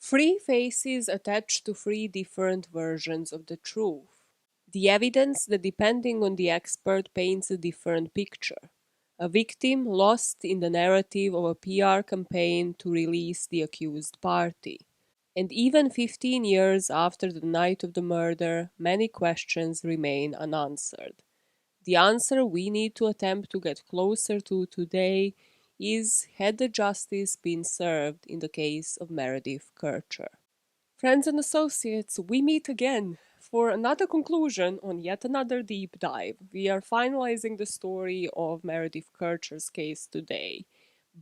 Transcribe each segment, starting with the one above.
Three faces attached to three different versions of the truth. The evidence that, depending on the expert, paints a different picture. A victim lost in the narrative of a PR campaign to release the accused party. And even 15 years after the night of the murder, many questions remain unanswered. The answer we need to attempt to get closer to today is, had the justice been served in the case of Meredith Kercher? Friends and associates, we meet again for another conclusion on yet another deep dive. We are finalizing the story of Meredith Kercher's case today.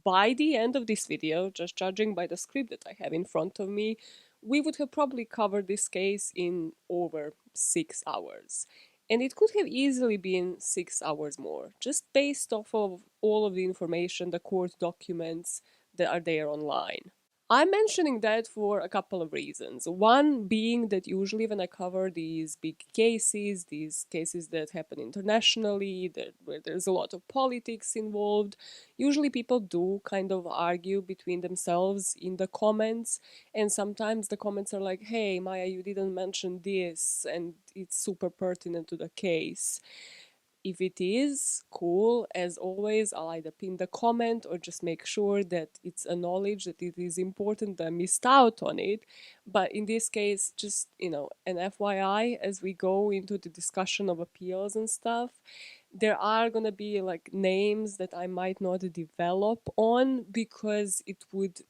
By the end of this video, just judging by the script that I have in front of me, we would have probably covered this case in over 6 hours. And it could have easily been 6 hours more, just based off of all of the information, the court documents that are there online. I'm mentioning that for a couple of reasons. One being that usually when I cover these big cases, these cases that happen internationally, where there's a lot of politics involved, usually people do kind of argue between themselves in the comments, and sometimes the comments are like, hey, Maya, you didn't mention this, and it's super pertinent to the case. If it is, cool. As always, I'll either pin the comment or just make sure that it's acknowledged that it is important that I missed out on it. But in this case, just, an FYI, as we go into the discussion of appeals and stuff, there are going to be like names that I might not develop on because it would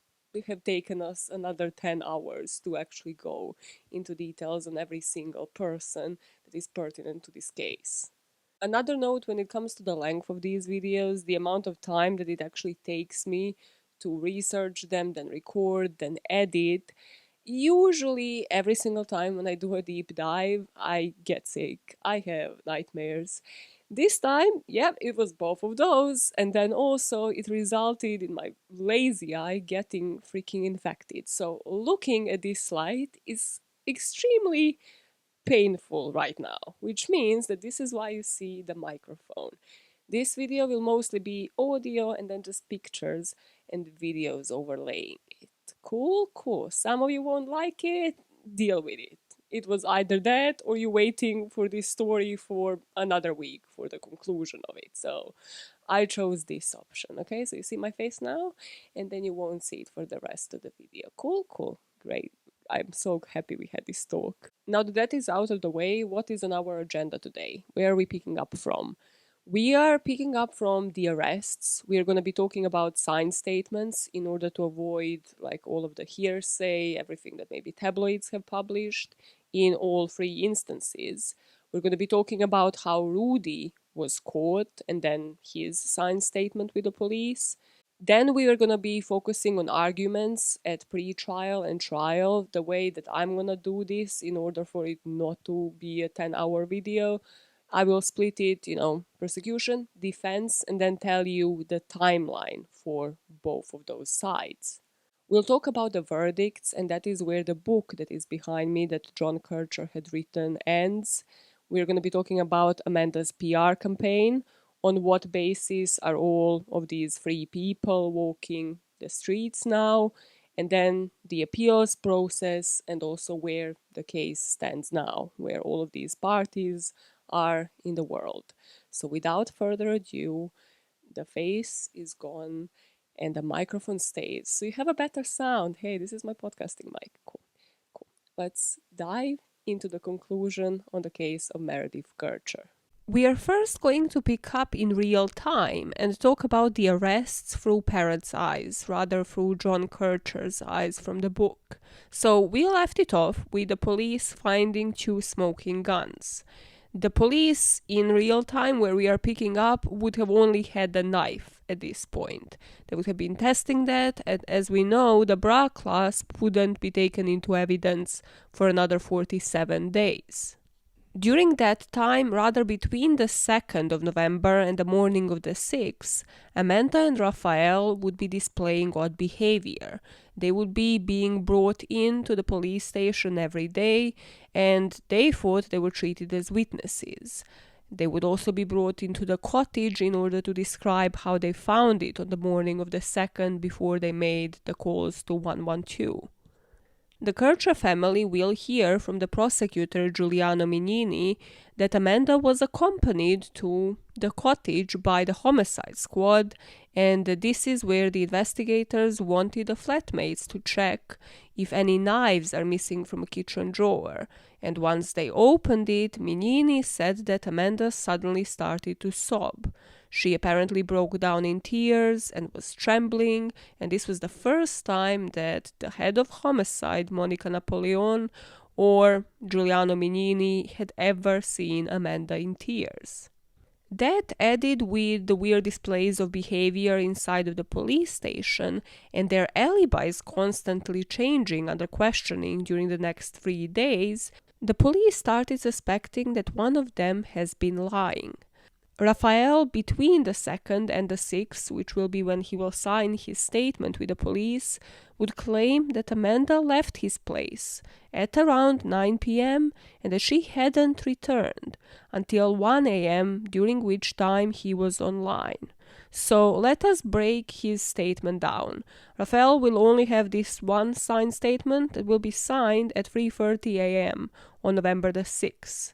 have taken us another 10 hours to actually go into details on every single person that is pertinent to this case. Another note when it comes to the length of these videos, the amount of time that it actually takes me to research them, then record, then edit. Usually, every single time when I do a deep dive, I get sick. I have nightmares. This time, it was both of those, and then also it resulted in my lazy eye getting freaking infected. So looking at this slide is extremely painful right now, which means that this is why you see the microphone. This video will mostly be audio and then just pictures and videos overlaying it. Cool. Some of you won't like it, deal with it. It was either that or you waiting for this story for another week for the conclusion of it. So I chose this option, okay? So you see my face now, and then you won't see it for the rest of the video. Cool. Great. I'm so happy we had this talk. Now that is out of the way, what is on our agenda today? Where are we picking up from? We are picking up from the arrests. We are going to be talking about signed statements in order to avoid like all of the hearsay, everything that maybe tabloids have published in all three instances. We're going to be talking about how Rudy was caught and then his signed statement with the police. Then we are going to be focusing on arguments at pre-trial and trial, the way that I'm going to do this in order for it not to be a 10-hour video. I will split it, prosecution, defense, and then tell you the timeline for both of those sides. We'll talk about the verdicts, and that is where the book that is behind me that John Kercher had written ends. We're going to be talking about Amanda's PR campaign, on what basis are all of these three people walking the streets now, and then the appeals process, and also where the case stands now, where all of these parties are in the world. So without further ado, the face is gone and the microphone stays. So you have a better sound. Hey, this is my podcasting mic. Cool. Let's dive into the conclusion on the case of Meredith Kercher. We are first going to pick up in real time and talk about the arrests through parents' eyes, rather through John Kercher's eyes from the book. So we left it off with the police finding 2 smoking guns. The police in real time where we are picking up would have only had the knife at this point. They would have been testing that, and as we know, the bra clasp wouldn't be taken into evidence for another 47 days. During that time, rather between the 2nd of November and the morning of the 6th, Amanda and Raphael would be displaying odd behavior. They would be being brought in to the police station every day, and they thought they were treated as witnesses. They would also be brought into the cottage in order to describe how they found it on the morning of the 2nd before they made the calls to 112. The Kercher family will hear from the prosecutor Giuliano Mignini that Amanda was accompanied to the cottage by the homicide squad, and this is where the investigators wanted the flatmates to check if any knives are missing from a kitchen drawer. And once they opened it, Mignini said that Amanda suddenly started to sob. She apparently broke down in tears and was trembling, and this was the first time that the head of homicide, Monica Napoleon, or Giuliano Mignini had ever seen Amanda in tears. That, added with the weird displays of behavior inside of the police station and their alibis constantly changing under questioning during the next 3 days, the police started suspecting that one of them has been lying. Raphael, between the 2nd and the 6th, which will be when he will sign his statement with the police, would claim that Amanda left his place at around 9 p.m. and that she hadn't returned until 1 a.m., during which time he was online. So let us break his statement down. Raphael will only have this one signed statement that will be signed at 3:30 a.m. on November the 6th.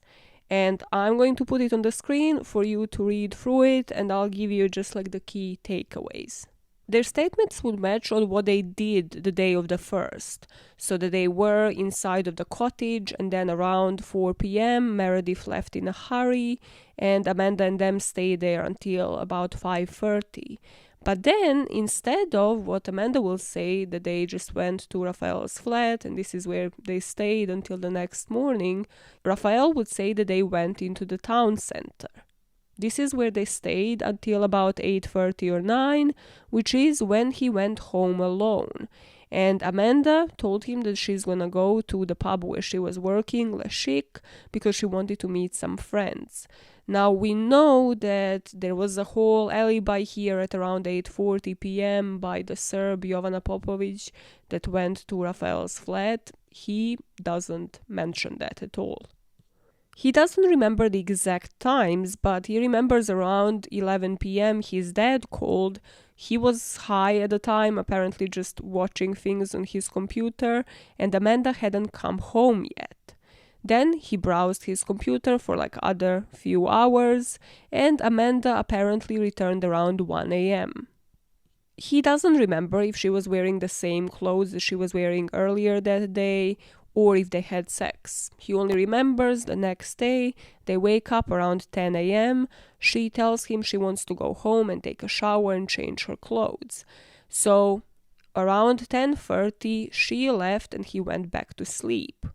And I'm going to put it on the screen for you to read through it, and I'll give you just like the key takeaways. Their statements would match on what they did the day of the 1st, so that they were inside of the cottage, and then around 4 p.m. Meredith left in a hurry, and Amanda and them stayed there until about 5:30. But then, instead of what Amanda will say, that they just went to Raphael's flat and this is where they stayed until the next morning, Raphael would say that they went into the town center. This is where they stayed until about 8:30 or 9, which is when he went home alone. And Amanda told him that she's gonna go to the pub where she was working, Le Chic, because she wanted to meet some friends. Now we know that there was a whole alibi here at around 8:40 p.m. by the Serb Jovana Popovic that went to Raphael's flat. He doesn't mention that at all. He doesn't remember the exact times, but he remembers around 11 p.m. his dad called. He was high at the time, apparently just watching things on his computer, and Amanda hadn't come home yet. Then he browsed his computer for like other few hours, and Amanda apparently returned around 1 a.m. He doesn't remember if she was wearing the same clothes that she was wearing earlier that day, or if they had sex. He only remembers the next day, they wake up around 10 a.m. She tells him she wants to go home and take a shower and change her clothes. So around 10:30, she left and he went back to sleep.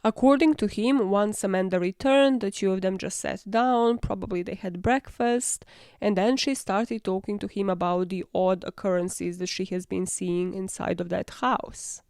According to him, once Amanda returned, the two of them just sat down, probably they had breakfast, and then she started talking to him about the odd occurrences that she has been seeing inside of that house.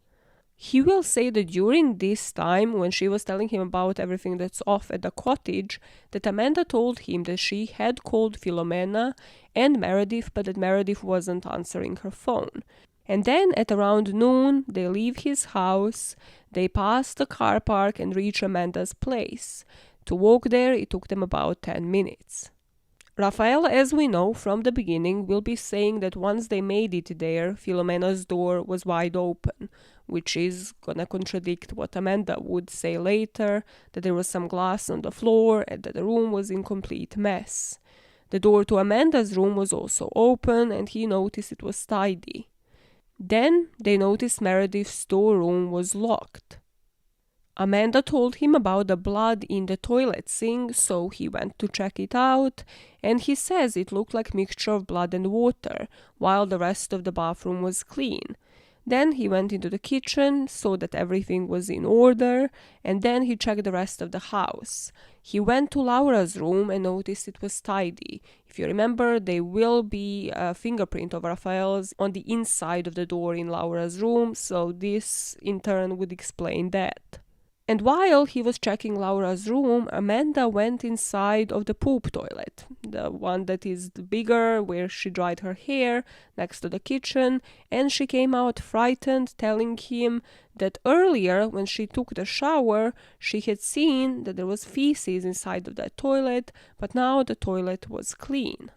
He will say that during this time, when she was telling him about everything that's off at the cottage, that Amanda told him that she had called Filomena and Meredith, but that Meredith wasn't answering her phone. And then at around noon, they leave his house, they pass the car park and reach Amanda's place. To walk there, it took them about 10 minutes. Raphael, as we know from the beginning, will be saying that once they made it there, Filomena's door was wide open, which is gonna contradict what Amanda would say later, that there was some glass on the floor and that the room was in complete mess. The door to Amanda's room was also open and he noticed it was tidy. Then they noticed Meredith's storeroom was locked. Amanda told him about the blood in the toilet sink, so he went to check it out, and he says it looked like mixture of blood and water, while the rest of the bathroom was clean. Then he went into the kitchen, saw that everything was in order, and then he checked the rest of the house. He went to Laura's room and noticed it was tidy. If you remember, there will be a fingerprint of Raphael's on the inside of the door in Laura's room, so this in turn would explain that. And while he was checking Laura's room, Amanda went inside of the poop toilet, the one that is bigger, where she dried her hair, next to the kitchen, and she came out frightened, telling him that earlier, when she took the shower, she had seen that there was feces inside of that toilet, but now the toilet was clean.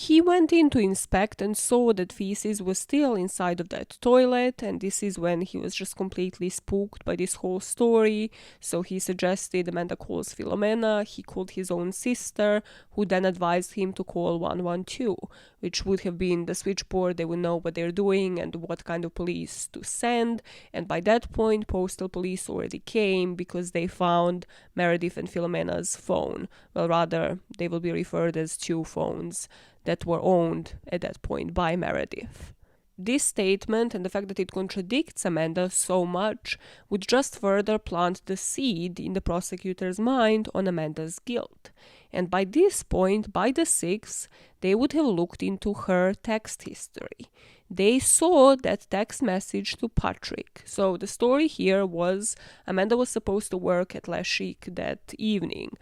He went in to inspect and saw that feces was still inside of that toilet, and this is when he was just completely spooked by this whole story. So he suggested Amanda calls Filomena. He called his own sister, who then advised him to call 112, which would have been the switchboard. They would know what they're doing and what kind of police to send. And by that point, postal police already came because they found Meredith and Filomena's phone. Well, rather, they will be referred as two phones that were owned at that point by Meredith. This statement and the fact that it contradicts Amanda so much would just further plant the seed in the prosecutor's mind on Amanda's guilt. And by this point, by the 6th, they would have looked into her text history. They saw that text message to Patrick. So the story here was Amanda was supposed to work at La Chic that evening.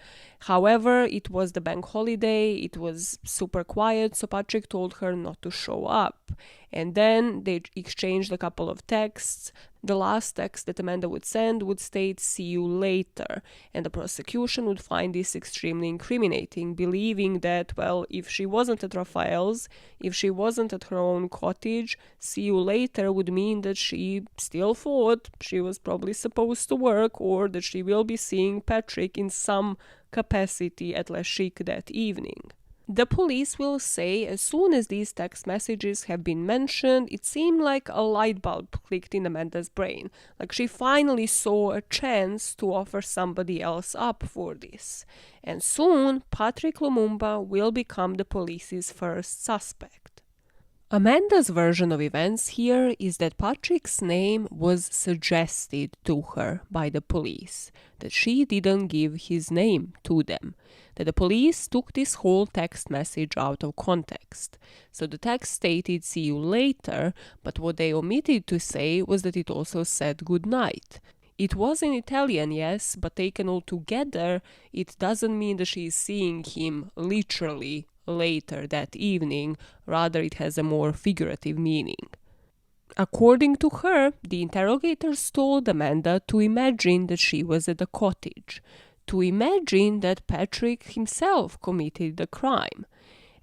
However, it was the bank holiday, it was super quiet, so Patrick told her not to show up. And then they exchanged a couple of texts. The last text that Amanda would send would state, "See you later." And the prosecution would find this extremely incriminating, believing that, well, if she wasn't at Raphael's, if she wasn't at her own cottage, "see you later" would mean that she still thought she was probably supposed to work, or that she will be seeing Patrick in some capacity at La Chic that evening. The police will say as soon as these text messages have been mentioned, it seemed like a light bulb clicked in Amanda's brain. Like she finally saw a chance to offer somebody else up for this. And soon, Patrick Lumumba will become the police's first suspect. Amanda's version of events here is that Patrick's name was suggested to her by the police, that she didn't give his name to them, that the police took this whole text message out of context. So the text stated "see you later," but what they omitted to say was that it also said good night. It was in Italian, yes, but taken all together, it doesn't mean that she is seeing him literally later that evening, rather it has a more figurative meaning. According to her, the interrogators told Amanda to imagine that she was at the cottage, to imagine that Patrick himself committed the crime.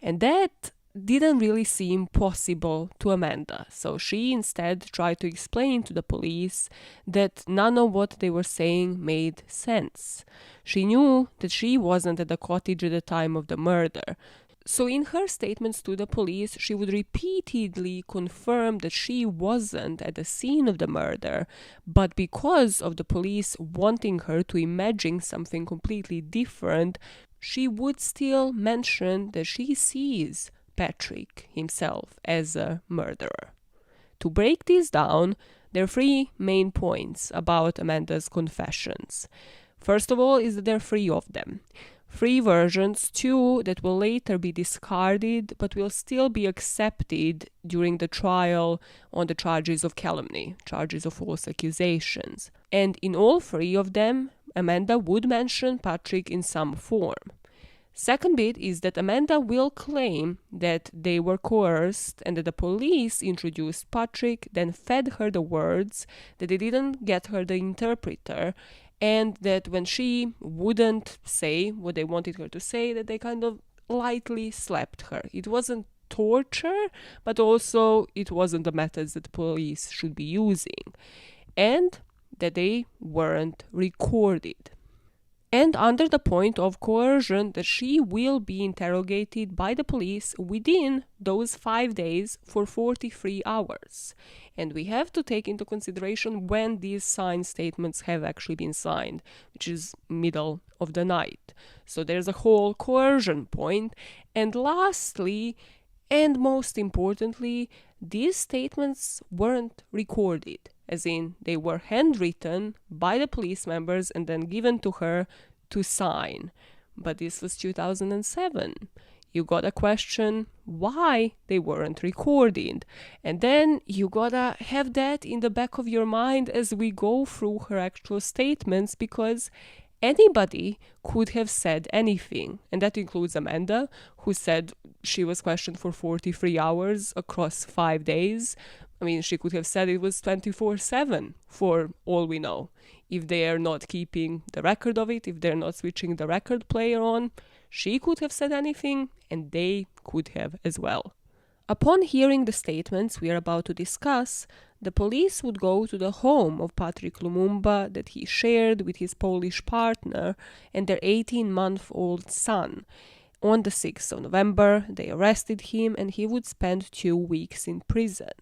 And that didn't really seem possible to Amanda, so she instead tried to explain to the police that none of what they were saying made sense. She knew that she wasn't at the cottage at the time of the murder. So in her statements to the police, she would repeatedly confirm that she wasn't at the scene of the murder, but because of the police wanting her to imagine something completely different, she would still mention that she sees Patrick himself as a murderer. To break this down, there are 3 main points about Amanda's confessions. First of all is that there are 3 of them. 3 versions, 2 that will later be discarded but will still be accepted during the trial on the charges of calumny, charges of false accusations. And in all 3 of them, Amanda would mention Patrick in some form. Second bit is that Amanda will claim that they were coerced and that the police introduced Patrick, then fed her the words, that they didn't get her the interpreter, and that when she wouldn't say what they wanted her to say, that they kind of lightly slapped her. It wasn't torture, but also it wasn't the methods that the police should be using. And that they weren't recorded. And under the point of coercion, that she will be interrogated by the police within those 5 days for 43 hours. And we have to take into consideration when these signed statements have actually been signed, which is middle of the night. So there's a whole coercion point. And lastly, and most importantly, these statements weren't recorded, as in they were handwritten by the police members and then given to her to sign. But this was 2007. You gotta question why they weren't recorded. And then you gotta have that in the back of your mind as we go through her actual statements, because anybody could have said anything. And that includes Amanda, who said she was questioned for 43 hours across 5 days. I mean, she could have said it was 24/7 for all we know. If they are not keeping the record of it, if they're not switching the record player on, She could have said anything, and they could have as well. Upon hearing the statements we are about to discuss, the police would go to the home of Patrick Lumumba that he shared with his Polish partner and their 18-month-old son. On the 6th of November, they arrested him and he would spend 2 weeks in prison.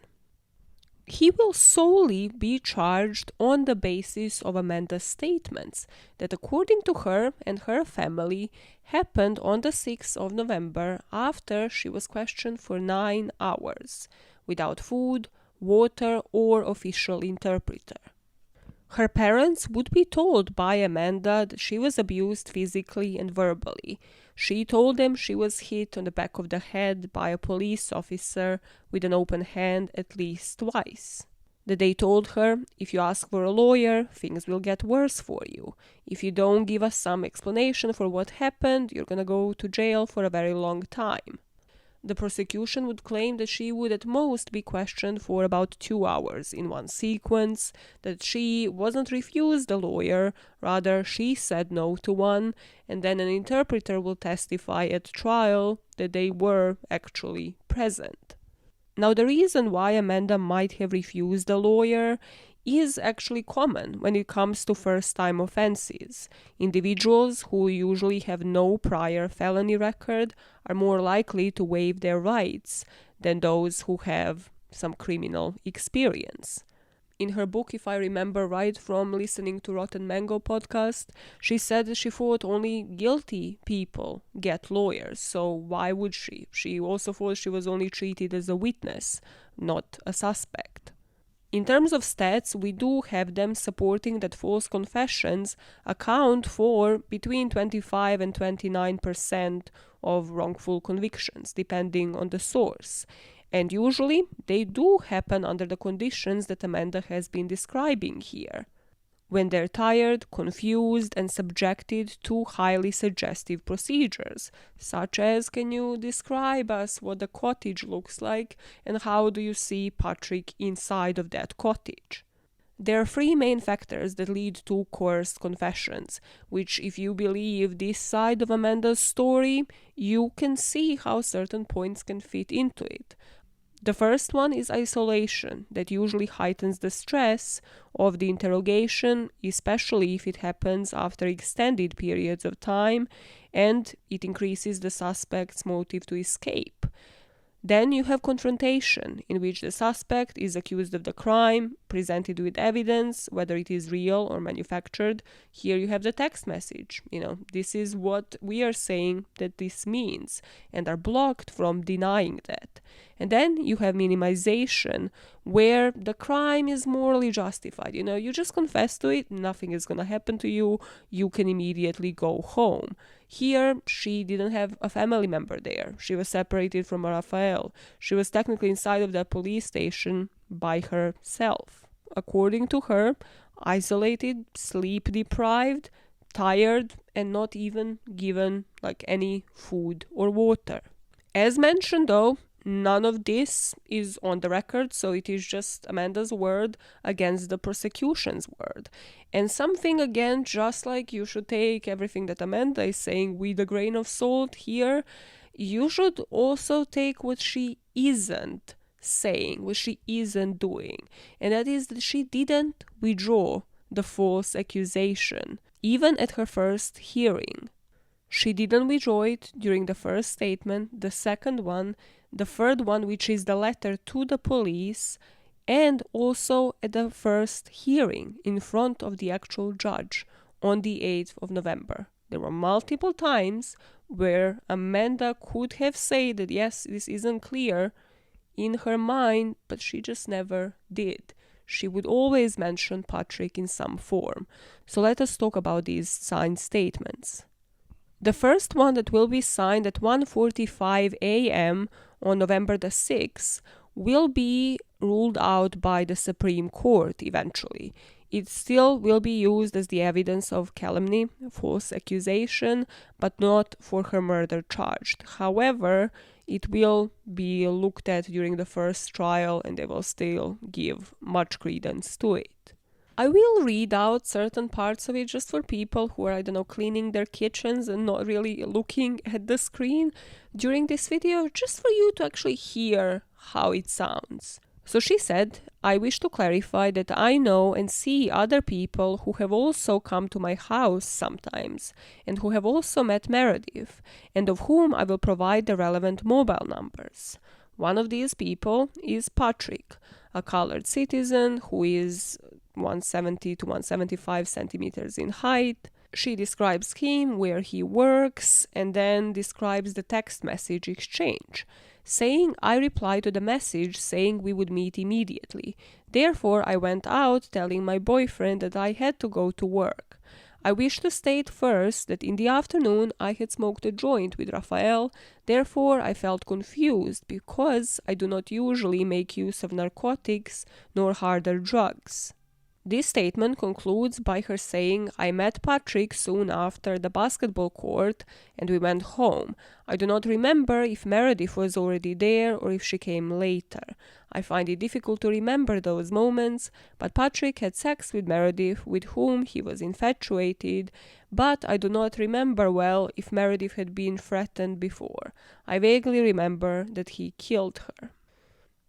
He will solely be charged on the basis of Amanda's statements that, according to her and her family, happened on the 6th of November after she was questioned for 9 hours, without food, water, or official interpreter. Her parents would be told by Amanda that she was abused physically and verbally. She told them she was hit on the back of the head by a police officer with an open hand at least twice. That they told her, if you ask for a lawyer, things will get worse for you. If you don't give us some explanation for what happened, you're gonna go to jail for a very long time. The prosecution would claim that she would at most be questioned for about 2 hours in one sequence, that she wasn't refused a lawyer, rather she said no to one, and then an interpreter will testify at trial that they were actually present. Now, the reason why Amanda might have refused a lawyer is actually common when it comes to first-time offenses. Individuals who usually have no prior felony record are more likely to waive their rights than those who have some criminal experience. In her book, if I remember right from listening to Rotten Mango podcast, she said that she thought only guilty people get lawyers, so why would she? She also thought she was only treated as a witness, not a suspect. In terms of stats, we do have them supporting that false confessions account for between 25 and 29% of wrongful convictions, depending on the source. And usually, they do happen under the conditions that Amanda has been describing here. When they're tired, confused, and subjected to highly suggestive procedures, such as, can you describe us what the cottage looks like and how do you see Patrick inside of that cottage? There are 3 main factors that lead to coerced confessions, which, if you believe this side of Amanda's story, you can see how certain points can fit into it. The first one is isolation, that usually heightens the stress of the interrogation, especially if it happens after extended periods of time, and it increases the suspect's motive to escape. Then you have confrontation, in which the suspect is accused of the crime, presented with evidence, whether it is real or manufactured. Here you have the text message. This is what we are saying that this means, and are blocked from denying that. And then you have minimization, where the crime is morally justified. You just confess to it, nothing is going to happen to you, you can immediately go home. Here, she didn't have a family member there. She was separated from Raphael. She was technically inside of that police station by herself. According to her, isolated, sleep-deprived, tired, and not even given any food or water. As mentioned though, none of this is on the record, so it is just Amanda's word against the prosecution's word. And something, again, just like you should take everything that Amanda is saying with a grain of salt here, you should also take what she isn't saying, what she isn't doing. And that is that she didn't withdraw the false accusation, even at her first hearing. She didn't withdraw it during the first statement, the second one, the third one, which is the letter to the police, and also at the first hearing in front of the actual judge on the 8th of November. There were multiple times where Amanda could have said that yes, this isn't clear in her mind, but she just never did. She would always mention Patrick in some form. So let us talk about these signed statements. The first one that will be signed at 1:45 a.m. on November the 6th will be ruled out by the Supreme Court eventually. It still will be used as the evidence of calumny, false accusation, but not for her murder charged. However, it will be looked at during the first trial and they will still give much credence to it. I will read out certain parts of it just for people who are, I don't know, cleaning their kitchens and not really looking at the screen during this video, just for you to actually hear how it sounds. So she said, I wish to clarify that I know and see other people who have also come to my house sometimes and who have also met Meredith, and of whom I will provide the relevant mobile numbers. One of these people is Patrick, a colored citizen who is 170 to 175 centimeters in height. She describes him, where he works, and then describes the text message exchange, saying I replied to the message saying we would meet immediately. Therefore, I went out telling my boyfriend that I had to go to work. I wish to state first that in the afternoon I had smoked a joint with Raphael, therefore I felt confused because I do not usually make use of narcotics nor harder drugs. This statement concludes by her saying, I met Patrick soon after the basketball court and we went home. I do not remember if Meredith was already there or if she came later. I find it difficult to remember those moments, but Patrick had sex with Meredith, with whom he was infatuated, but I do not remember well if Meredith had been threatened before. I vaguely remember that he killed her.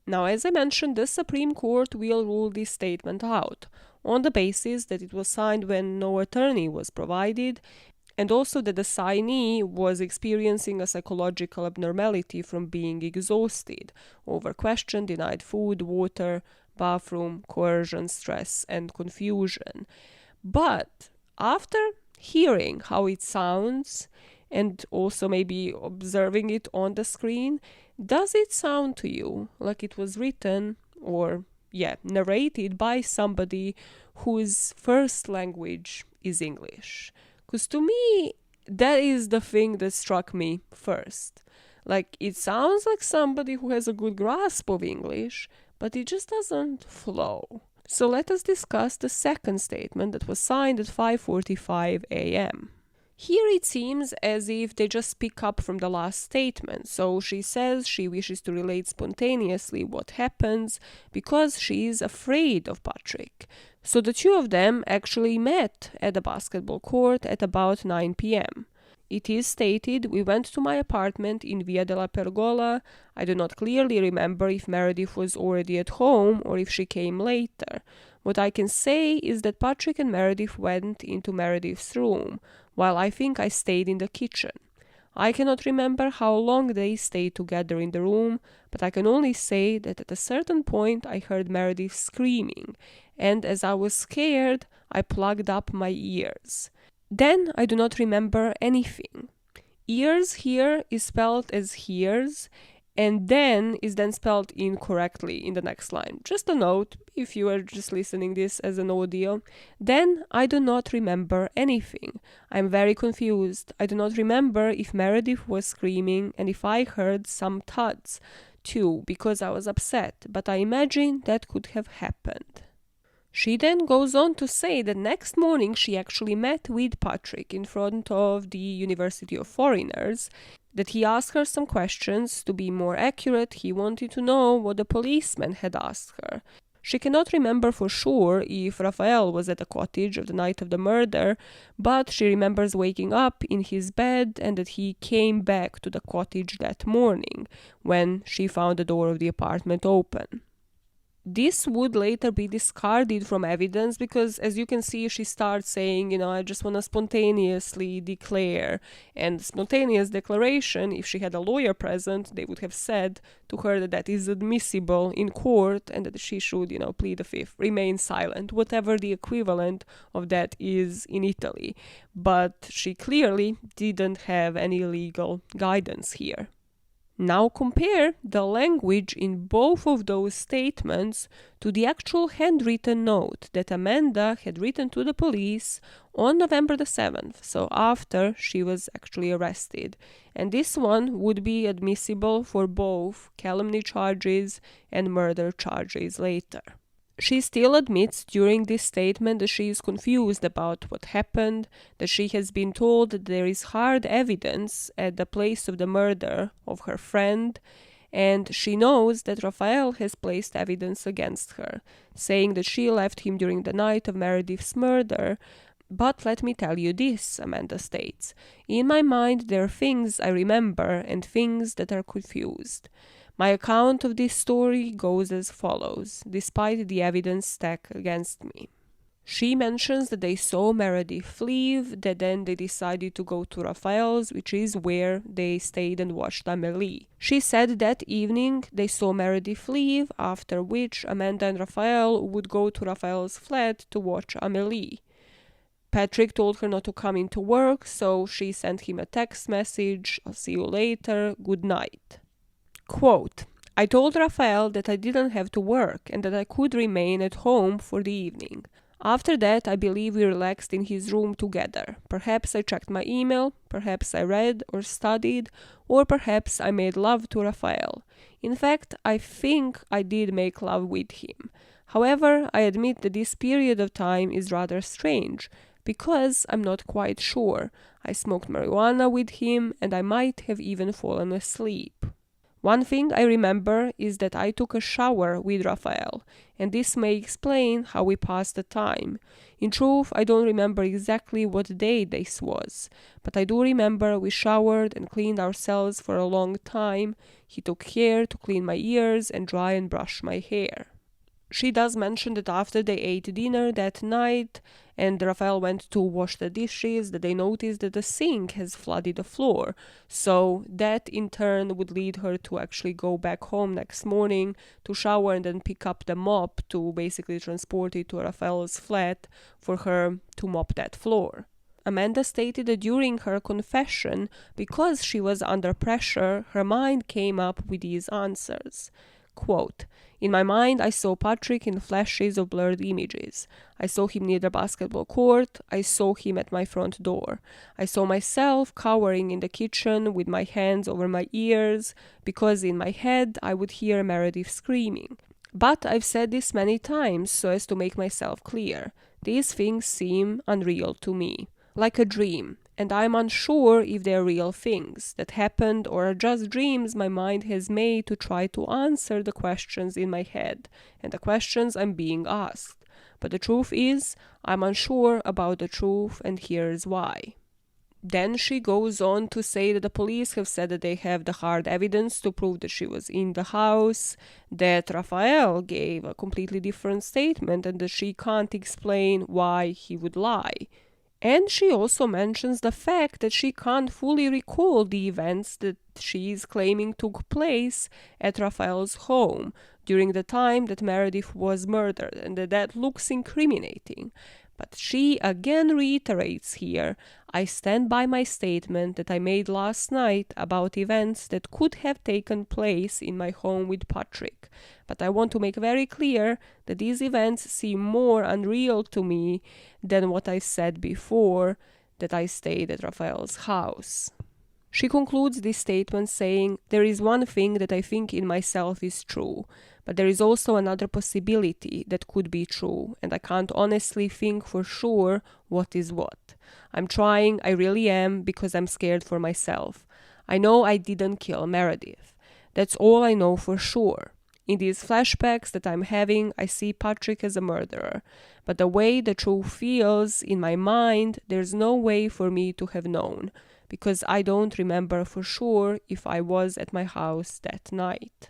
Now, as I mentioned, the Supreme Court will rule this statement out, on the basis that it was signed when no attorney was provided, and also that the signee was experiencing a psychological abnormality from being exhausted, over question, denied food, water, bathroom, coercion, stress, and confusion. But after hearing how it sounds, and also maybe observing it on the screen, does it sound to you like it was written or, narrated by somebody whose first language is English? Because to me, that is the thing that struck me first. Like, it sounds like somebody who has a good grasp of English, but it just doesn't flow. So let us discuss the second statement that was signed at 5:45 a.m. Here it seems as if they just pick up from the last statement. So she says she wishes to relate spontaneously what happens because she is afraid of Patrick. So the two of them actually met at the basketball court at about 9 p.m. It is stated, we went to my apartment in Via della Pergola. I do not clearly remember if Meredith was already at home or if she came later. What I can say is that Patrick and Meredith went into Meredith's room, while I think I stayed in the kitchen. I cannot remember how long they stayed together in the room, but I can only say that at a certain point I heard Meredith screaming, and as I was scared, I plugged up my ears. Then I do not remember anything. Ears here is spelled as hears, and then is then spelled incorrectly in the next line. Just a note, if you are just listening this as an audio. Then I do not remember anything. I am very confused. I do not remember if Meredith was screaming and if I heard some thuds too, because I was upset, but I imagine that could have happened. She then goes on to say that next morning she actually met with Patrick in front of the University of Foreigners, that he asked her some questions. To be more accurate, he wanted to know what the policeman had asked her. She cannot remember for sure if Raphael was at the cottage of the night of the murder, but she remembers waking up in his bed and that he came back to the cottage that morning when she found the door of the apartment open. This would later be discarded from evidence because, as you can see, she starts saying, I just want to spontaneously declare. And spontaneous declaration, if she had a lawyer present, they would have said to her that that is admissible in court and that she should, plead the fifth, remain silent, whatever the equivalent of that is in Italy. But she clearly didn't have any legal guidance here. Now compare the language in both of those statements to the actual handwritten note that Amanda had written to the police on November the 7th, so after she was actually arrested. And this one would be admissible for both calumny charges and murder charges later. She still admits during this statement that she is confused about what happened, that she has been told that there is hard evidence at the place of the murder of her friend, and she knows that Raphael has placed evidence against her, saying that she left him during the night of Meredith's murder. But let me tell you this, Amanda states. In my mind, there are things I remember and things that are confused. My account of this story goes as follows, despite the evidence stacked against me. She mentions that they saw Meredith leave, that then they decided to go to Raphael's, which is where they stayed and watched Amélie. She said that evening they saw Meredith leave, after which Amanda and Raphael would go to Raphael's flat to watch Amélie. Patrick told her not to come into work, so she sent him a text message, "I'll see you later, good night." Quote, I told Raphael that I didn't have to work and that I could remain at home for the evening. After that, I believe we relaxed in his room together. Perhaps I checked my email, perhaps I read or studied, or perhaps I made love to Raphael. In fact, I think I did make love with him. However, I admit that this period of time is rather strange, because I'm not quite sure. I smoked marijuana with him, and I might have even fallen asleep. One thing I remember is that I took a shower with Raphael, and this may explain how we passed the time. In truth, I don't remember exactly what day this was, but I do remember we showered and cleaned ourselves for a long time. He took care to clean my ears and dry and brush my hair. She does mention that after they ate dinner that night and Raphael went to wash the dishes, that they noticed that the sink has flooded the floor. So that in turn would lead her to actually go back home next morning to shower and then pick up the mop to basically transport it to Raphael's flat for her to mop that floor. Amanda stated that during her confession, because she was under pressure, her mind came up with these answers. Quote, in my mind, I saw Patrick in flashes of blurred images. I saw him near the basketball court. I saw him at my front door. I saw myself cowering in the kitchen with my hands over my ears because in my head I would hear Meredith screaming. But I've said this many times so as to make myself clear. These things seem unreal to me, like a dream. And I'm unsure if they're real things that happened or are just dreams my mind has made to try to answer the questions in my head and the questions I'm being asked. But the truth is, I'm unsure about the truth, and here's why. Then she goes on to say that the police have said that they have the hard evidence to prove that she was in the house, that Raphael gave a completely different statement, and that she can't explain why he would lie. And she also mentions the fact that she can't fully recall the events that she is claiming took place at Raphael's home during the time that Meredith was murdered, and that looks incriminating. But she again reiterates here, I stand by my statement that I made last night about events that could have taken place in my home with Patrick. But I want to make very clear that these events seem more unreal to me than what I said before, that I stayed at Raphael's house. She concludes this statement saying, there is one thing that I think in myself is true, but there is also another possibility that could be true, and I can't honestly think for sure what is what. I'm trying, I really am, because I'm scared for myself. I know I didn't kill Meredith. That's all I know for sure. In these flashbacks that I'm having, I see Patrick as a murderer. But the way the truth feels in my mind, there's no way for me to have known, because I don't remember for sure if I was at my house that night.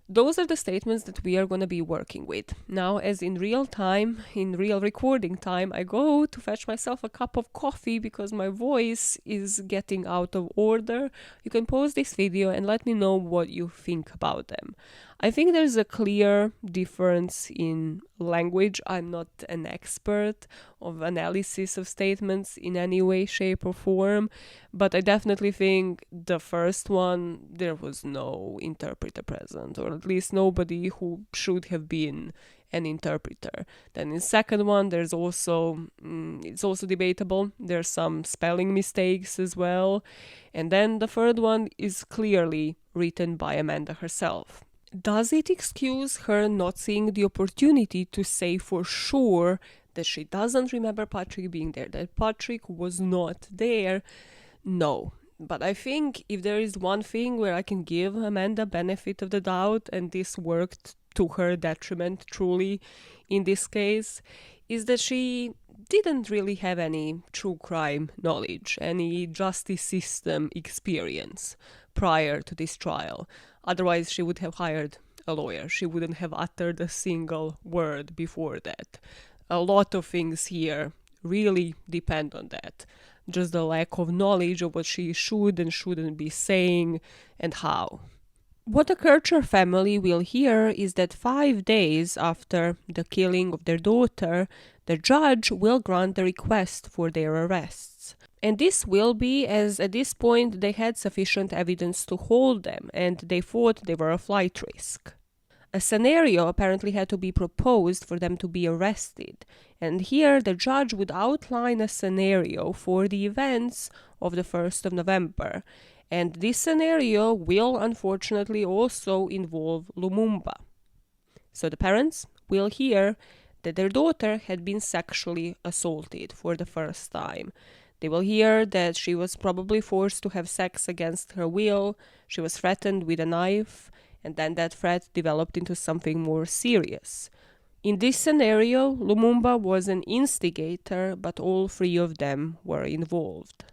Those are the statements that we are going to be working with. Now, as in real time, in real recording time, I go to fetch myself a cup of coffee because my voice is getting out of order. You can pause this video and let me know what you think about them. I think there's a clear difference in language. I'm not an expert of analysis of statements in any way, shape, or form, but I definitely think the first one, there was no interpreter present, or at least nobody who should have been an interpreter. Then in second one, there's also, it's also debatable. There's some spelling mistakes as well. And then the third one is clearly written by Amanda herself. Does it excuse her not seeing the opportunity to say for sure that she doesn't remember Patrick being there, that Patrick was not there? No. But I think if there is one thing where I can give Amanda benefit of the doubt, and this worked to her detriment truly in this case, is that she didn't really have any true crime knowledge, any justice system experience prior to this trial. Otherwise, she would have hired a lawyer. She wouldn't have uttered a single word before that. A lot of things here really depend on that. Just the lack of knowledge of what she should and shouldn't be saying and how. What the Kercher family will hear is that 5 days after the killing of their daughter, the judge will grant the request for their arrests. And this will be as at this point they had sufficient evidence to hold them, and they thought they were a flight risk. A scenario apparently had to be proposed for them to be arrested, and here the judge would outline a scenario for the events of the 1st of November, and this scenario will unfortunately also involve Lumumba. So the parents will hear that their daughter had been sexually assaulted for the first time. They will hear that she was probably forced to have sex against her will, she was threatened with a knife, and then that threat developed into something more serious. In this scenario, Lumumba was an instigator, but all three of them were involved.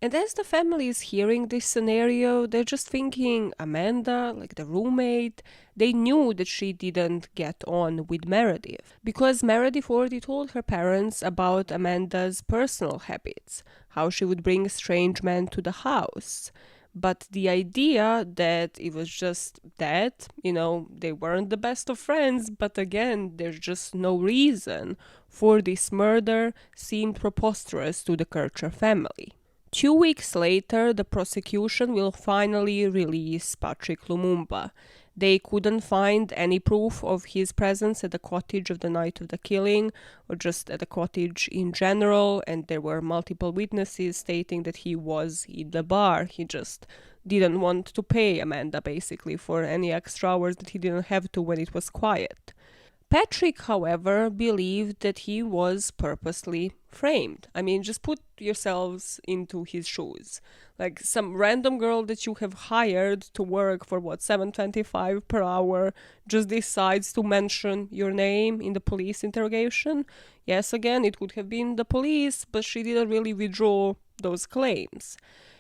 And as the family is hearing this scenario, they're just thinking, Amanda, like the roommate, they knew that she didn't get on with Meredith. Because Meredith already told her parents about Amanda's personal habits, how she would bring strange men to the house. But the idea that it was just that, they weren't the best of friends, but again, there's just no reason for this murder seemed preposterous to the Kercher family. 2 weeks later, the prosecution will finally release Patrick Lumumba. They couldn't find any proof of his presence at the cottage of the night of the killing, or just at the cottage in general, and there were multiple witnesses stating that he was in the bar. He just didn't want to pay Amanda, basically, for any extra hours that he didn't have to when it was quiet. Patrick, however, believed that he was purposely framed. I mean, just put yourselves into his shoes. Like some random girl that you have hired to work for $7.25 per hour just decides to mention your name in the police interrogation. Yes, again, it could have been the police, but she didn't really withdraw those claims.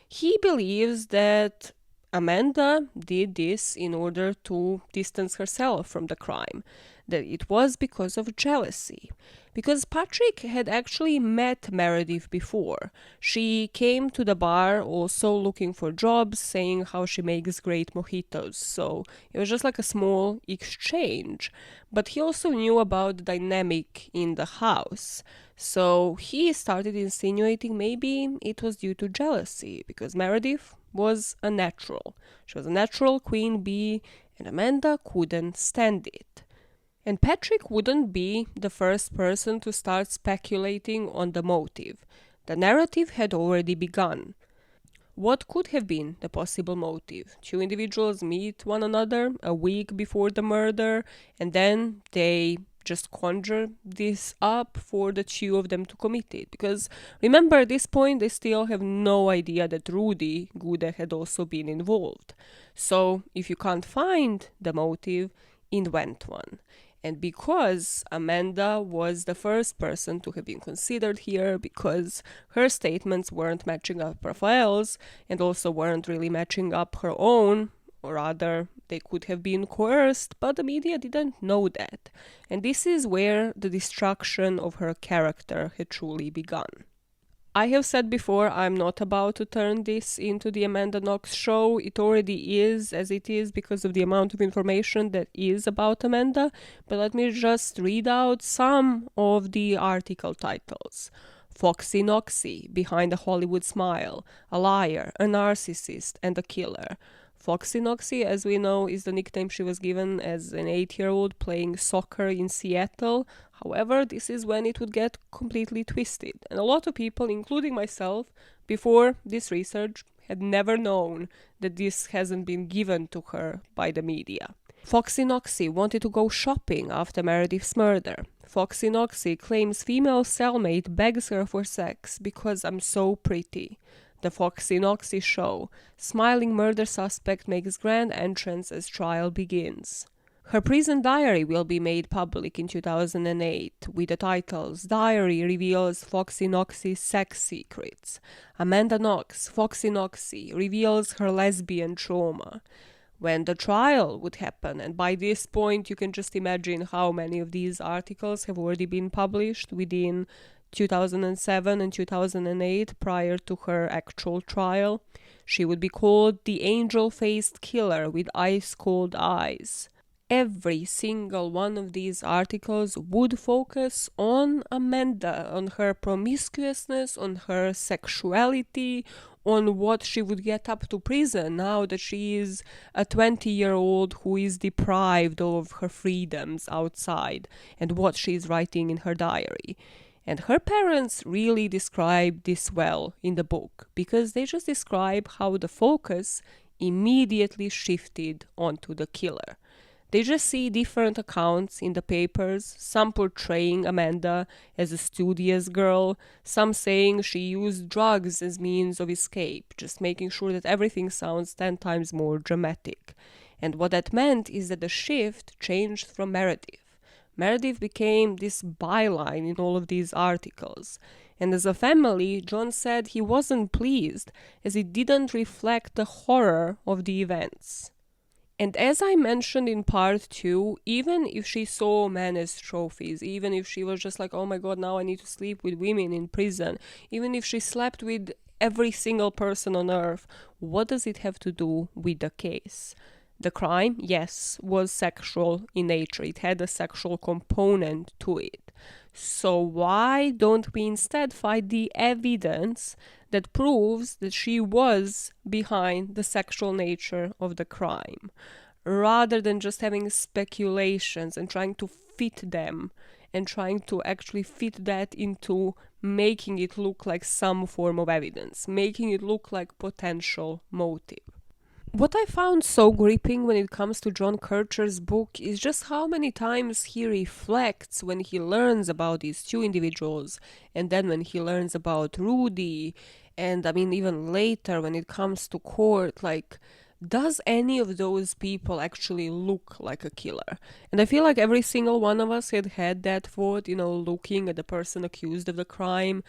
He believes that Amanda did this in order to distance herself from the crime, that it was because of jealousy. Because Patrick had actually met Meredith before. She came to the bar also looking for jobs, saying how she makes great mojitos. So it was just like a small exchange. But he also knew about the dynamic in the house. So he started insinuating maybe it was due to jealousy, because Meredith was a natural. She was a natural queen bee, and Amanda couldn't stand it. And Patrick wouldn't be the first person to start speculating on the motive. The narrative had already begun. What could have been the possible motive? Two individuals meet one another a week before the murder, and then they just conjure this up for the two of them to commit it. Because remember, at this point, they still have no idea that Rudy Gude had also been involved. So if you can't find the motive, invent one. And because Amanda was the first person to have been considered here, because her statements weren't matching up Raphael's and also weren't really matching up her own, or rather, they could have been coerced, but the media didn't know that. And this is where the destruction of her character had truly begun. I have said before, I'm not about to turn this into the Amanda Knox show. It already is as it is because of the amount of information that is about Amanda. But let me just read out some of the article titles. Foxy Noxy, Behind a Hollywood Smile, a liar, a narcissist, and a killer. Foxy Noxy, as we know, is the nickname she was given as an 8-year-old playing soccer in Seattle. However, this is when it would get completely twisted. And a lot of people, including myself, before this research, had never known that this hasn't been given to her by the media. Foxy Noxy wanted to go shopping after Meredith's murder. Foxy Noxy claims female cellmate begs her for sex because I'm so pretty. The Foxy Noxy Show. Smiling murder suspect makes grand entrance as trial begins. Her prison diary will be made public in 2008 with the titles Diary reveals Foxy Noxy's sex secrets. Amanda Knox, Foxy Noxy, reveals her lesbian trauma. When the trial would happen, and by this point you can just imagine how many of these articles have already been published within 2007 and 2008 prior to her actual trial. She would be called the angel-faced killer with ice-cold eyes. Every single one of these articles would focus on Amanda, on her promiscuousness, on her sexuality, on what she would get up to prison now that she is a 20-year-old who is deprived of her freedoms outside, and what she is writing in her diary. And her parents really describe this well in the book, because they just describe how the focus immediately shifted onto the killer. They just see different accounts in the papers, some portraying Amanda as a studious girl, some saying she used drugs as means of escape, just making sure that everything sounds 10 times more dramatic. And what that meant is that the shift changed from Meredith. Meredith became this byline in all of these articles. And as a family, John said he wasn't pleased, as it didn't reflect the horror of the events. And as I mentioned in part 2, even if she saw men as trophies, even if she was just like, oh my god, now I need to sleep with women in prison, even if she slept with every single person on earth, what does it have to do with the case? The crime, yes, was sexual in nature. It had a sexual component to it. So why don't we instead find the evidence that proves that she was behind the sexual nature of the crime, rather than just having speculations and trying to fit them and trying to actually fit that into making it look like some form of evidence, making it look like potential motive. What I found so gripping when it comes to John Kercher's book is just how many times he reflects when he learns about these two individuals, and then when he learns about Rudy, and I mean even later when it comes to court, like, does any of those people actually look like a killer? And I feel like every single one of us had that thought, looking at the person accused of the crime,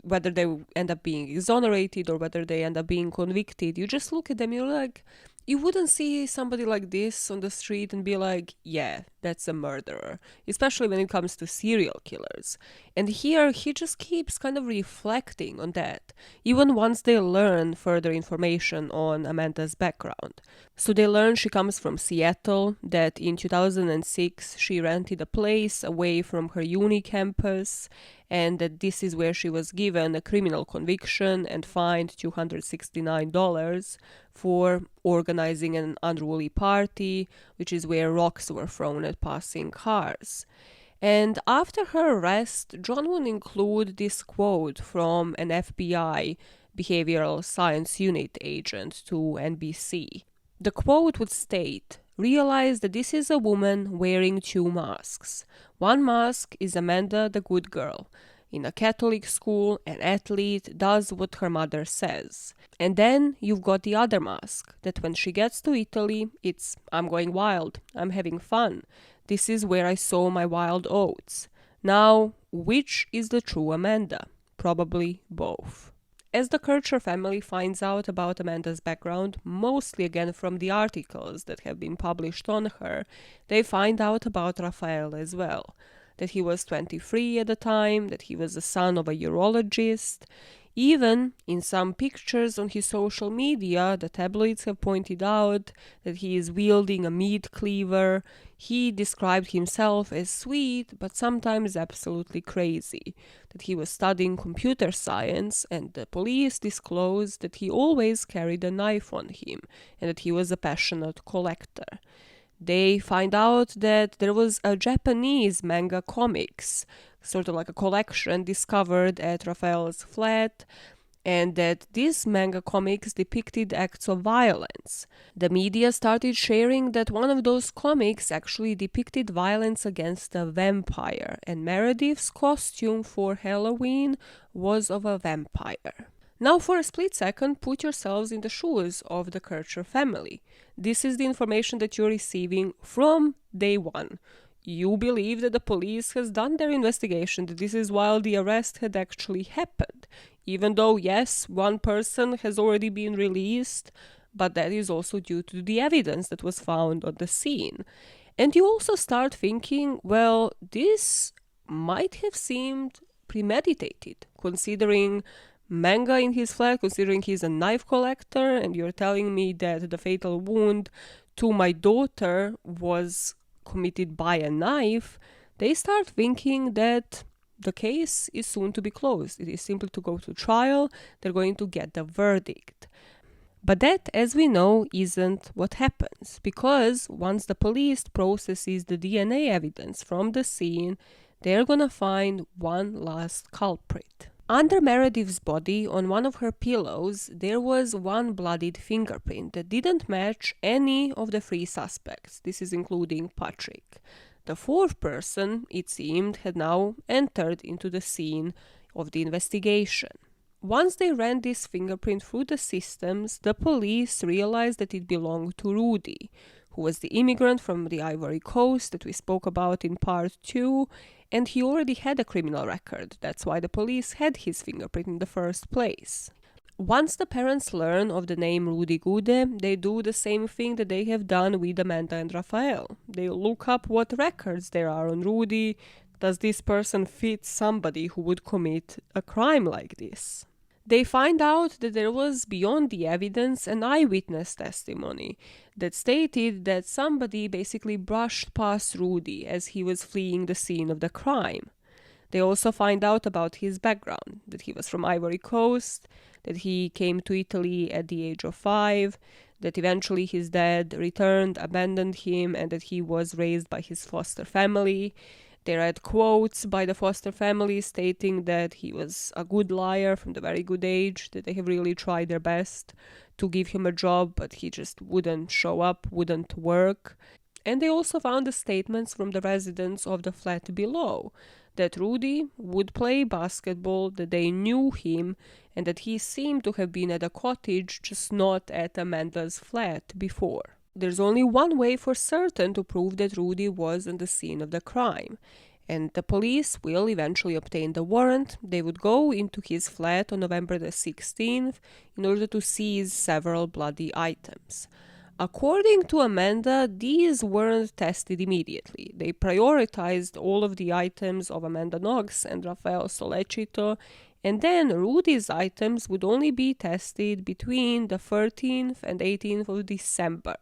whether they end up being exonerated or whether they end up being convicted. You just look at them, you're like, you wouldn't see somebody like this on the street and be like, yeah, that's a murderer, especially when it comes to serial killers. And here, he just keeps kind of reflecting on that, even once they learn further information on Amanda's background. So they learn she comes from Seattle, that in 2006 she rented a place away from her uni campus, and that this is where she was given a criminal conviction and fined $269 for organizing an unruly party, which is where rocks were thrown at passing cars. And after her arrest, John would include this quote from an FBI behavioral science unit agent to NBC. The quote would state, "Realize that this is a woman wearing two masks. One mask is Amanda the good girl. In a Catholic school, an athlete does what her mother says. And then you've got the other mask, that when she gets to Italy, it's I'm going wild, I'm having fun. This is where I sow my wild oats. Now, which is the true Amanda? Probably both." As the Kercher family finds out about Amanda's background, mostly again from the articles that have been published on her, they find out about Raphael as well. That he was 23 at the time, that he was the son of a urologist. Even in some pictures on his social media, the tabloids have pointed out that he is wielding a meat cleaver. He described himself as sweet, but sometimes absolutely crazy. That he was studying computer science, and the police disclosed that he always carried a knife on him, and that he was a passionate collector. They find out that there was a Japanese manga comics, sort of like a collection, discovered at Raphael's flat, and that these manga comics depicted acts of violence. The media started sharing that one of those comics actually depicted violence against a vampire, and Meredith's costume for Halloween was of a vampire. Now, for a split second, put yourselves in the shoes of the Kercher family. This is the information that you're receiving from day one. You believe that the police has done their investigation, that this is while the arrest had actually happened. Even though, yes, one person has already been released, but that is also due to the evidence that was found on the scene. And you also start thinking, well, this might have seemed premeditated, considering manga in his flat, considering he's a knife collector, and you're telling me that the fatal wound to my daughter was committed by a knife. They start thinking that the case is soon to be closed. It is simply to go to trial. They're going to get the verdict. But that, as we know, isn't what happens, because once the police processes the DNA evidence from the scene, they're gonna find one last culprit. Under Meredith's body, on one of her pillows, there was one bloodied fingerprint that didn't match any of the three suspects. This is including Patrick. The fourth person, it seemed, had now entered into the scene of the investigation. Once they ran this fingerprint through the systems, the police realized that it belonged to Rudy, who was the immigrant from the Ivory Coast that we spoke about in part 2, and he already had a criminal record. That's why the police had his fingerprint in the first place. Once the parents learn of the name Rudy Gude, they do the same thing that they have done with Amanda and Raphael. They look up what records there are on Rudy. Does this person fit somebody who would commit a crime like this? They find out that there was, beyond the evidence, an eyewitness testimony that stated that somebody basically brushed past Rudy as he was fleeing the scene of the crime. They also find out about his background, that he was from Ivory Coast, that he came to Italy at the age of 5, that eventually his dad returned, abandoned him, and that he was raised by his foster family. They read quotes by the foster family stating that he was a good liar from the very good age, that they have really tried their best to give him a job, but he just wouldn't show up, wouldn't work. And they also found the statements from the residents of the flat below, that Rudy would play basketball, that they knew him, and that he seemed to have been at a cottage, just not at Amanda's flat before. There's only one way for certain to prove that Rudy was on the scene of the crime, and the police will eventually obtain the warrant. They would go into his flat on November the 16th in order to seize several bloody items. According to Amanda, these weren't tested immediately. They prioritized all of the items of Amanda Knox and Rafael Solecito, and then Rudy's items would only be tested between the 13th and 18th of December.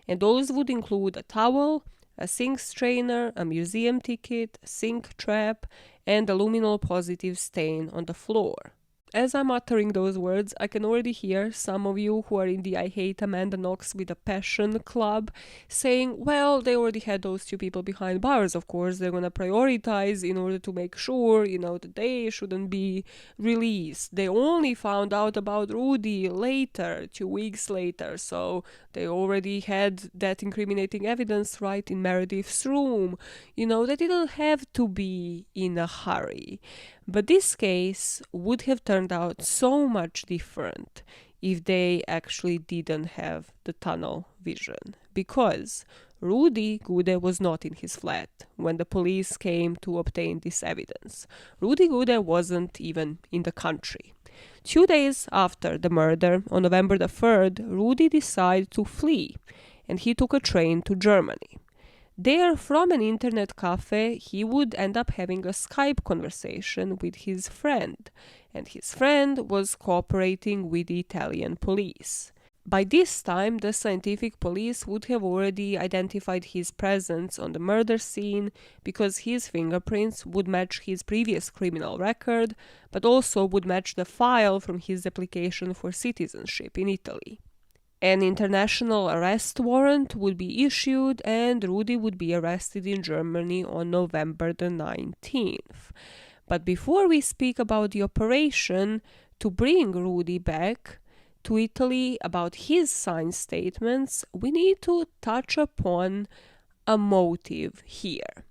And those would include a towel, a sink strainer, a museum ticket, a sink trap, and a luminol positive stain on the floor. As I'm uttering those words, I can already hear some of you who are in the I Hate Amanda Knox with a Passion club saying, well, they already had those two people behind bars, of course, they're going to prioritize in order to make sure, that they shouldn't be released. They only found out about Rudy later, 2 weeks later, so they already had that incriminating evidence right in Meredith's room. They didn't have to be in a hurry. But this case would have turned out so much different if they actually didn't have the tunnel vision, because Rudy Gude was not in his flat when the police came to obtain this evidence. Rudy Gude wasn't even in the country. 2 days after the murder, on November the 3rd, Rudy decided to flee, and he took a train to Germany. There, from an internet cafe, he would end up having a Skype conversation with his friend, and his friend was cooperating with the Italian police. By this time, the scientific police would have already identified his presence on the murder scene because his fingerprints would match his previous criminal record, but also would match the file from his application for citizenship in Italy. An international arrest warrant would be issued, and Rudy would be arrested in Germany on November the 19th. But before we speak about the operation to bring Rudy back to Italy, about his signed statements, we need to touch upon a motive here.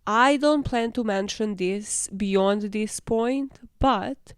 I don't plan to mention this beyond this point, but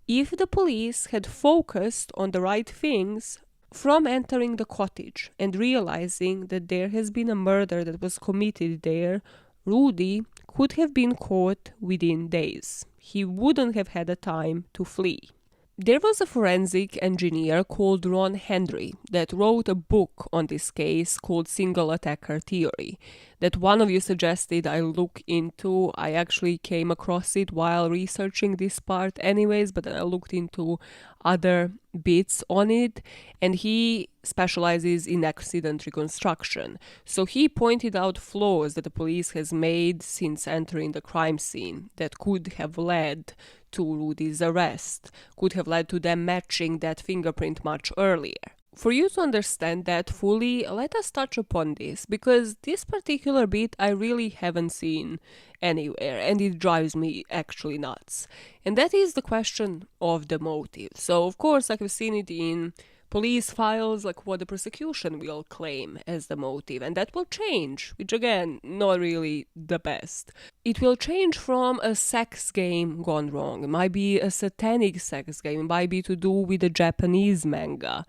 If the police had focused on the right things from entering the cottage and realizing that there has been a murder that was committed there, Rudy could have been caught within days. He wouldn't have had a time to flee. There was a forensic engineer called Ron Henry that wrote a book on this case called Single Attacker Theory that one of you suggested I look into. I actually came across it while researching this part anyways, but then I looked into other bits on it, and he specializes in accident reconstruction. So he pointed out flaws that the police has made since entering the crime scene that could have led to Rudy's arrest, could have led to them matching that fingerprint much earlier. For you to understand that fully, let us touch upon this, because this particular bit I really haven't seen anywhere, and it drives me actually nuts. And that is the question of the motive. So, of course, I've seen it in police files, like what the prosecution will claim as the motive, and that will change, which again, not really the best. It will change from a sex game gone wrong, it might be a satanic sex game, it might be to do with a Japanese manga,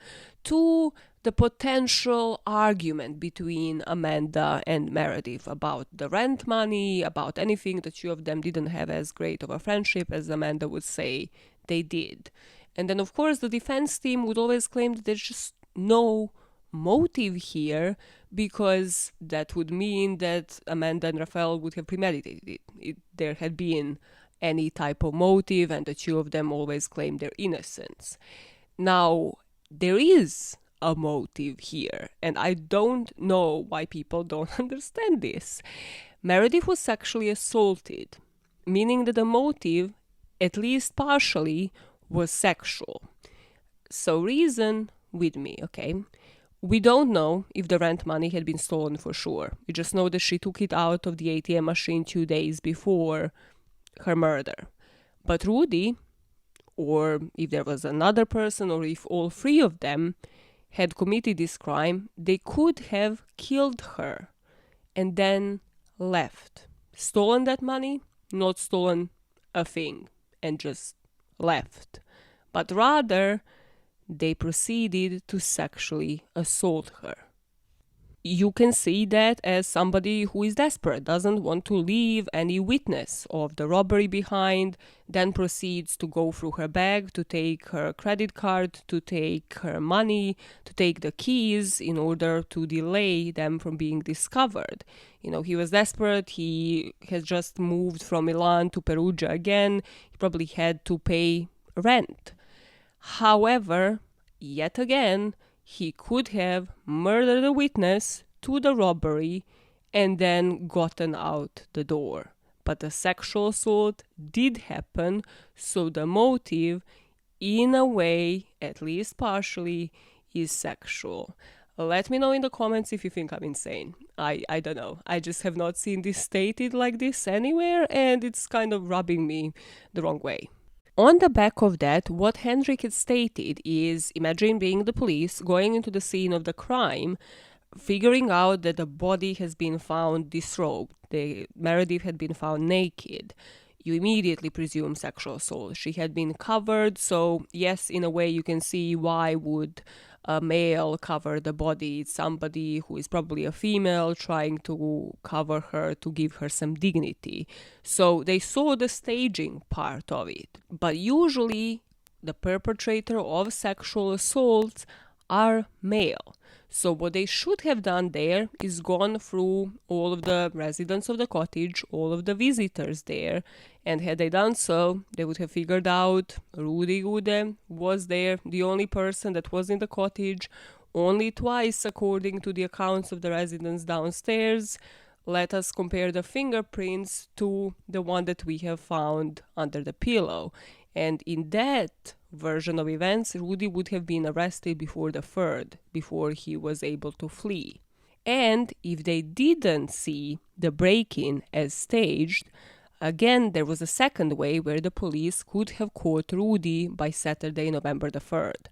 to the potential argument between Amanda and Meredith about the rent money, about anything. The two of them didn't have as great of a friendship as Amanda would say they did. And then, of course, the defense team would always claim that there's just no motive here, because that would mean that Amanda and Raphael would have premeditated it. If there had been any type of motive, and the two of them always claim their innocence. Now, there is a motive here, and I don't know why people don't understand this. Meredith was sexually assaulted, meaning that the motive, at least partially, was sexual. So reason with me, okay? We don't know if the rent money had been stolen for sure. We just know that she took it out of the ATM machine 2 days before her murder. But Rudy, or if there was another person, or if all three of them had committed this crime, they could have killed her and then left. Stolen that money, not stolen a thing, and just left. But rather, they proceeded to sexually assault her. You can see that as somebody who is desperate, doesn't want to leave any witness of the robbery behind, then proceeds to go through her bag, to take her credit card, to take her money, to take the keys in order to delay them from being discovered. You know, he was desperate, he has just moved from Milan to Perugia again, he probably had to pay rent. However, yet again, he could have murdered a witness to the robbery and then gotten out the door. But the sexual assault did happen, so the motive, in a way, at least partially, is sexual. Let me know in the comments if you think I'm insane. I don't know. I just have not seen this stated like this anywhere, and it's kind of rubbing me the wrong way. On the back of that, what Hendrik had stated is, imagine being the police, going into the scene of the crime, figuring out that the body has been found disrobed, Meredith had been found naked. You immediately presume sexual assault. She had been covered, so yes, in a way you can see why would a male cover the body. It's somebody who is probably a female trying to cover her to give her some dignity. So they saw the staging part of it. But usually the perpetrator of sexual assaults are male. So what they should have done there is gone through all of the residents of the cottage, all of the visitors there, and had they done so, they would have figured out Rudy Gude was there, the only person that was in the cottage, only twice according to the accounts of the residents downstairs. Let us compare the fingerprints to the one that we have found under the pillow. And in that version of events, Rudy would have been arrested before the 3rd, before he was able to flee. And if they didn't see the break-in as staged, again, there was a second way where the police could have caught Rudy by Saturday, November the 3rd.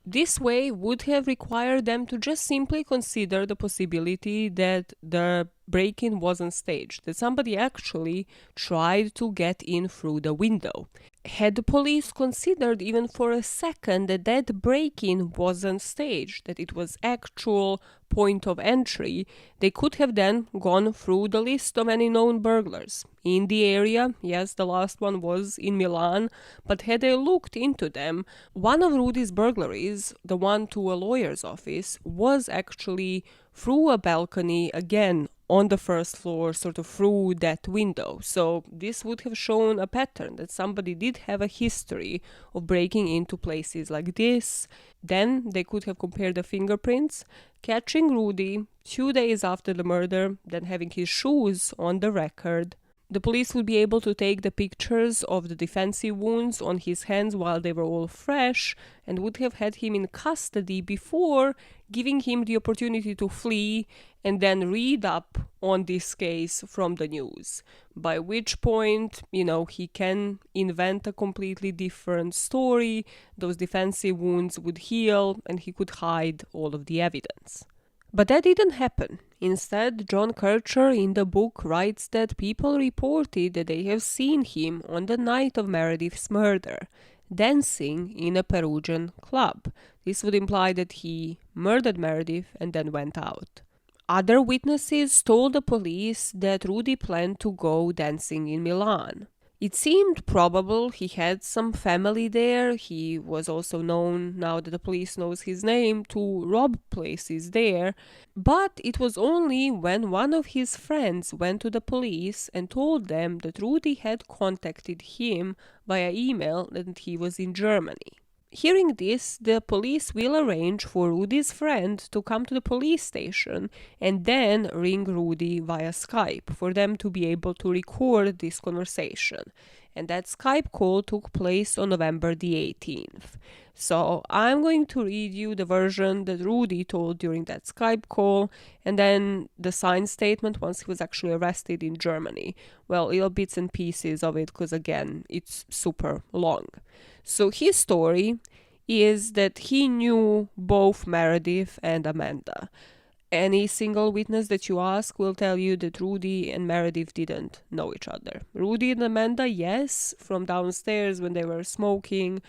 This way would have required them to just simply consider the possibility that the break-in wasn't staged, that somebody actually tried to get in through the window. Had the police considered even for a second that that break-in wasn't staged, that it was actual point of entry, they could have then gone through the list of any known burglars in the area. Yes, the last one was in Milan, but had they looked into them, one of Rudy's burglaries, the one to a lawyer's office, was actually through a balcony, again on the first floor, sort of through that window. So this would have shown a pattern that somebody did have a history of breaking into places like this. Then they could have compared the fingerprints, catching Rudy 2 days after the murder, then having his shoes on the record. The police would be able to take the pictures of the defensive wounds on his hands while they were all fresh, and would have had him in custody before giving him the opportunity to flee and then read up on this case from the news. By which point, he can invent a completely different story, those defensive wounds would heal, and he could hide all of the evidence. But that didn't happen. Instead, John Kercher in the book writes that people reported that they have seen him on the night of Meredith's murder, dancing in a Perugian club. This would imply that he murdered Meredith and then went out. Other witnesses told the police that Rudy planned to go dancing in Milan. It seemed probable he had some family there. He was also known, now that the police knows his name, to rob places there. But it was only when one of his friends went to the police and told them that Rudy had contacted him via email that he was in Germany. Hearing this, the police will arrange for Rudy's friend to come to the police station and then ring Rudy via Skype for them to be able to record this conversation. And that Skype call took place on November the 18th. So I'm going to read you the version that Rudy told during that Skype call, and then the signed statement once he was actually arrested in Germany. Well, little bits and pieces of it, because again, it's super long. So his story is that he knew both Meredith and Amanda. Any single witness that you ask will tell you that Rudy and Meredith didn't know each other. Rudy and Amanda, yes, from downstairs when they were smoking,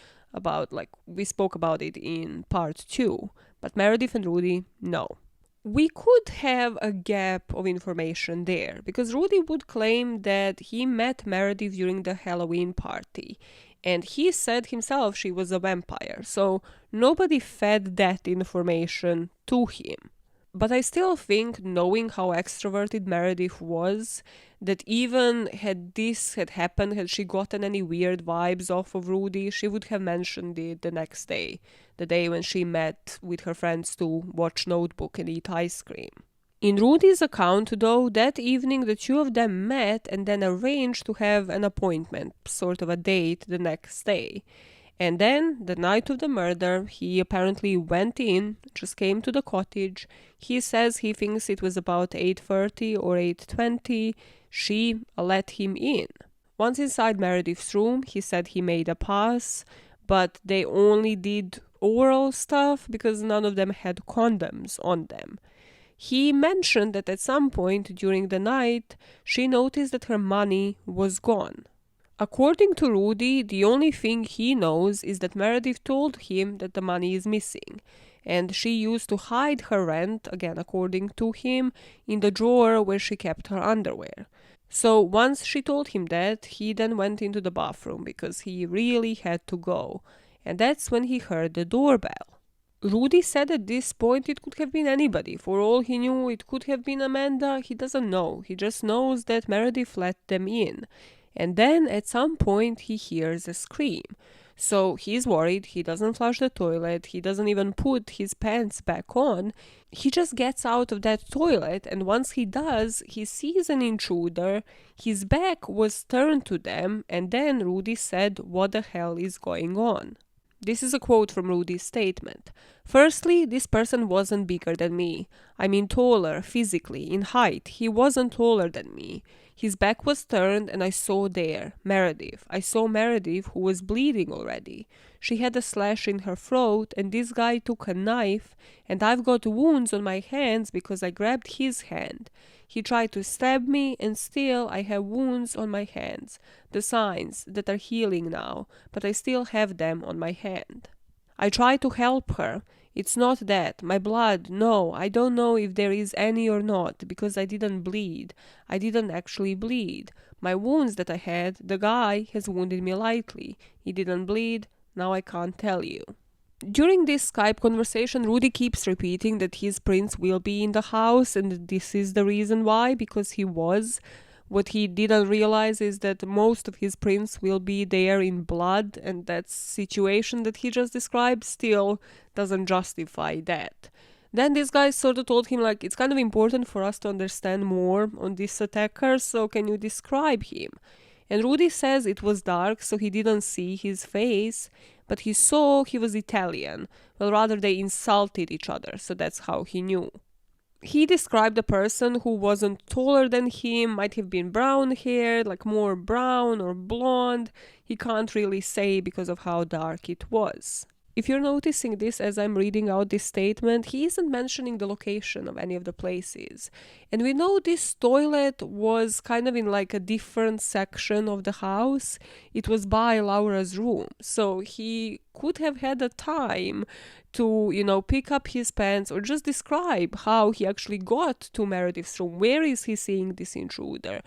we spoke about it in part 2, but Meredith and Rudy, no. We could have a gap of information there, because Rudy would claim that he met Meredith during the Halloween party, and he said himself she was a vampire, so nobody fed that information to him. But I still think, knowing how extroverted Meredith was, that even had this had happened, had she gotten any weird vibes off of Rudy, she would have mentioned it the next day, the day when she met with her friends to watch Notebook and eat ice cream. In Rudy's account, though, that evening the two of them met and then arranged to have an appointment, sort of a date, the next day. And then, the night of the murder, he apparently went in, just came to the cottage. He says he thinks it was about 8:30 or 8:20. She let him in. Once inside Meredith's room, he said he made a pass, but they only did oral stuff because none of them had condoms on them. He mentioned that at some point during the night, she noticed that her money was gone. According to Rudy, the only thing he knows is that Meredith told him that the money is missing, and she used to hide her rent, again according to him, in the drawer where she kept her underwear. So once she told him that, he then went into the bathroom because he really had to go, and that's when he heard the doorbell. Rudy said at this point it could have been anybody. For all he knew, it could have been Amanda. He doesn't know. He just knows that Meredith let them in. And then at some point he hears a scream. So he's worried, he doesn't flush the toilet, he doesn't even put his pants back on. He just gets out of that toilet, and once he does, he sees an intruder. His back was turned to them, and then Rudy said, "What the hell is going on?" This is a quote from Rudy's statement. "Firstly, this person wasn't bigger than me. I mean taller, physically, in height. He wasn't taller than me. His back was turned and I saw Meredith. I saw Meredith, who was bleeding already. She had a slash in her throat, and this guy took a knife, and I've got wounds on my hands because I grabbed his hand. He tried to stab me, and still I have wounds on my hands, the signs that are healing now, but I still have them on my hand. I try to help her. It's not that. My blood, no, I don't know if there is any or not, because I didn't bleed. I didn't actually bleed. My wounds that I had, the guy has wounded me lightly. He didn't bleed. Now I can't tell you. During this Skype conversation, Rudy keeps repeating that his prince will be in the house, and this is the reason why, because he was. What he didn't realize is that most of his prints will be there in blood, and that situation that he just described still doesn't justify that. Then this guy sort of told him, like, it's kind of important for us to understand more on this attacker, so can you describe him? And Rudy says it was dark, so he didn't see his face, but he saw he was Italian. Well, rather they insulted each other, so that's how he knew. He described a person who wasn't taller than him, might have been brown haired, like more brown or blonde. He can't really say because of how dark it was. If you're noticing this as I'm reading out this statement, he isn't mentioning the location of any of the places. And we know this toilet was kind of in like a different section of the house. It was by Laura's room. So he could have had a time to, pick up his pants or just describe how he actually got to Meredith's room. Where is he seeing this intruder?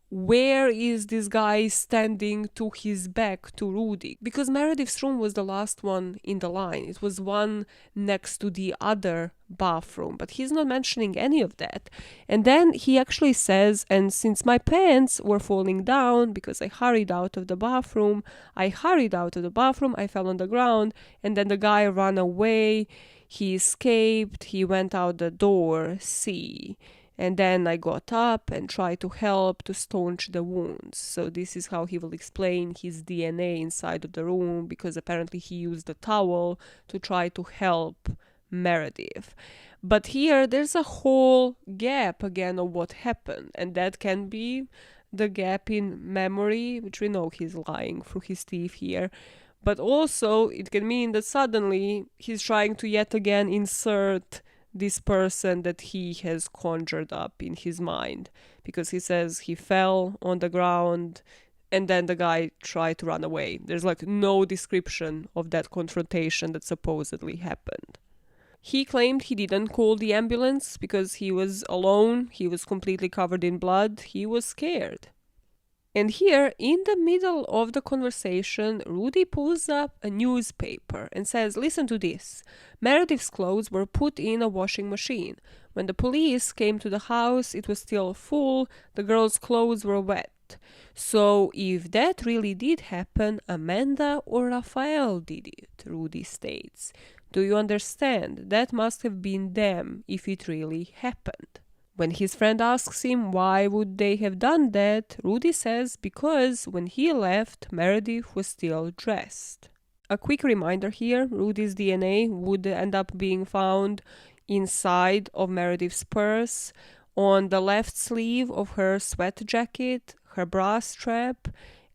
Where is this guy standing to his back to Rudy? Because Meredith's room was the last one in the line. It was one next to the other bathroom, but he's not mentioning any of that. And then he actually says, and since my pants were falling down because I hurried out of the bathroom, I fell on the ground, and then the guy ran away, he escaped, he went out the door, see. And then I got up and tried to help to staunch the wounds. So this is how he will explain his DNA inside of the room, because apparently he used a towel to try to help Meredith. But here there's a whole gap again of what happened, and that can be the gap in memory, which we know he's lying through his teeth here. But also it can mean that suddenly he's trying to yet again insert this person that he has conjured up in his mind, because he says he fell on the ground and then the guy tried to run away. There's like no description of that confrontation that supposedly happened. He claimed he didn't call the ambulance because he was alone, he was completely covered in blood, he was scared. And here, in the middle of the conversation, Rudy pulls up a newspaper and says, listen to this. Meredith's clothes were put in a washing machine. When the police came to the house, it was still full. The girl's clothes were wet. So if that really did happen, Amanda or Raphael did it, Rudy states. Do you understand? That must have been them if it really happened. When his friend asks him why would they have done that, Rudy says because when he left, Meredith was still dressed. A quick reminder here, Rudy's DNA would end up being found inside of Meredith's purse, on the left sleeve of her sweat jacket, her bra strap,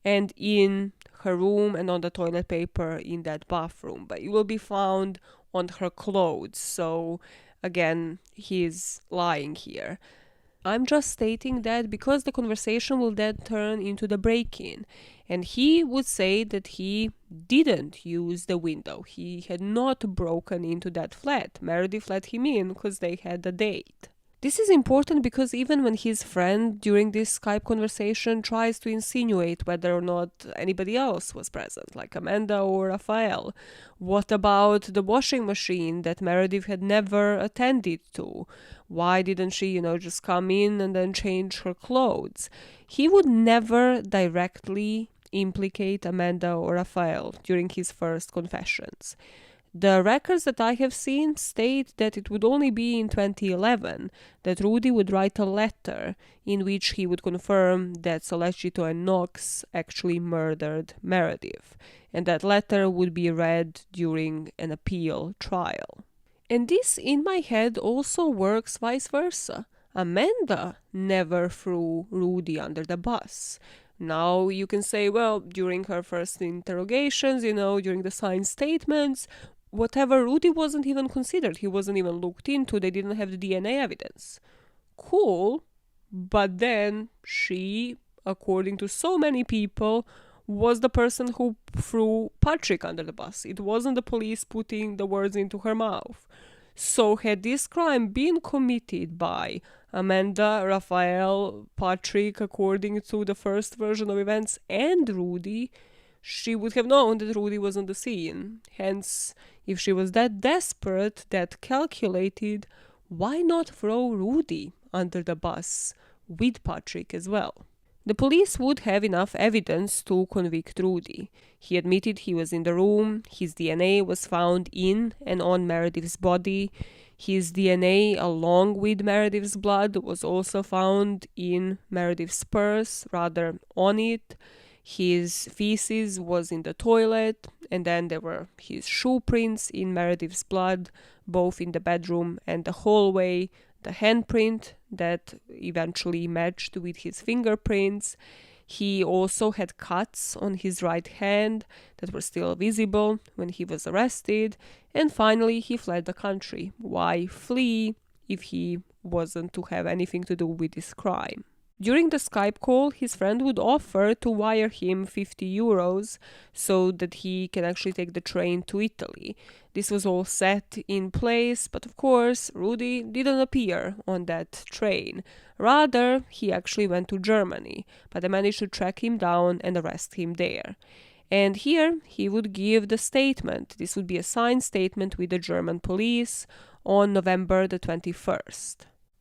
and in her room and on the toilet paper in that bathroom. But it will be found on her clothes, so again, he's lying here. I'm just stating that because the conversation will then turn into the break-in, and he would say that he didn't use the window. He had not broken into that flat. Meredith let him in because they had a date. This is important because even when his friend during this Skype conversation tries to insinuate whether or not anybody else was present, like Amanda or Raphael, what about the washing machine that Meredith had never attended to? Why didn't she, just come in and then change her clothes? He would never directly implicate Amanda or Raphael during his first confessions. The records that I have seen state that it would only be in 2011 that Rudy would write a letter in which he would confirm that Solecito and Knox actually murdered Meredith, and that letter would be read during an appeal trial. And this, in my head, also works vice versa. Amanda never threw Rudy under the bus. Now you can say, well, during her first interrogations, during the signed statements, whatever, Rudy wasn't even considered. He wasn't even looked into. They didn't have the DNA evidence. Cool, But then she, according to so many people, was the person who threw Patrick under the bus. It wasn't the police putting the words into her mouth. So had this crime been committed by Amanda, Raphael, Patrick, according to the first version of events, and Rudy, she would have known that Rudy was on the scene. Hence, if she was that desperate, that calculated, why not throw Rudy under the bus with Patrick as well? The police would have enough evidence to convict Rudy. He admitted he was in the room, his DNA was found in and on Meredith's body, his DNA along with Meredith's blood was also found in Meredith's purse, rather on it. His feces was in the toilet, and then there were his shoe prints in Meredith's blood, both in the bedroom and the hallway, the handprint that eventually matched with his fingerprints. He also had cuts on his right hand that were still visible when he was arrested, and finally he fled the country. Why flee if he wasn't to have anything to do with this crime? During the Skype call, his friend would offer to wire him 50 euros so that he can actually take the train to Italy. This was all set in place, but of course, Rudy didn't appear on that train. Rather, he actually went to Germany, but they managed to track him down and arrest him there. And here, he would give the statement. This would be a signed statement with the German police on November the 21st.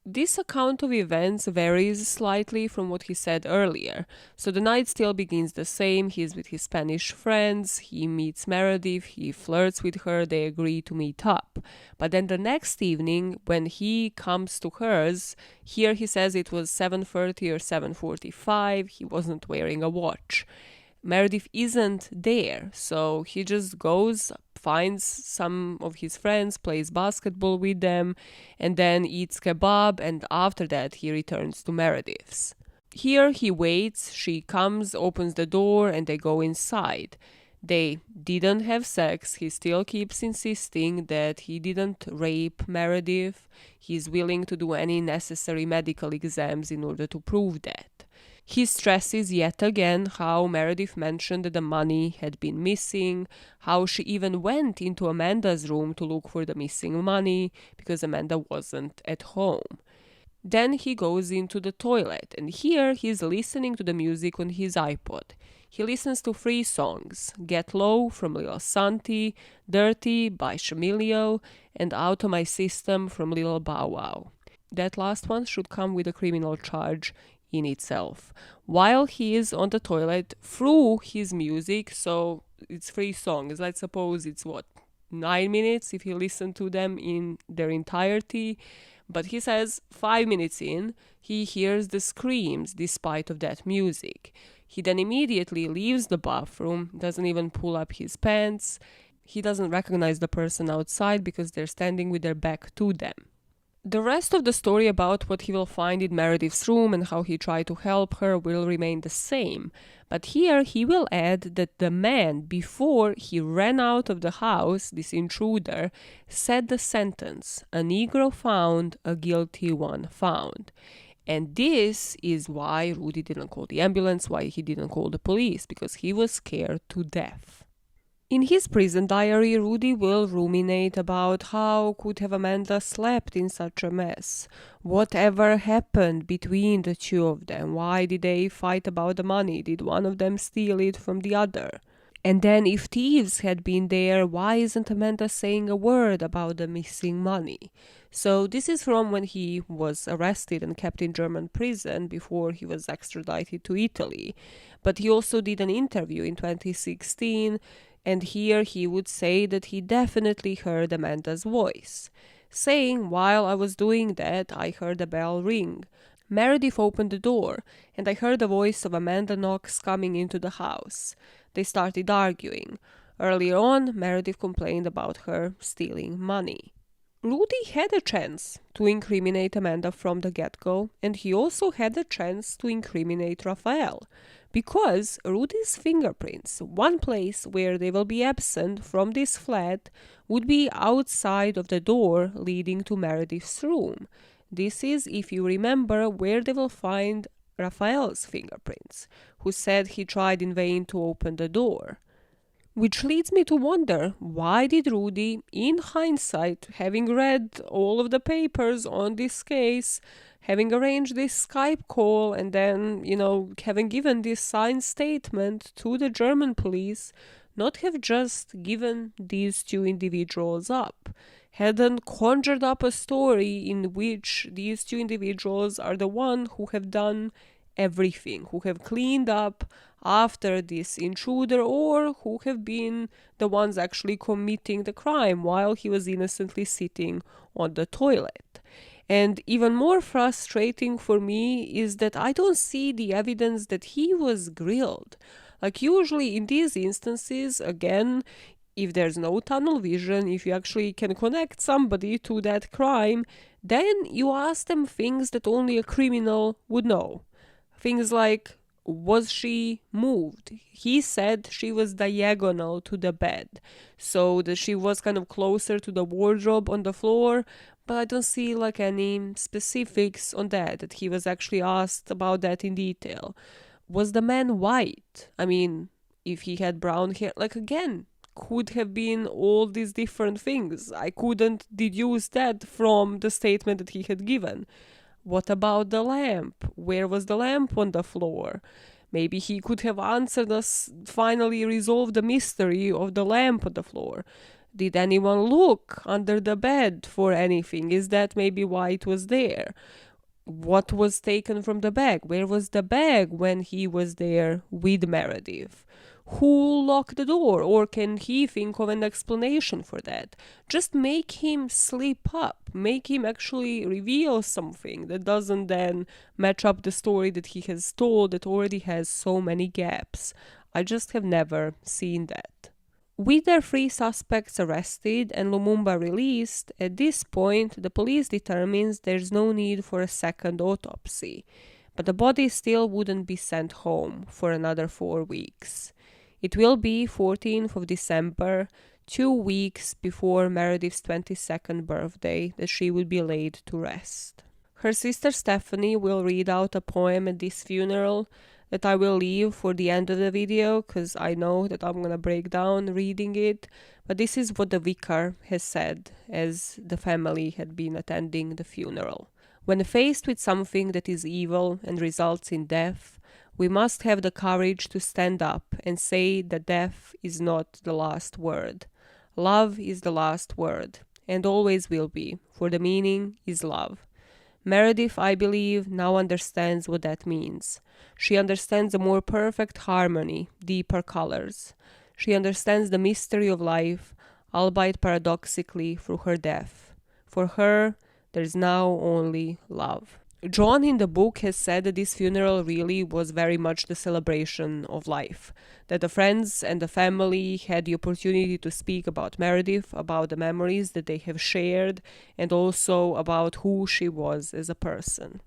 This account of events varies slightly from what he said earlier. So the night still begins the same. He's with his Spanish friends, he meets Meredith, he flirts with her, they agree to meet up. But then the next evening, when he comes to hers, here he says it was 7:30 or 7:45, he wasn't wearing a watch. Meredith isn't there, so he just goes, finds some of his friends, plays basketball with them, and then eats kebab, and after that he returns to Meredith's. Here he waits, she comes, opens the door, and they go inside. They didn't have sex. He still keeps insisting that he didn't rape Meredith. He's willing to do any necessary medical exams in order to prove that. He stresses yet again how Meredith mentioned that the money had been missing, how she even went into Amanda's room to look for the missing money because Amanda wasn't at home. Then he goes into the toilet, and here he's listening to the music on his iPod. He listens to 3 songs: Get Low from Lil Santi, Dirty by Shamilio, and Out of My System from Lil Bow Wow. That last one should come with a criminal charge in itself. While he is on the toilet, through his music, so it's 3 songs, let's suppose it's 9 minutes if you listen to them in their entirety, but he says 5 minutes in, he hears the screams despite of that music. He then immediately leaves the bathroom, doesn't even pull up his pants. He doesn't recognize the person outside because they're standing with their back to them. The rest of the story about what he will find in Meredith's room and how he tried to help her will remain the same. But here he will add that the man, before he ran out of the house, this intruder, said the sentence, "A Negro found, a guilty one found." And this is why Rudy didn't call the ambulance, why he didn't call the police, because he was scared to death. In his prison diary, Rudy will ruminate about how could have Amanda slept in such a mess. Whatever happened between the two of them? Why did they fight about the money? Did one of them steal it from the other? And then if thieves had been there, why isn't Amanda saying a word about the missing money? So this is from when he was arrested and kept in German prison before he was extradited to Italy. But he also did an interview in 2016, and here he would say that he definitely heard Amanda's voice, saying, "While I was doing that, I heard a bell ring. Meredith opened the door, and I heard the voice of Amanda Knox coming into the house. They started arguing. Earlier on, Meredith complained about her stealing money." Rudy had a chance to incriminate Amanda from the get-go, and he also had a chance to incriminate Raphael, because Rudy's fingerprints, one place where they will be absent from this flat, would be outside of the door leading to Meredith's room. This is, if you remember, where they will find Raphael's fingerprints, who said he tried in vain to open the door. Which leads me to wonder, why did Rudy, in hindsight, having read all of the papers on this case, having arranged this Skype call, and then, having given this signed statement to the German police, not have just given these two individuals up? Hadn't conjured up a story in which these two individuals are the one who have done everything, who have cleaned up after this intruder, or who have been the ones actually committing the crime while he was innocently sitting on the toilet. And even more frustrating for me is that I don't see the evidence that he was grilled. Like, usually in these instances, again, if there's no tunnel vision, if you actually can connect somebody to that crime, then you ask them things that only a criminal would know. Things like, was she moved? He said she was diagonal to the bed, so that she was kind of closer to the wardrobe on the floor, but I don't see any specifics on that he was actually asked about that in detail. Was the man white? I mean, if he had brown hair, again, could have been all these different things. I couldn't deduce that from the statement that he had given. What about the lamp? Where was the lamp on the floor? Maybe he could have answered us, finally resolved the mystery of the lamp on the floor. Did anyone look under the bed for anything? Is that maybe why it was there? What was taken from the bag? Where was the bag when he was there with Meredith? Who locked the door? Or can he think of an explanation for that? Just make him slip up. Make him actually reveal something that doesn't then match up the story that he has told that already has so many gaps. I just have never seen that. With their 3 suspects arrested and Lumumba released, at this point the police determines there's no need for a second autopsy, but the body still wouldn't be sent home for another 4 weeks. It will be 14th of December, 2 weeks before Meredith's 22nd birthday, that she will be laid to rest. Her sister Stephanie will read out a poem at this funeral that I will leave for the end of the video, because I know that I'm going to break down reading it, but this is what the vicar has said as the family had been attending the funeral. When faced with something that is evil and results in death, we must have the courage to stand up and say that death is not the last word. Love is the last word, and always will be, for the meaning is love. Meredith, I believe, now understands what that means. She understands a more perfect harmony, deeper colors. She understands the mystery of life, albeit paradoxically, through her death. For her, there is now only love. John in the book has said that this funeral really was very much the celebration of life, that the friends and the family had the opportunity to speak about Meredith, about the memories that they have shared, and also about who she was as a person.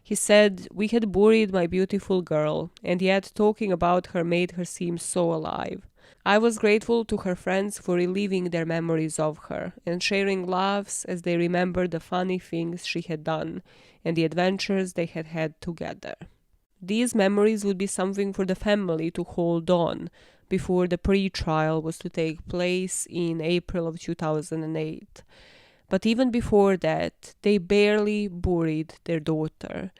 He said, "We had buried my beautiful girl, and yet talking about her made her seem so alive. I was grateful to her friends for reliving their memories of her and sharing laughs as they remembered the funny things she had done and the adventures they had had together." These memories would be something for the family to hold on before the pre-trial was to take place in April of 2008. But even before that, they barely buried their daughter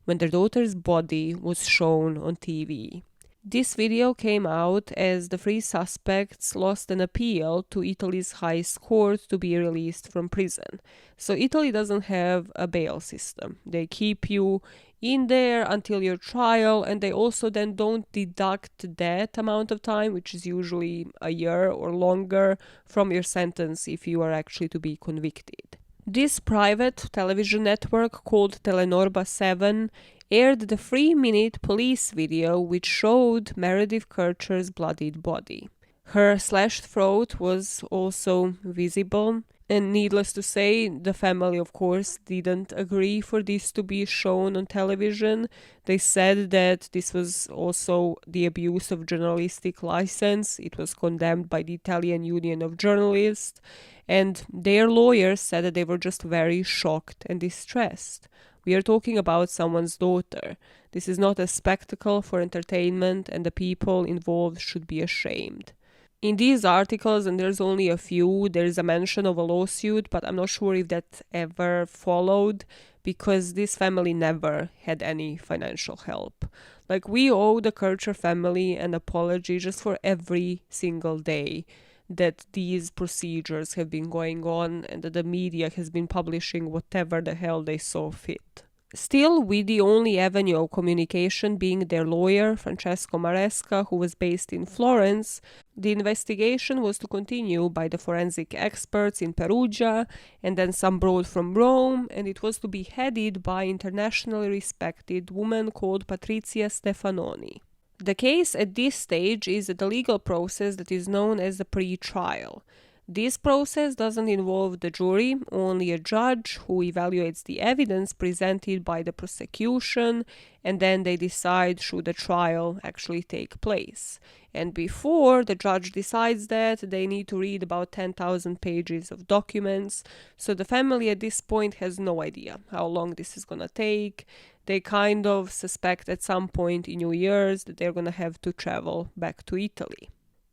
when their daughter's body was shown on TV. This video came out as the 3 suspects lost an appeal to Italy's highest court to be released from prison. So Italy doesn't have a bail system. They keep you in there until your trial, and they also then don't deduct that amount of time, which is usually a year or longer, from your sentence if you are actually to be convicted. This private television network called Telenorba 7 aired the 3-minute police video which showed Meredith Kercher's bloodied body. Her slashed throat was also visible, And needless to say, the family, of course, didn't agree for this to be shown on television. They said that this was also the abuse of journalistic license. It was condemned by the Italian Union of Journalists. And their lawyers said that they were just very shocked and distressed. We are talking about someone's daughter. This is not a spectacle for entertainment, and the people involved should be ashamed. In these articles, and there's only a few, there's a mention of a lawsuit, but I'm not sure if that ever followed because this family never had any financial help. Like, we owe the Kercher family an apology just for every single day that these procedures have been going on and that the media has been publishing whatever the hell they saw fit. Still, with the only avenue of communication being their lawyer, Francesco Maresca, who was based in Florence, the investigation was to continue by the forensic experts in Perugia and then some brought from Rome, and it was to be headed by internationally respected woman called Patrizia Stefanoni. The case at this stage is the legal process that is known as the pre-trial. This process doesn't involve the jury, only a judge who evaluates the evidence presented by the prosecution, and then they decide should the trial actually take place. And before the judge decides that, they need to read about 10,000 pages of documents, so the family at this point has no idea how long this is going to take. They kind of suspect at some point in New Year's that they're going to have to travel back to Italy.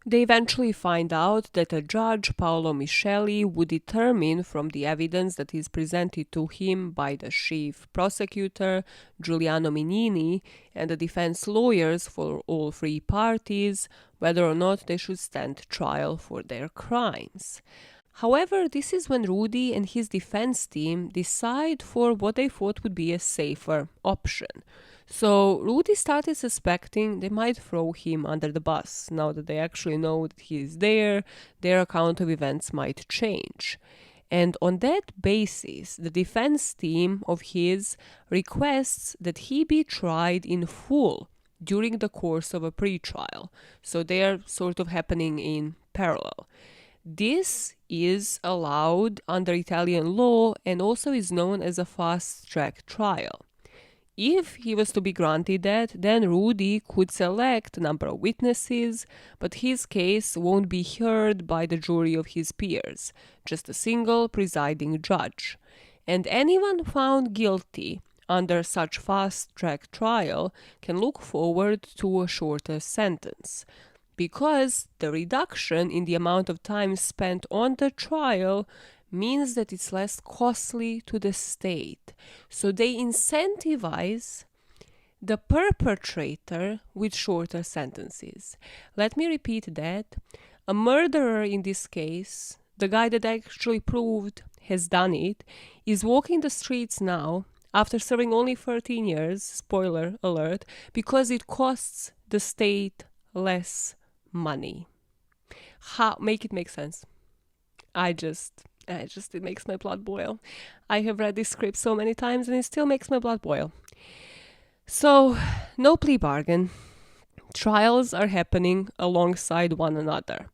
They eventually find out that a judge, Paolo Micheli, would determine from the evidence that is presented to him by the chief prosecutor, Giuliano Minini, and the defense lawyers for all three parties, whether or not they should stand trial for their crimes. However, this is when Rudy and his defense team decide for what they thought would be a safer option. So Rudy started suspecting they might throw him under the bus. Now that they actually know that he is there, their account of events might change. And on that basis, the defense team of his requests that he be tried in full during the course of a pre-trial. So they are sort of happening in parallel. This is allowed under Italian law and also is known as a fast-track trial. If he was to be granted that, then Rudy could select a number of witnesses, but his case won't be heard by the jury of his peers, just a single presiding judge. And anyone found guilty under such fast-track trial can look forward to a shorter sentence, because the reduction in the amount of time spent on the trial means that it's less costly to the state. So they incentivize the perpetrator with shorter sentences. Let me repeat that. A murderer in this case, the guy that actually proved has done it, is walking the streets now after serving only 13 years, spoiler alert, because it costs the state less money. How make it make sense? It makes my blood boil. I have read this script so many times and it still makes my blood boil. So, no plea bargain. Trials are happening alongside one another.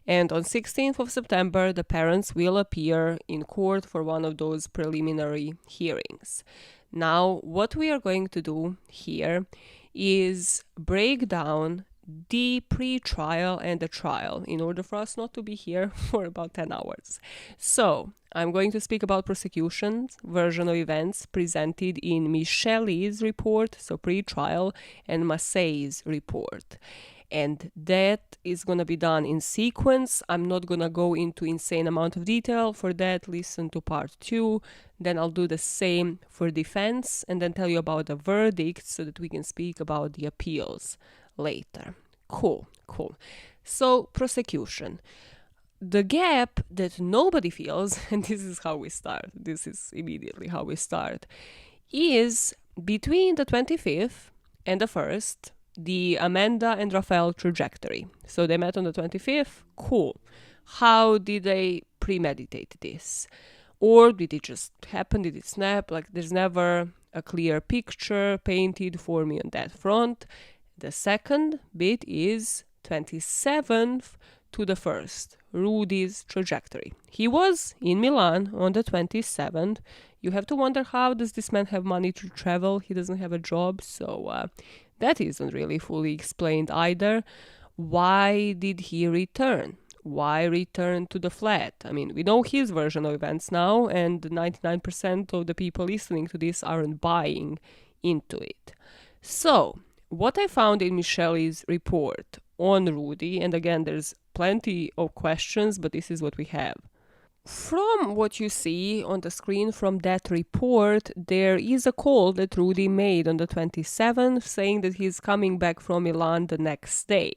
And on 16th of September, the parents will appear in court for one of those preliminary hearings. Now, what we are going to do here is break down the pre-trial and the trial in order for us not to be here for about 10 hours. So, I'm going to speak about prosecution's version of events presented in Micheli's report, so pre-trial, and Massey's report. And that is going to be done in sequence. I'm not going to go into insane amount of detail. For that, listen to part 2. Then I'll do the same for defense and then tell you about the verdict so that we can speak about the appeals later. Cool. So, prosecution. The gap that nobody feels, and this is immediately how we start, is between the 25th and the 1st, the Amanda and Rafael trajectory. So they met on the 25th, cool. How did they premeditate this? Or did it just happen? Did it snap? Like, there's never a clear picture painted for me on that front. The second bit is 27th to the 1st, Rudy's trajectory. He was in Milan on the 27th. You have to wonder, how does this man have money to travel? He doesn't have a job, so that isn't really fully explained either. Why did he return? Why return to the flat? I mean, we know his version of events now, and 99% of the people listening to this aren't buying into it. So, what I found in Michelle's report on Rudy, and again, there's plenty of questions, but this is what we have. From what you see on the screen from that report, there is a call that Rudy made on the 27th saying that he's coming back from Milan the next day.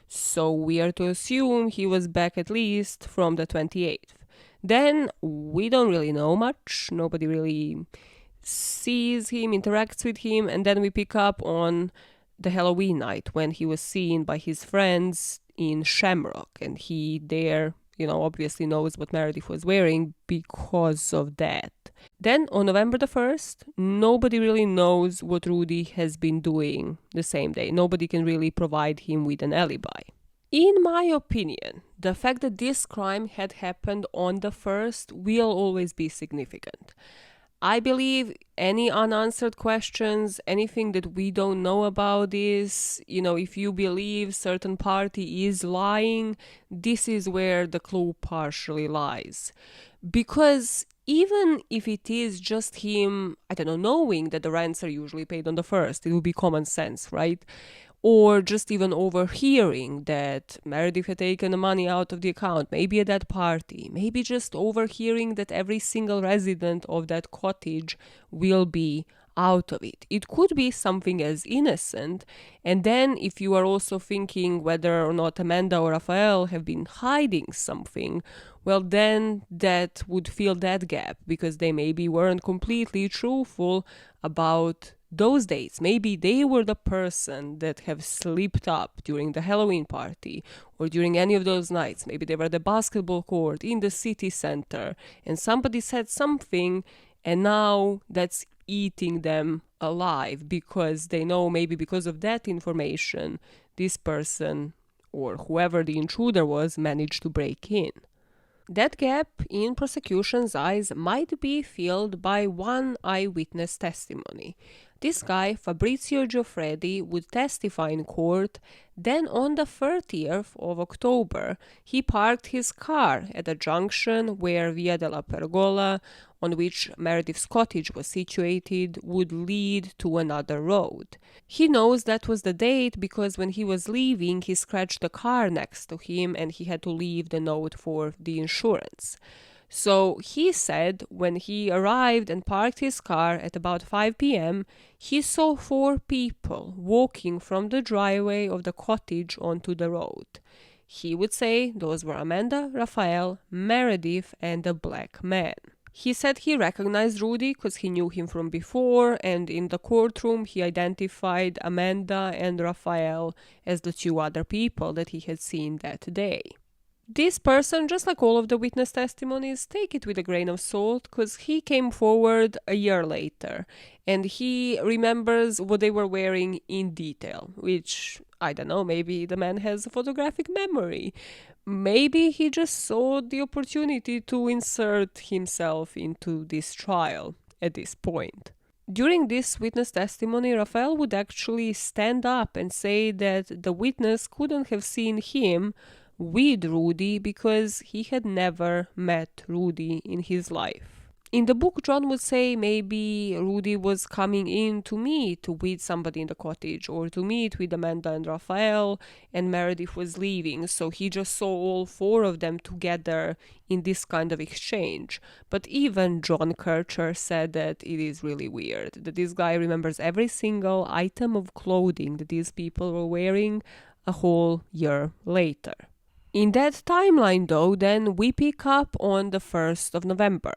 So we are to assume he was back at least from the 28th. Then we don't really know much. Nobody really sees him, interacts with him, and then we pick up on the Halloween night when he was seen by his friends in Shamrock, and he there, obviously knows what Meredith was wearing because of that. Then on November the 1st, nobody really knows what Rudy has been doing the same day. Nobody can really provide him with an alibi. In my opinion, the fact that this crime had happened on the 1st will always be significant. I believe any unanswered questions, anything that we don't know about this, if you believe certain party is lying, this is where the clue partially lies. Because even if it is just him, knowing that the rents are usually paid on the 1st, it would be common sense, right? Or just even overhearing that Meredith had taken the money out of the account, maybe at that party, maybe just overhearing that every single resident of that cottage will be out of it. It could be something as innocent. And then if you are also thinking whether or not Amanda or Raphael have been hiding something, well, then that would fill that gap, because they maybe weren't completely truthful about those dates. Maybe they were the person that have slipped up during the Halloween party or during any of those nights. Maybe they were at the basketball court in the city center and somebody said something, and now that's eating them alive because they know maybe because of that information this person or whoever the intruder was managed to break in. That gap, in prosecution's eyes, might be filled by one eyewitness testimony. This guy, Fabrizio Gioffredi, would testify in court. Then on the 30th of October, he parked his car at a junction where Via della Pergola, on which Meredith's cottage was situated, would lead to another road. He knows that was the date because when he was leaving, he scratched the car next to him and he had to leave the note for the insurance. So he said when he arrived and parked his car at about 5 p.m., he saw 4 people walking from the driveway of the cottage onto the road. He would say those were Amanda, Raphael, Meredith, and a black man. He said he recognized Rudy because he knew him from before, and in the courtroom he identified Amanda and Raphael as the 2 other people that he had seen that day. This person, just like all of the witness testimonies, take it with a grain of salt because he came forward a year later and he remembers what they were wearing in detail, which, I don't know, maybe the man has a photographic memory. Maybe he just saw the opportunity to insert himself into this trial at this point. During this witness testimony, Raphael would actually stand up and say that the witness couldn't have seen him with Rudy because he had never met Rudy in his life. In the book, John would say maybe Rudy was coming in to meet with somebody in the cottage or to meet with Amanda and Raphael, and Meredith was leaving, so he just saw all 4 of them together in this kind of exchange. But even John Kercher said that it is really weird, that this guy remembers every single item of clothing that these people were wearing a whole year later. In that timeline, though, then we pick up on the 1st of November.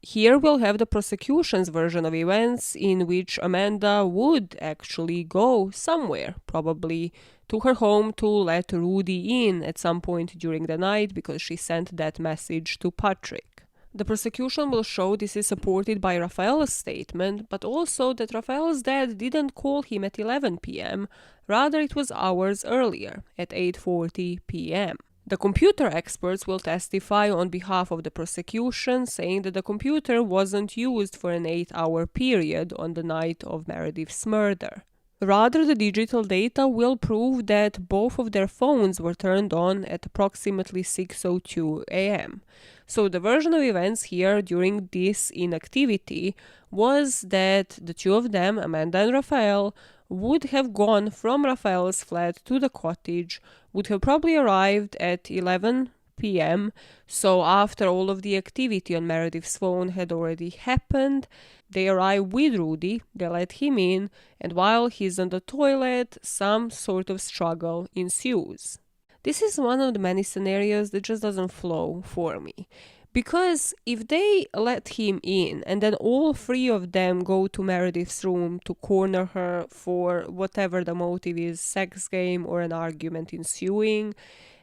Here we'll have the prosecution's version of events in which Amanda would actually go somewhere, probably to her home to let Rudy in at some point during the night because she sent that message to Patrick. The prosecution will show this is supported by Raphael's statement, but also that Raphael's dad didn't call him at 11 p.m., rather it was hours earlier, at 8:40 p.m. The computer experts will testify on behalf of the prosecution, saying that the computer wasn't used for an 8-hour period on the night of Meredith's murder. Rather, the digital data will prove that both of their phones were turned on at approximately 6:02 a.m. So the version of events here during this inactivity was that the two of them, Amanda and Raphael, would have gone from Raphael's flat to the cottage, would have probably arrived at 11 p.m. So after all of the activity on Meredith's phone had already happened, they arrive with Rudy, they let him in, and while he's on the toilet, some sort of struggle ensues. This is one of the many scenarios that just doesn't flow for me. Because if they let him in and then all three of them go to Meredith's room to corner her for whatever the motive is, sex game or an argument ensuing,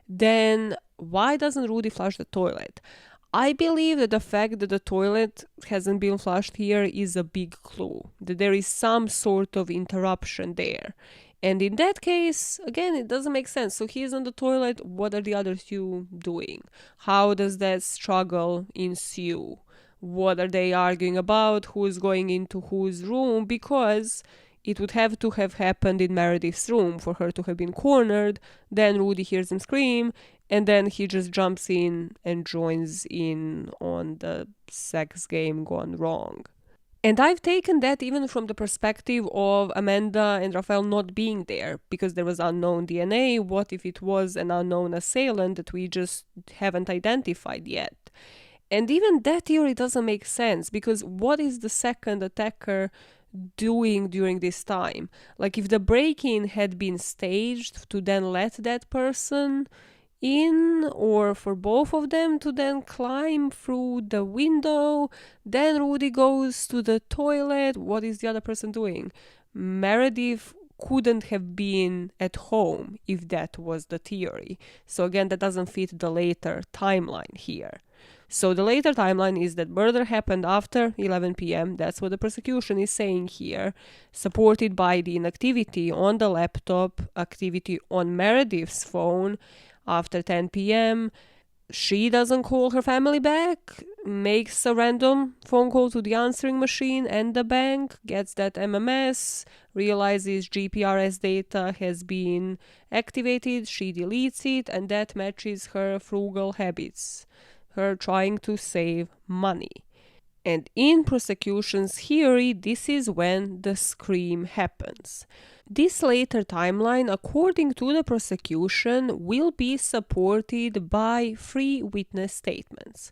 then why doesn't Rudy flush the toilet? I believe that the fact that the toilet hasn't been flushed here is a big clue, that there is some sort of interruption there. And in that case, again, it doesn't make sense. So he's on the toilet, what are the other two doing? How does that struggle ensue? What are they arguing about? Who's going into whose room? Because it would have to have happened in Meredith's room for her to have been cornered. Then Rudy hears him scream, and then he just jumps in and joins in on the sex game gone wrong. And I've taken that even from the perspective of Amanda and Raphael not being there, because there was unknown DNA. What if it was an unknown assailant that we just haven't identified yet? And even that theory doesn't make sense, because what is the second attacker doing during this time? Like, if the break-in had been staged to then let that person in, or for both of them to then climb through the window, then Rudy goes to the toilet, what is the other person doing? Meredith couldn't have been at home if that was the theory. So again, that doesn't fit the later timeline here. So the later timeline is that murder happened after 11 p.m. That's what the prosecution is saying here, supported by the inactivity on the laptop, activity on Meredith's phone after 10 p.m. She doesn't call her family back, makes a random phone call to the answering machine and the bank, gets that MMS, realizes GPRS data has been activated, she deletes it, and that matches her frugal habits, her trying to save money. And in prosecution's theory, this is when the scream happens. This later timeline, according to the prosecution, will be supported by 3 witness statements.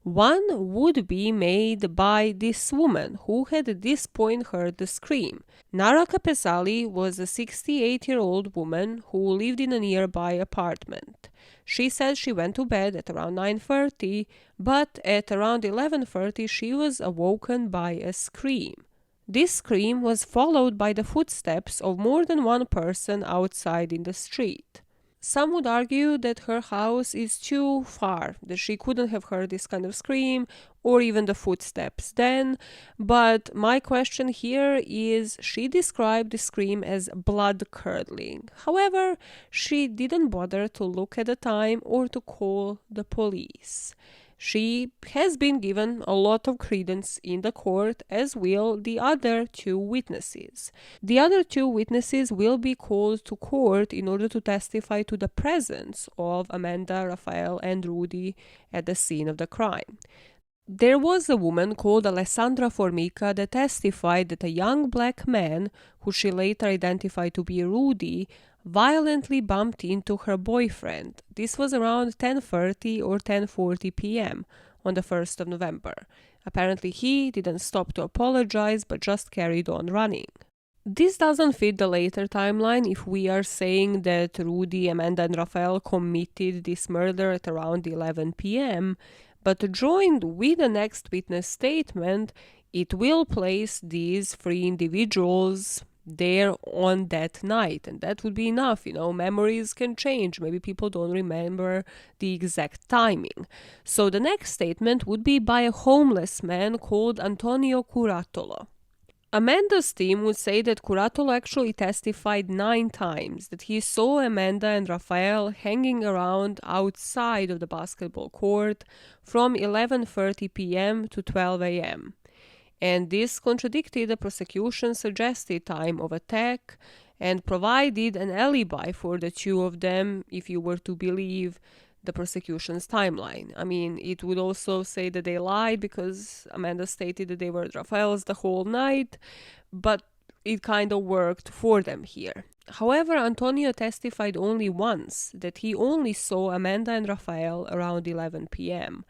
One would be made by this woman who had at this point heard the scream. Nara Capesali was a 68-year-old woman who lived in a nearby apartment. She said she went to bed at around 9:30, but at around 11:30 she was awoken by a scream. This scream was followed by the footsteps of more than one person outside in the street. Some would argue that her house is too far, that she couldn't have heard this kind of scream or even the footsteps then, but my question here is, she described the scream as blood-curdling. However, she didn't bother to look at the time or to call the police. She has been given a lot of credence in the court, as will the other 2 witnesses. The other 2 witnesses will be called to court in order to testify to the presence of Amanda, Raphael, and Rudy at the scene of the crime. There was a woman called Alessandra Formica that testified that a young black man, who she later identified to be Rudy, violently bumped into her boyfriend. This was around 10:30 or 10:40 p.m. on the 1st of November. Apparently he didn't stop to apologize but just carried on running. This doesn't fit the later timeline if we are saying that Rudy, Amanda, and Raphael committed this murder at around 11 p.m., but joined with the next witness statement, it will place these 3 individuals there on that night, and that would be enough. Memories can change. Maybe people don't remember the exact timing. So the next statement would be by a homeless man called Antonio Curatolo. Amanda's team would say that Curato actually testified 9 times that he saw Amanda and Rafael hanging around outside of the basketball court from 11:30 p.m. to 12 a.m. And this contradicted the prosecution's suggested time of attack and provided an alibi for the two of them if you were to believe the prosecution's timeline. I mean, it would also say that they lied because Amanda stated that they were at Rafael's the whole night, but it kind of worked for them here. However, Antonio testified only once that he only saw Amanda and Rafael around 11 p.m.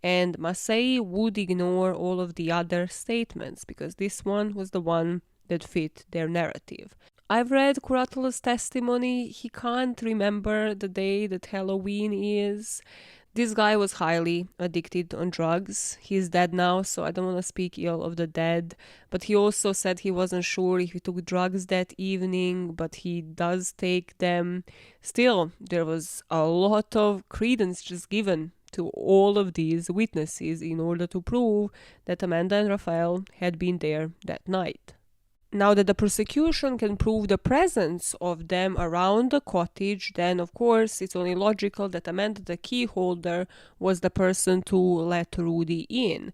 And Massey would ignore all of the other statements because this one was the one that fit their narrative. I've read Curatolo's testimony. He can't remember the day that Halloween is. This guy was highly addicted on drugs. He's dead now, so I don't want to speak ill of the dead. But he also said he wasn't sure if he took drugs that evening, but he does take them. Still, there was a lot of credence just given to all of these witnesses in order to prove that Amanda and Rafael had been there that night. Now that the prosecution can prove the presence of them around the cottage, then of course it's only logical that Amanda, the key holder, was the person to let Rudy in.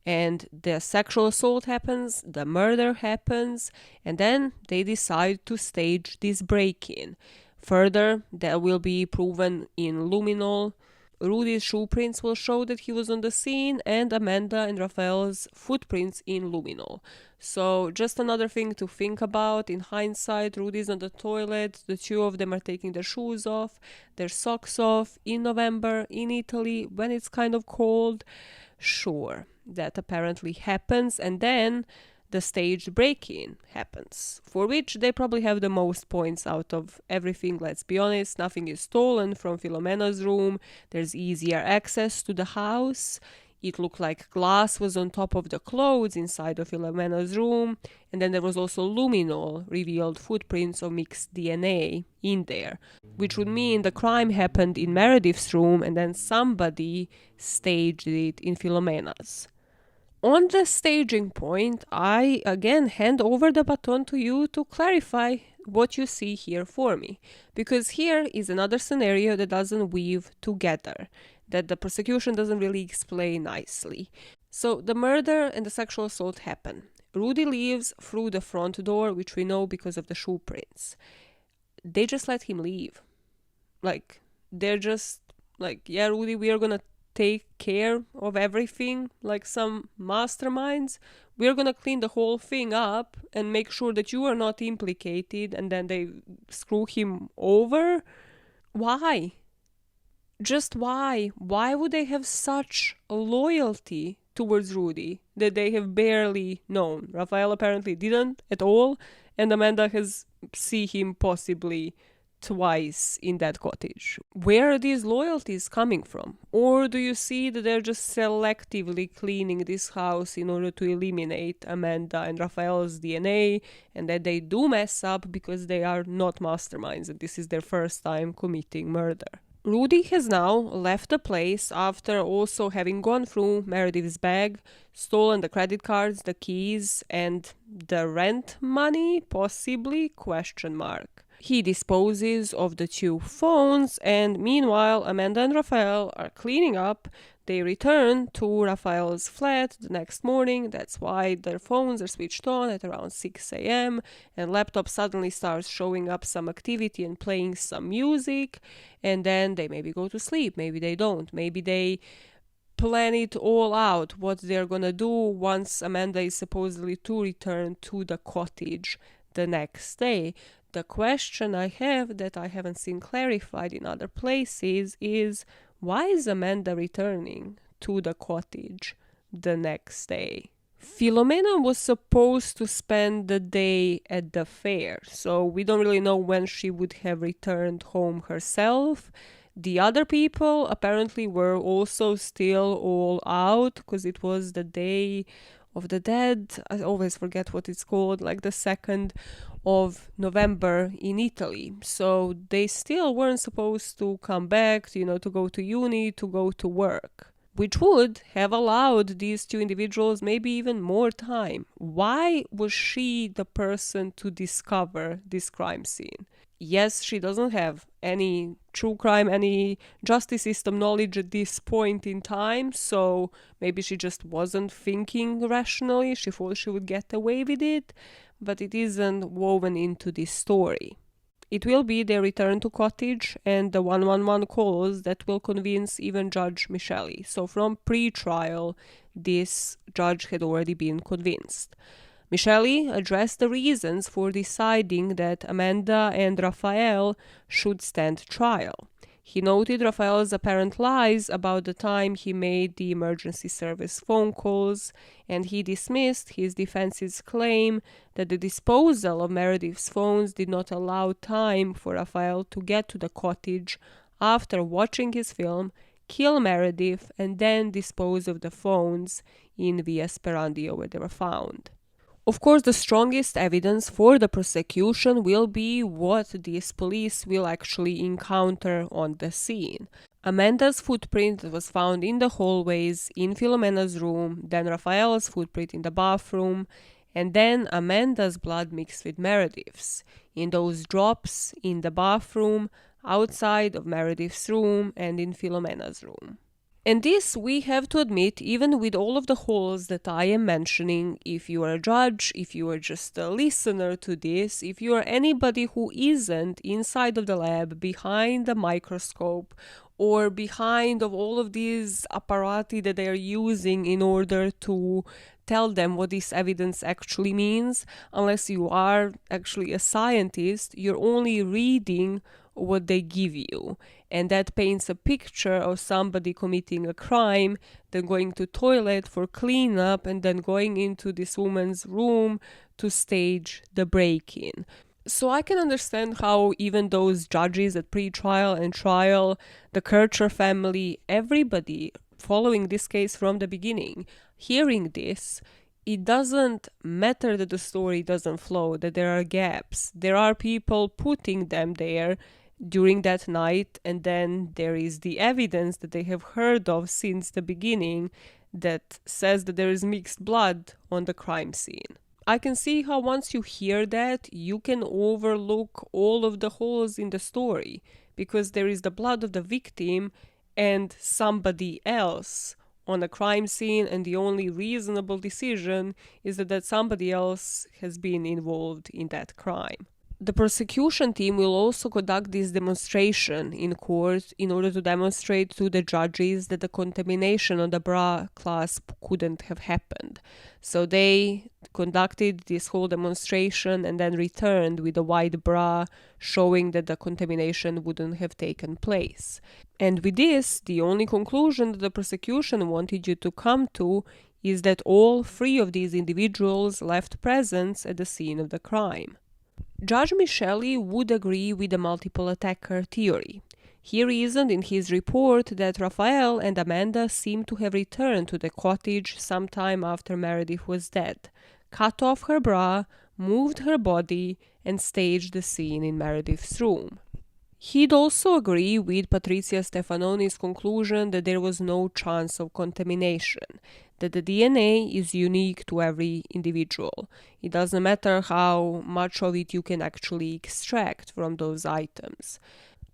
And the sexual assault happens, the murder happens, and then they decide to stage this break-in. Further, that will be proven in luminol. Rudy's shoe prints will show that he was on the scene, and Amanda and Rafael's footprints in luminol. So just another thing to think about. In hindsight, Rudy's on the toilet, the two of them are taking their shoes off, their socks off in November in Italy when it's kind of cold. Sure, that apparently happens, and then the staged break-in happens, for which they probably have the most points out of everything. Let's be honest, nothing is stolen from Filomena's room, there's easier access to the house. It looked like glass was on top of the clothes inside of Filomena's room, and then there was also luminol, revealed footprints of mixed DNA in there, which would mean the crime happened in Meredith's room and then somebody staged it in Filomena's. On the staging point, I again hand over the baton to you to clarify what you see here for me, because here is another scenario that doesn't weave together, that the prosecution doesn't really explain nicely. So the murder and the sexual assault happen. Rudy leaves through the front door, which we know because of the shoe prints. They just let him leave. Like, they're just like, yeah, Rudy, we are gonna take care of everything like some masterminds. We're gonna clean the whole thing up and make sure that you are not implicated, and then they screw him over. Why? Just why? Why would they have such loyalty towards Rudy that they have barely known? Rafael apparently didn't at all, and Amanda has seen him possibly twice in that cottage. Where are these loyalties coming from? Or do you see that they're just selectively cleaning this house in order to eliminate Amanda and Rafael's DNA, and that they do mess up because they are not masterminds and this is their first time committing murder? Rudy has now left the place after also having gone through Meredith's bag, stolen the credit cards, the keys, and the rent money, possibly, ? He disposes of the two phones, and meanwhile Amanda and Rafael are cleaning up. They return to Rafael's flat the next morning. That's why their phones are switched on at around 6 a.m. and laptop suddenly starts showing up some activity and playing some music, and then they maybe go to sleep, maybe they don't, maybe they plan it all out what they're gonna do once Amanda is supposedly to return to the cottage the next day. The question I have that I haven't seen clarified in other places is, why is Amanda returning to the cottage the next day? Filomena was supposed to spend the day at the fair, so we don't really know when she would have returned home herself. The other people apparently were also still all out because it was the Day of the Dead. I always forget what it's called, like the 2nd of November in Italy. So they still weren't supposed to come back, to go to uni, to go to work. which would have allowed these two individuals maybe even more time. Why was she the person to discover this crime scene? Yes, she doesn't have any true crime, any justice system knowledge at this point in time, so maybe she just wasn't thinking rationally. She thought she would get away with it, but it isn't woven into this story. It will be their return to cottage and the 111 calls that will convince even Judge Micheli. So from pre-trial, this judge had already been convinced. Micheli addressed the reasons for deciding that Amanda and Raphael should stand trial. He noted Raphael's apparent lies about the time he made the emergency service phone calls, and he dismissed his defense's claim that the disposal of Meredith's phones did not allow time for Raphael to get to the cottage after watching his film, kill Meredith, and then dispose of the phones in the Esperandia where they were found. Of course, the strongest evidence for the prosecution will be what these police will actually encounter on the scene. Amanda's footprint was found in the hallways in Filomena's room, then Raphael's footprint in the bathroom, and then Amanda's blood mixed with Meredith's in those drops in the bathroom, outside of Meredith's room, and in Filomena's room. And this, we have to admit, even with all of the holes that I am mentioning, if you are a judge, if you are just a listener to this, if you are anybody who isn't inside of the lab, behind the microscope, or behind of all of these apparati that they are using in order to tell them what this evidence actually means, unless you are actually a scientist, you're only reading what they give you, and that paints a picture of somebody committing a crime, then going to toilet for cleanup, and then going into this woman's room to stage the break-in. So I can understand how even those judges at pre-trial and trial, the Kercher family, everybody following this case from the beginning, hearing this, it doesn't matter that the story doesn't flow, that there are gaps. There are people putting them there during that night, and then there is the evidence that they have heard of since the beginning that says that there is mixed blood on the crime scene. I can see how once you hear that, you can overlook all of the holes in the story, because there is the blood of the victim and somebody else on a crime scene, and the only reasonable decision is that somebody else has been involved in that crime. The prosecution team will also conduct this demonstration in court in order to demonstrate to the judges that the contamination on the bra clasp couldn't have happened. So they conducted this whole demonstration and then returned with a white bra, showing that the contamination wouldn't have taken place. And with this, the only conclusion that the prosecution wanted you to come to is that all three of these individuals left presents at the scene of the crime. Judge Micheli would agree with the multiple attacker theory. He reasoned in his report that Raphael and Amanda seemed to have returned to the cottage sometime after Meredith was dead, cut off her bra, moved her body, and staged the scene in Meredith's room. He'd also agree with Patrizia Stefanoni's conclusion that there was no chance of contamination, that the DNA is unique to every individual. It doesn't matter how much of it you can actually extract from those items.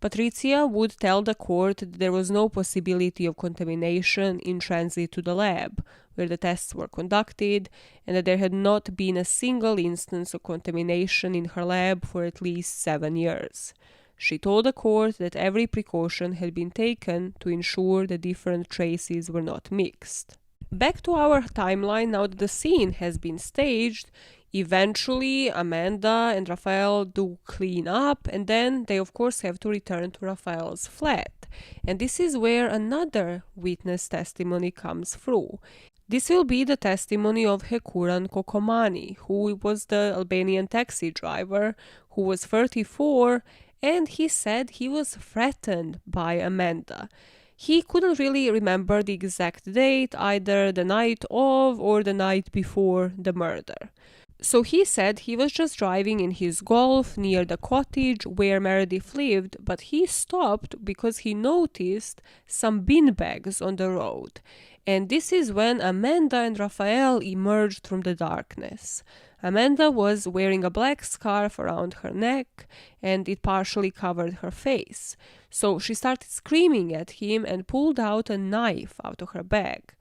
Patrizia would tell the court that there was no possibility of contamination in transit to the lab, where the tests were conducted, and that there had not been a single instance of contamination in her lab for at least 7 years. She told the court that every precaution had been taken to ensure the different traces were not mixed. Back to our timeline, now that the scene has been staged, eventually Amanda and Raphael do clean up, and then they of course have to return to Raphael's flat. And this is where another witness testimony comes through. This will be the testimony of Hekuran Kokomani, who was the Albanian taxi driver, who was 34, and he said he was threatened by Amanda. He couldn't really remember the exact date, either the night of or the night before the murder. So he said he was just driving in his Golf near the cottage where Meredith lived, but he stopped because he noticed some bin bags on the road. And this is when Amanda and Raphael emerged from the darkness. Amanda was wearing a black scarf around her neck, and it partially covered her face. So she started screaming at him and pulled out a knife out of her bag.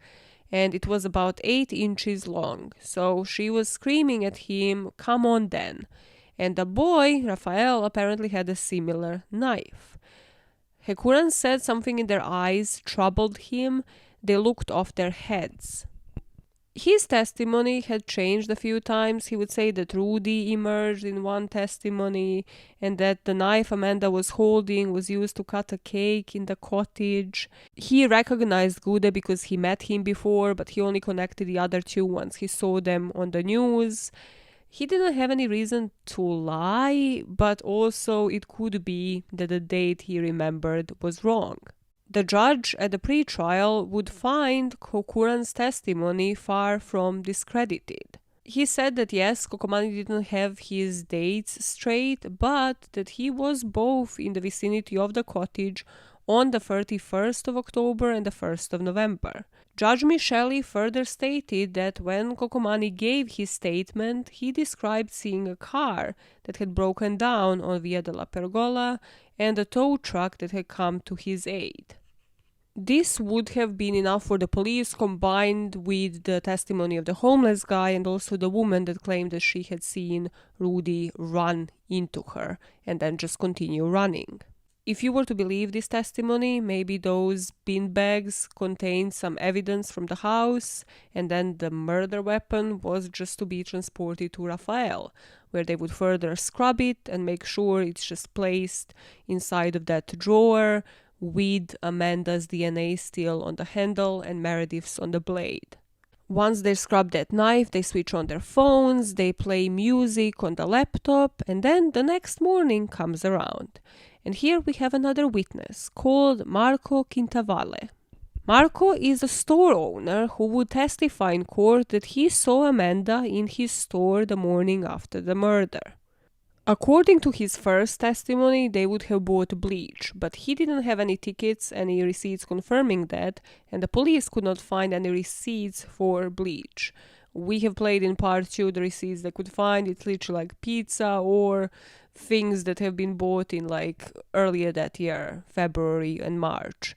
And it was about 8 inches long. So she was screaming at him, "Come on then." And the boy, Raphael, apparently had a similar knife. Hekuran said something in their eyes troubled him. They looked off their heads. His testimony had changed a few times. He would say that Rudy emerged in one testimony and that the knife Amanda was holding was used to cut a cake in the cottage. He recognized Gude because he met him before, but he only connected the other two once he saw them on the news. He didn't have any reason to lie, but also it could be that the date he remembered was wrong. The judge at the pre-trial would find Hekuran's testimony far from discredited. He said that yes, Kokomani didn't have his dates straight, but that he was both in the vicinity of the cottage on the 31st of October and the 1st of November. Judge Micheli further stated that when Kokomani gave his statement, he described seeing a car that had broken down on Via della Pergola and a tow truck that had come to his aid. This would have been enough for the police, combined with the testimony of the homeless guy and also the woman that claimed that she had seen Rudy run into her and then just continue running. If you were to believe this testimony, maybe those bin bags contained some evidence from the house, and then the murder weapon was just to be transported to Raphael, where they would further scrub it and make sure it's just placed inside of that drawer, with Amanda's DNA still on the handle and Meredith's on the blade. Once they scrub that knife, they switch on their phones, they play music on the laptop, and then the next morning comes around. And here we have another witness called Marco Quintavalle. Marco is a store owner who would testify in court that he saw Amanda in his store the morning after the murder. According to his first testimony, they would have bought bleach, but he didn't have any tickets, any receipts confirming that, and the police could not find any receipts for bleach. We have played in part 2 the receipts they could find. It's literally like pizza or things that have been bought in like earlier that year, February and March.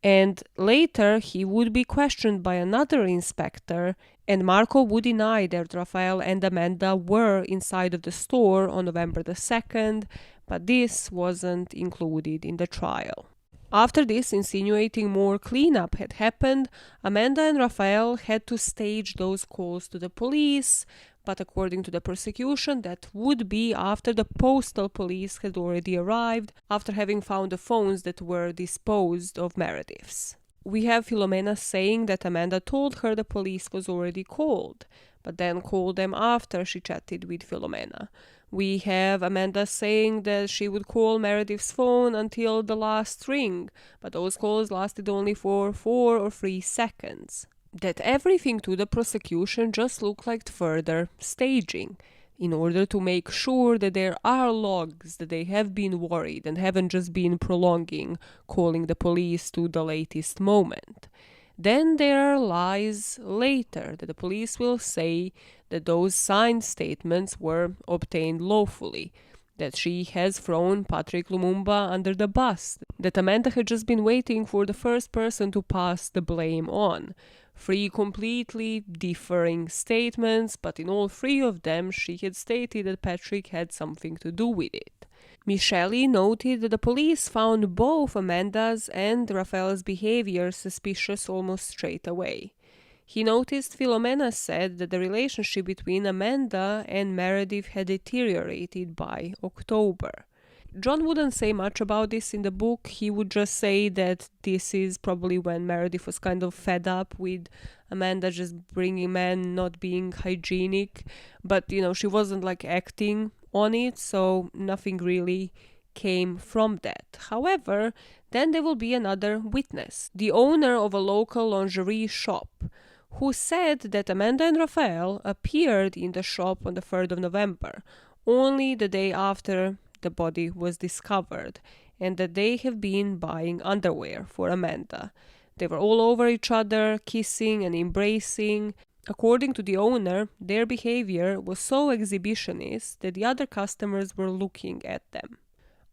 And later he would be questioned by another inspector, and Marco would deny that Raphael and Amanda were inside of the store on November the 2nd, but this wasn't included in the trial. After this, insinuating more cleanup had happened, Amanda and Raphael had to stage those calls to the police, but according to the prosecution, that would be after the postal police had already arrived, after having found the phones that were disposed of Meredith's. We have Filomena saying that Amanda told her the police was already called, but then called them after she chatted with Filomena. We have Amanda saying that she would call Meredith's phone until the last ring, but those calls lasted only for 4 or 3 seconds. That everything to the prosecution just looked like further staging, in order to make sure that there are logs, that they have been worried and haven't just been prolonging calling the police to the latest moment. Then there are lies later that the police will say that those signed statements were obtained lawfully, that she has thrown Patrick Lumumba under the bus, that Amanda had just been waiting for the first person to pass the blame on. 3 completely differing statements, but in all 3 of them she had stated that Patrick had something to do with it. Micheli noted that the police found both Amanda's and Raphael's behavior suspicious almost straight away. He noticed Filomena said that the relationship between Amanda and Meredith had deteriorated by October. John wouldn't say much about this in the book. He would just say that this is probably when Meredith was kind of fed up with Amanda just bringing men, not being hygienic. But, she wasn't like acting on it, so nothing really came from that. However, then there will be another witness, the owner of a local lingerie shop, who said that Amanda and Raphael appeared in the shop on the 3rd of November, only the day after the body was discovered, and that they have been buying underwear for Amanda. They were all over each other, kissing and embracing. According to the owner, their behavior was so exhibitionist that the other customers were looking at them.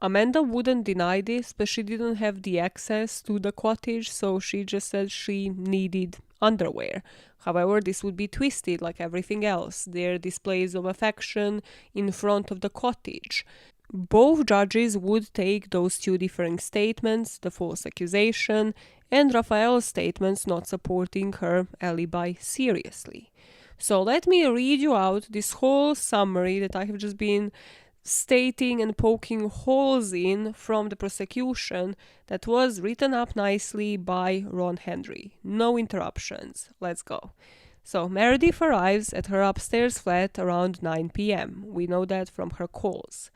Amanda wouldn't deny this, but she didn't have the access to the cottage, so she just said she needed underwear. However, this would be twisted like everything else, their displays of affection in front of the cottage. Both judges would take those two differing statements, the false accusation and Raphael's statements not supporting her alibi, seriously. So let me read you out this whole summary that I have just been stating and poking holes in from the prosecution that was written up nicely by Ron Henry. No interruptions. Let's go. So Meredith arrives at her upstairs flat around 9 p.m. We know that from her calls.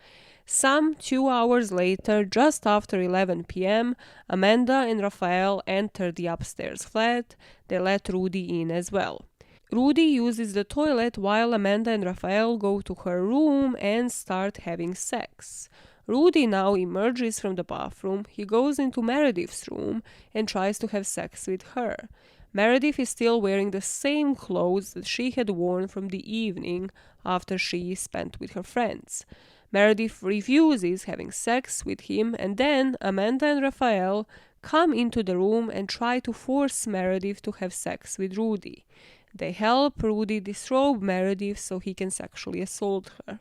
Some 2 hours later, just after 11 p.m., Amanda and Raphael enter the upstairs flat. They let Rudy in as well. Rudy uses the toilet while Amanda and Raphael go to her room and start having sex. Rudy now emerges from the bathroom. He goes into Meredith's room and tries to have sex with her. Meredith is still wearing the same clothes that she had worn from the evening after she spent with her friends. Meredith refuses having sex with him, and then Amanda and Raphael come into the room and try to force Meredith to have sex with Rudy. They help Rudy disrobe Meredith so he can sexually assault her.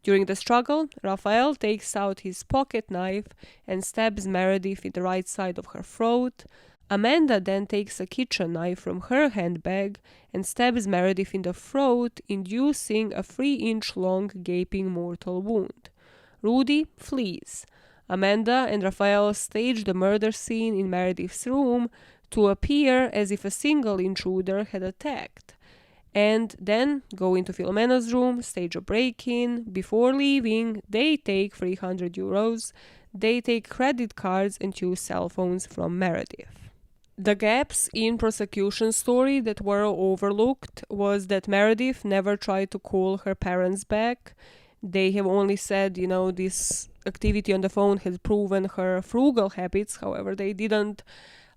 During the struggle, Raphael takes out his pocket knife and stabs Meredith in the right side of her throat. Amanda then takes a kitchen knife from her handbag and stabs Meredith in the throat, inducing a 3-inch long gaping mortal wound. Rudy flees. Amanda and Raphael stage the murder scene in Meredith's room to appear as if a single intruder had attacked, and then go into Filomena's room, stage a break-in. Before leaving, they take 300 euros. They take credit cards and 2 cell phones from Meredith. The gaps in prosecution story that were overlooked was that Meredith never tried to call her parents back. They have only said, this activity on the phone had proven her frugal habits. However, they didn't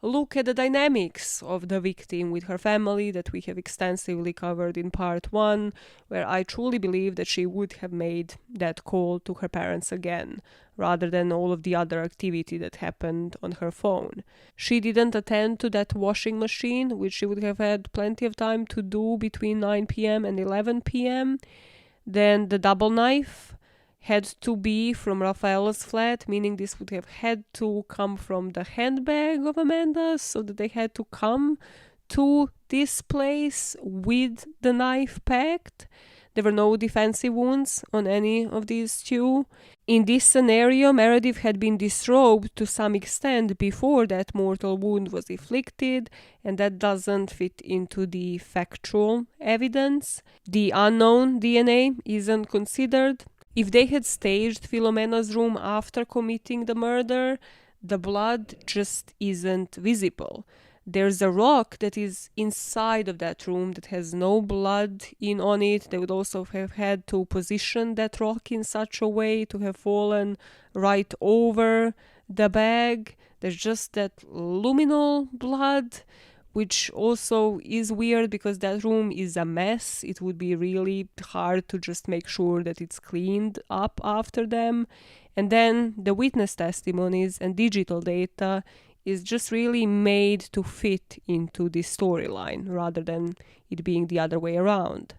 look at the dynamics of the victim with her family that we have extensively covered in part 1, where I truly believe that she would have made that call to her parents again, rather than all of the other activity that happened on her phone. She didn't attend to that washing machine, which she would have had plenty of time to do between 9 p.m. and 11 p.m. Then the double knife had to be from Raphael's flat, meaning this would have had to come from the handbag of Amanda, so that they had to come to this place with the knife packed. There were no defensive wounds on any of these two. In this scenario, Meredith had been disrobed to some extent before that mortal wound was inflicted, and that doesn't fit into the factual evidence. The unknown DNA isn't considered. If they had staged Filomena's room after committing the murder, the blood just isn't visible. There's a rock that is inside of that room that has no blood in on it. They would also have had to position that rock in such a way to have fallen right over the bag. There's just that luminal blood, which also is weird because that room is a mess. It would be really hard to just make sure that it's cleaned up after them. And then the witness testimonies and digital data is just really made to fit into this storyline rather than it being the other way around.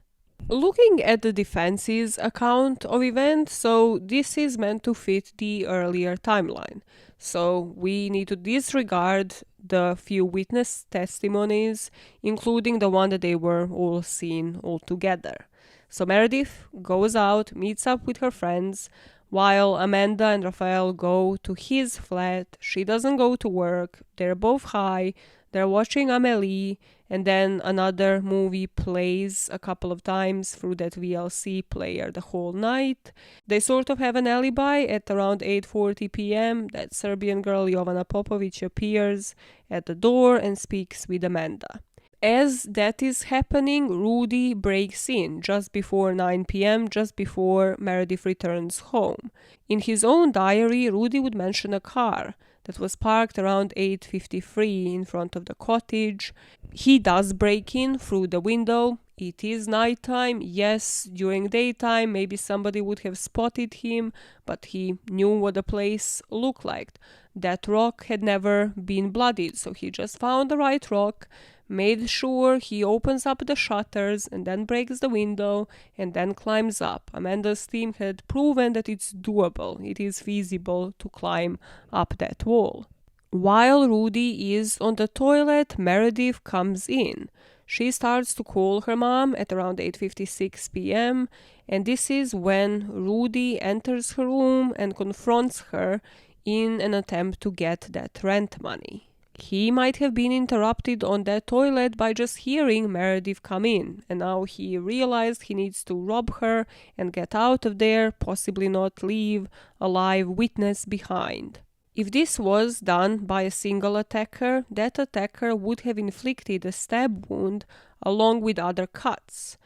Looking at the defense's account of events, so this is meant to fit the earlier timeline. So we need to disregard the few witness testimonies, including the one that they were all seen all together. So Meredith goes out, meets up with her friends, while Amanda and Raphael go to his flat. She doesn't go to work. They're both high. They're watching Amélie, and then another movie plays a couple of times through that VLC player the whole night. They sort of have an alibi. At around 8:40 p.m., that Serbian girl Jovana Popovic appears at the door and speaks with Amanda. As that is happening, Rudy breaks in just before 9 p.m., just before Meredith returns home. In his own diary, Rudy would mention a car that was parked around 8:53 in front of the cottage. He does break in through the window. It is nighttime. Yes, during daytime, maybe somebody would have spotted him, but he knew what the place looked like. That rock had never been bloodied, so he just found the right rock, made sure he opens up the shutters and then breaks the window and then climbs up. Amanda's team had proven that it's doable. It is feasible to climb up that wall. While Rudy is on the toilet, Meredith comes in. She starts to call her mom at around 8:56 p.m. and this is when Rudy enters her room and confronts her in an attempt to get that rent money. He might have been interrupted on that toilet by just hearing Meredith come in, and now he realized he needs to rob her and get out of there, possibly not leave a live witness behind. If this was done by a single attacker, that attacker would have inflicted a stab wound along with other cuts.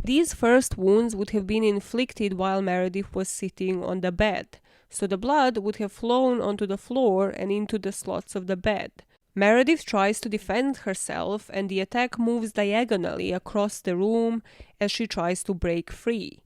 These first wounds would have been inflicted while Meredith was sitting on the bed, so the blood would have flown onto the floor and into the slots of the bed. Meredith tries to defend herself and the attack moves diagonally across the room as she tries to break free.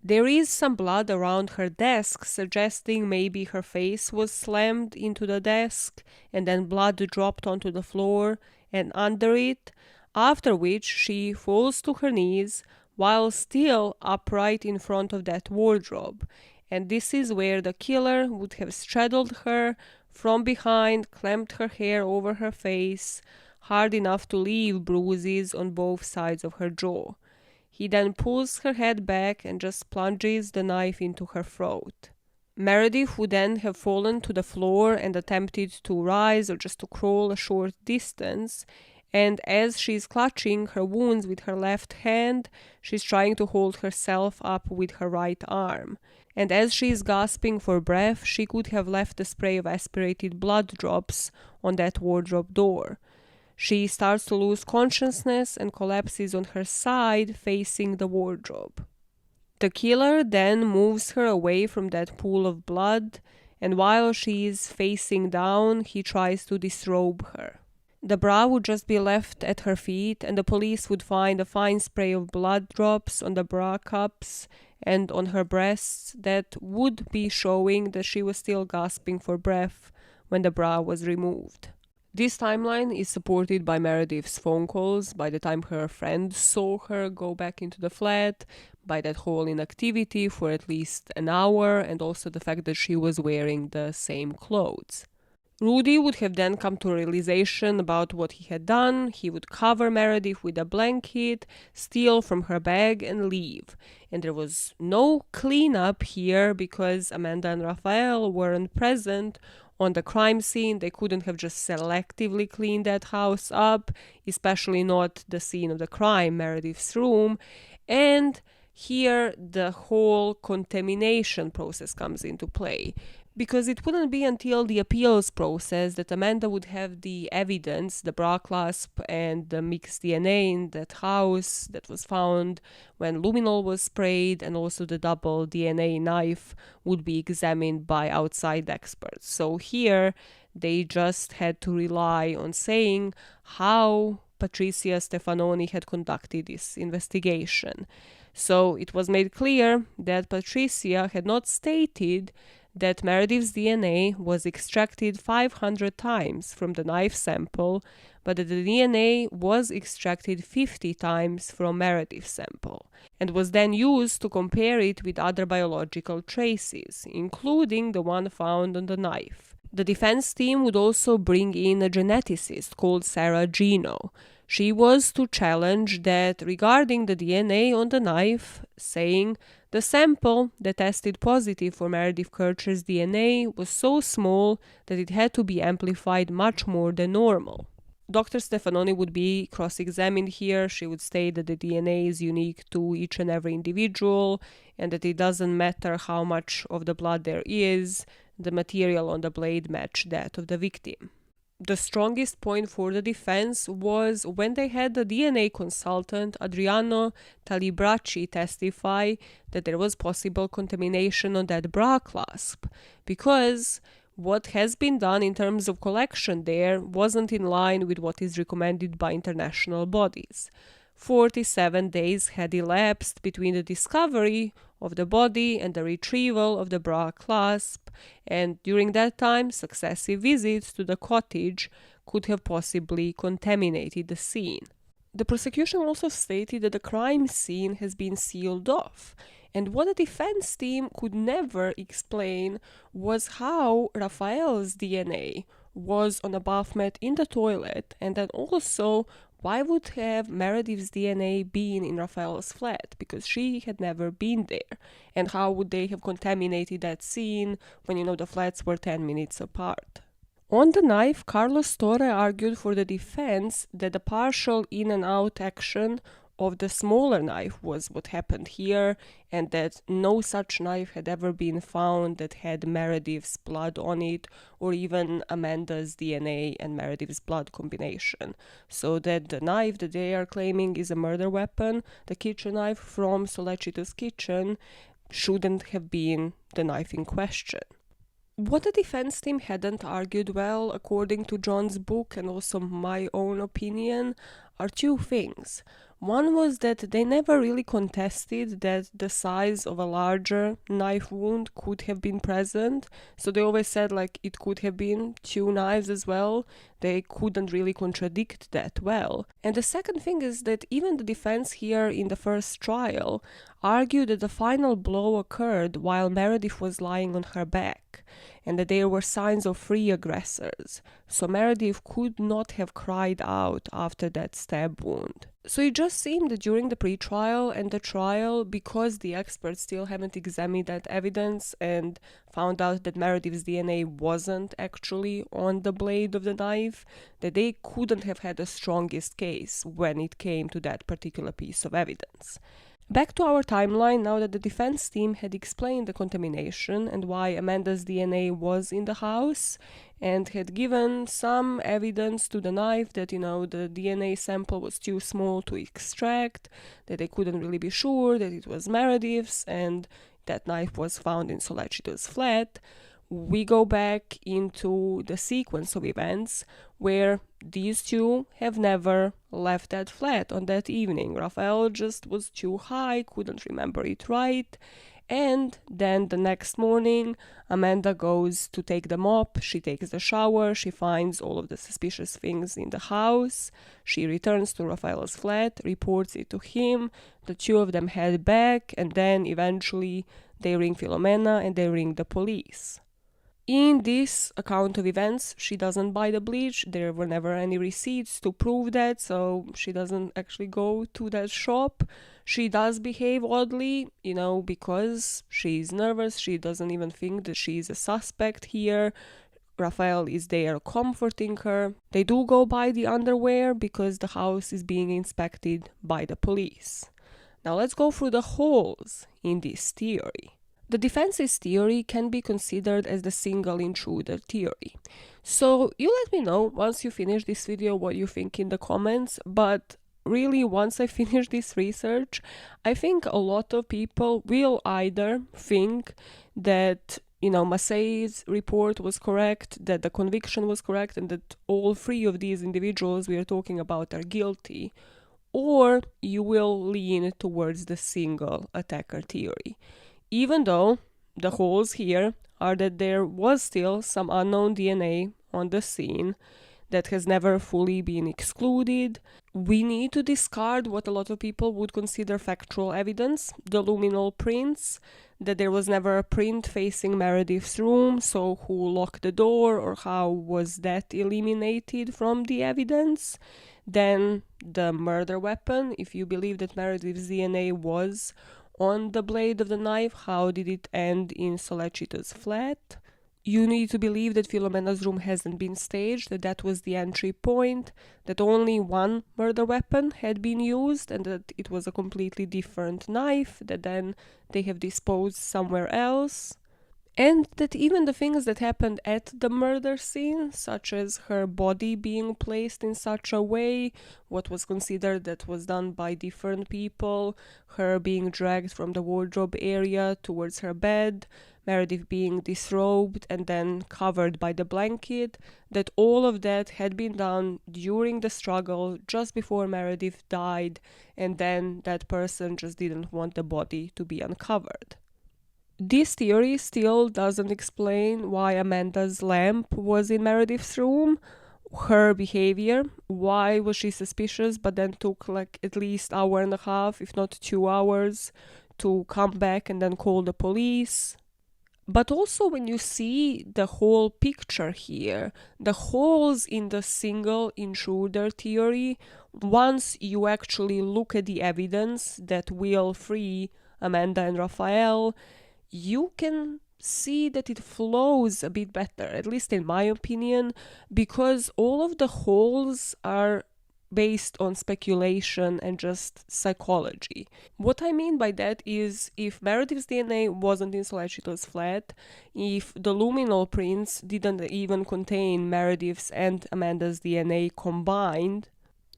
There is some blood around her desk, suggesting maybe her face was slammed into the desk and then blood dropped onto the floor and under it, after which she falls to her knees while still upright in front of that wardrobe. And this is where the killer would have straddled her from behind, clamped her hair over her face, hard enough to leave bruises on both sides of her jaw. He then pulls her head back and just plunges the knife into her throat. Meredith would then have fallen to the floor and attempted to rise or just to crawl a short distance, and as she's clutching her wounds with her left hand, she's trying to hold herself up with her right arm. And as she's gasping for breath, she could have left a spray of aspirated blood drops on that wardrobe door. She starts to lose consciousness and collapses on her side facing the wardrobe. The killer then moves her away from that pool of blood, and while she is facing down, he tries to disrobe her. The bra would just be left at her feet, and the police would find a fine spray of blood drops on the bra cups and on her breasts that would be showing that she was still gasping for breath when the bra was removed. This timeline is supported by Meredith's phone calls, by the time her friend saw her go back into the flat, by that whole inactivity for at least an hour, and also the fact that she was wearing the same clothes. Rudy would have then come to a realization about what he had done. He would cover Meredith with a blanket, steal from her bag, and leave. And there was no cleanup here because Amanda and Raphael weren't present on the crime scene. They couldn't have just selectively cleaned that house up, especially not the scene of the crime, Meredith's room. And here the whole contamination process comes into play, because it wouldn't be until the appeals process that Amanda would have the evidence, the bra clasp and the mixed DNA in that house that was found when luminol was sprayed, and also the double DNA knife would be examined by outside experts. So here they just had to rely on saying how Patricia Stefanoni had conducted this investigation. So it was made clear that Patricia had not stated that Meredith's DNA was extracted 500 times from the knife sample, but that the DNA was extracted 50 times from Meredith's sample, and was then used to compare it with other biological traces, including the one found on the knife. The defense team would also bring in a geneticist called Sarah Gino. She was to challenge that regarding the DNA on the knife, saying the sample that tested positive for Meredith Kercher's DNA was so small that it had to be amplified much more than normal. Dr. Stefanoni would be cross-examined here. She would state that the DNA is unique to each and every individual and that it doesn't matter how much of the blood there is, the material on the blade matched that of the victim. the strongest point for the defense was when they had the DNA consultant Adriano Talibracci testify that there was possible contamination on that bra clasp, because what has been done in terms of collection there wasn't in line with what is recommended by international bodies. 47 days had elapsed between the discovery of the body and the retrieval of the bra clasp, and during that time, successive visits to the cottage could have possibly contaminated the scene. The prosecution also stated that the crime scene has been sealed off, and what the defense team could never explain was how Raphael's DNA was on a bath mat in the toilet, and then also why would have Meredith's DNA been in Raphael's flat, because she had never been there, and how would they have contaminated that scene when the flats were 10 minutes apart. On the knife, Carlos Torre argued for the defense that the partial in and out action of the smaller knife was what happened here, and that no such knife had ever been found that had Meredith's blood on it, or even Amanda's DNA and Meredith's blood combination. So that the knife that they are claiming is a murder weapon, the kitchen knife from Sollecito's kitchen, shouldn't have been the knife in question. What the defense team hadn't argued well, according to John's book and also my own opinion, are two things. One was that they never really contested that the size of a larger knife wound could have been present, so they always said it could have been two knives as well. They couldn't really contradict that well. And the second thing is that even the defense here in the first trial argued that the final blow occurred while Meredith was lying on her back, and that there were signs of three aggressors, so Meredith could not have cried out after that stab wound. So it just seemed that during the pre-trial and the trial, because the experts still haven't examined that evidence and found out that Meredith's DNA wasn't actually on the blade of the knife, that they couldn't have had the strongest case when it came to that particular piece of evidence. Back to our timeline, now that the defense team had explained the contamination and why Amanda's DNA was in the house, and had given some evidence to the knife that, the DNA sample was too small to extract, that they couldn't really be sure that it was Meredith's, and that knife was found in Sollecito's flat, we go back into the sequence of events where these two have never left that flat on that evening. Raphael just was too high, couldn't remember it right, and then the next morning Amanda goes to take the mop, she takes the shower, she finds all of the suspicious things in the house, she returns to Raphael's flat, reports it to him, the two of them head back, and then eventually they ring Filomena and they ring the police. In this account of events, she doesn't buy the bleach, there were never any receipts to prove that, so she doesn't actually go to that shop. She does behave oddly, because she's nervous, she doesn't even think that she's a suspect here. Raphael is there comforting her. They do go buy the underwear because the house is being inspected by the police. Now let's go through the holes in this theory. The defense's theory can be considered as the single intruder theory. So you let me know once you finish this video what you think in the comments, but really once I finish this research, I think a lot of people will either think that Massey's report was correct, that the conviction was correct, and that all three of these individuals we are talking about are guilty, or you will lean towards the single attacker theory. Even though the holes here are that there was still some unknown DNA on the scene that has never fully been excluded, we need to discard what a lot of people would consider factual evidence, the luminol prints, that there was never a print facing Meredith's room, so who locked the door or how was that eliminated from the evidence. Then the murder weapon, if you believe that Meredith's DNA was on the blade of the knife, how did it end in Sollecito's flat? You need to believe that Filomena's room hasn't been staged, that was the entry point, that only one murder weapon had been used, and that it was a completely different knife that then they have disposed somewhere else. And that even the things that happened at the murder scene, such as her body being placed in such a way, what was considered that was done by different people, her being dragged from the wardrobe area towards her bed, Meredith being disrobed and then covered by the blanket, that all of that had been done during the struggle just before Meredith died, and then that person just didn't want the body to be uncovered. This theory still doesn't explain why Amanda's lamp was in Meredith's room, her behavior, why was she suspicious but then took like at least hour and a half, if not 2 hours, to come back and then call the police. But also when you see the whole picture here, the holes in the single intruder theory, once you actually look at the evidence that will free Amanda and Raphael, you can see that it flows a bit better, at least in my opinion, because all of the holes are based on speculation and just psychology. What I mean by that is if Meredith's DNA wasn't in Sollecito's flat, if the luminol prints didn't even contain Meredith's and Amanda's DNA combined,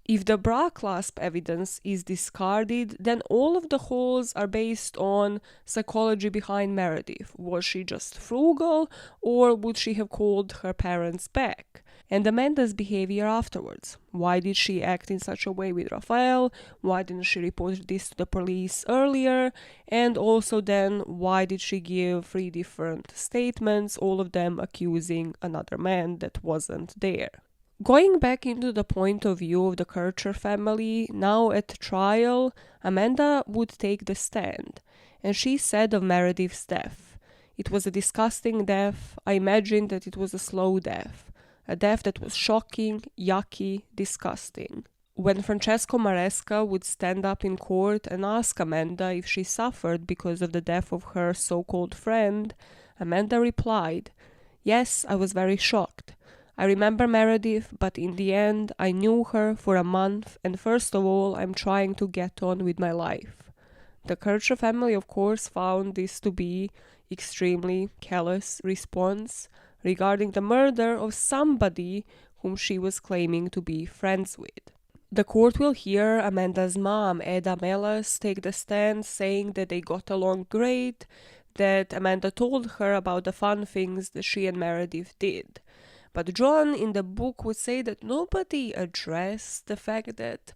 if the bra clasp evidence is discarded, then all of the holes are based on psychology behind Meredith. Was she just frugal, or would she have called her parents back? And Amanda's behavior afterwards. Why did she act in such a way with Raphael? Why didn't she report this to the police earlier? And also then, why did she give 3 different statements, all of them accusing another man that wasn't there? Going back into the point of view of the Kercher family, now at trial, Amanda would take the stand, and she said of Meredith's death, "It was a disgusting death. I imagined that it was a slow death, a death that was shocking, yucky, disgusting." When Francesco Maresca would stand up in court and ask Amanda if she suffered because of the death of her so-called friend, Amanda replied, "Yes, I was very shocked. I remember Meredith, but in the end, I knew her for a month, and first of all, I'm trying to get on with my life." The Kercher family, of course, found this to be extremely callous response regarding the murder of somebody whom she was claiming to be friends with. The court will hear Amanda's mom, Eda Melas, take the stand saying that they got along great, that Amanda told her about the fun things that she and Meredith did. But John in the book would say that nobody addressed the fact that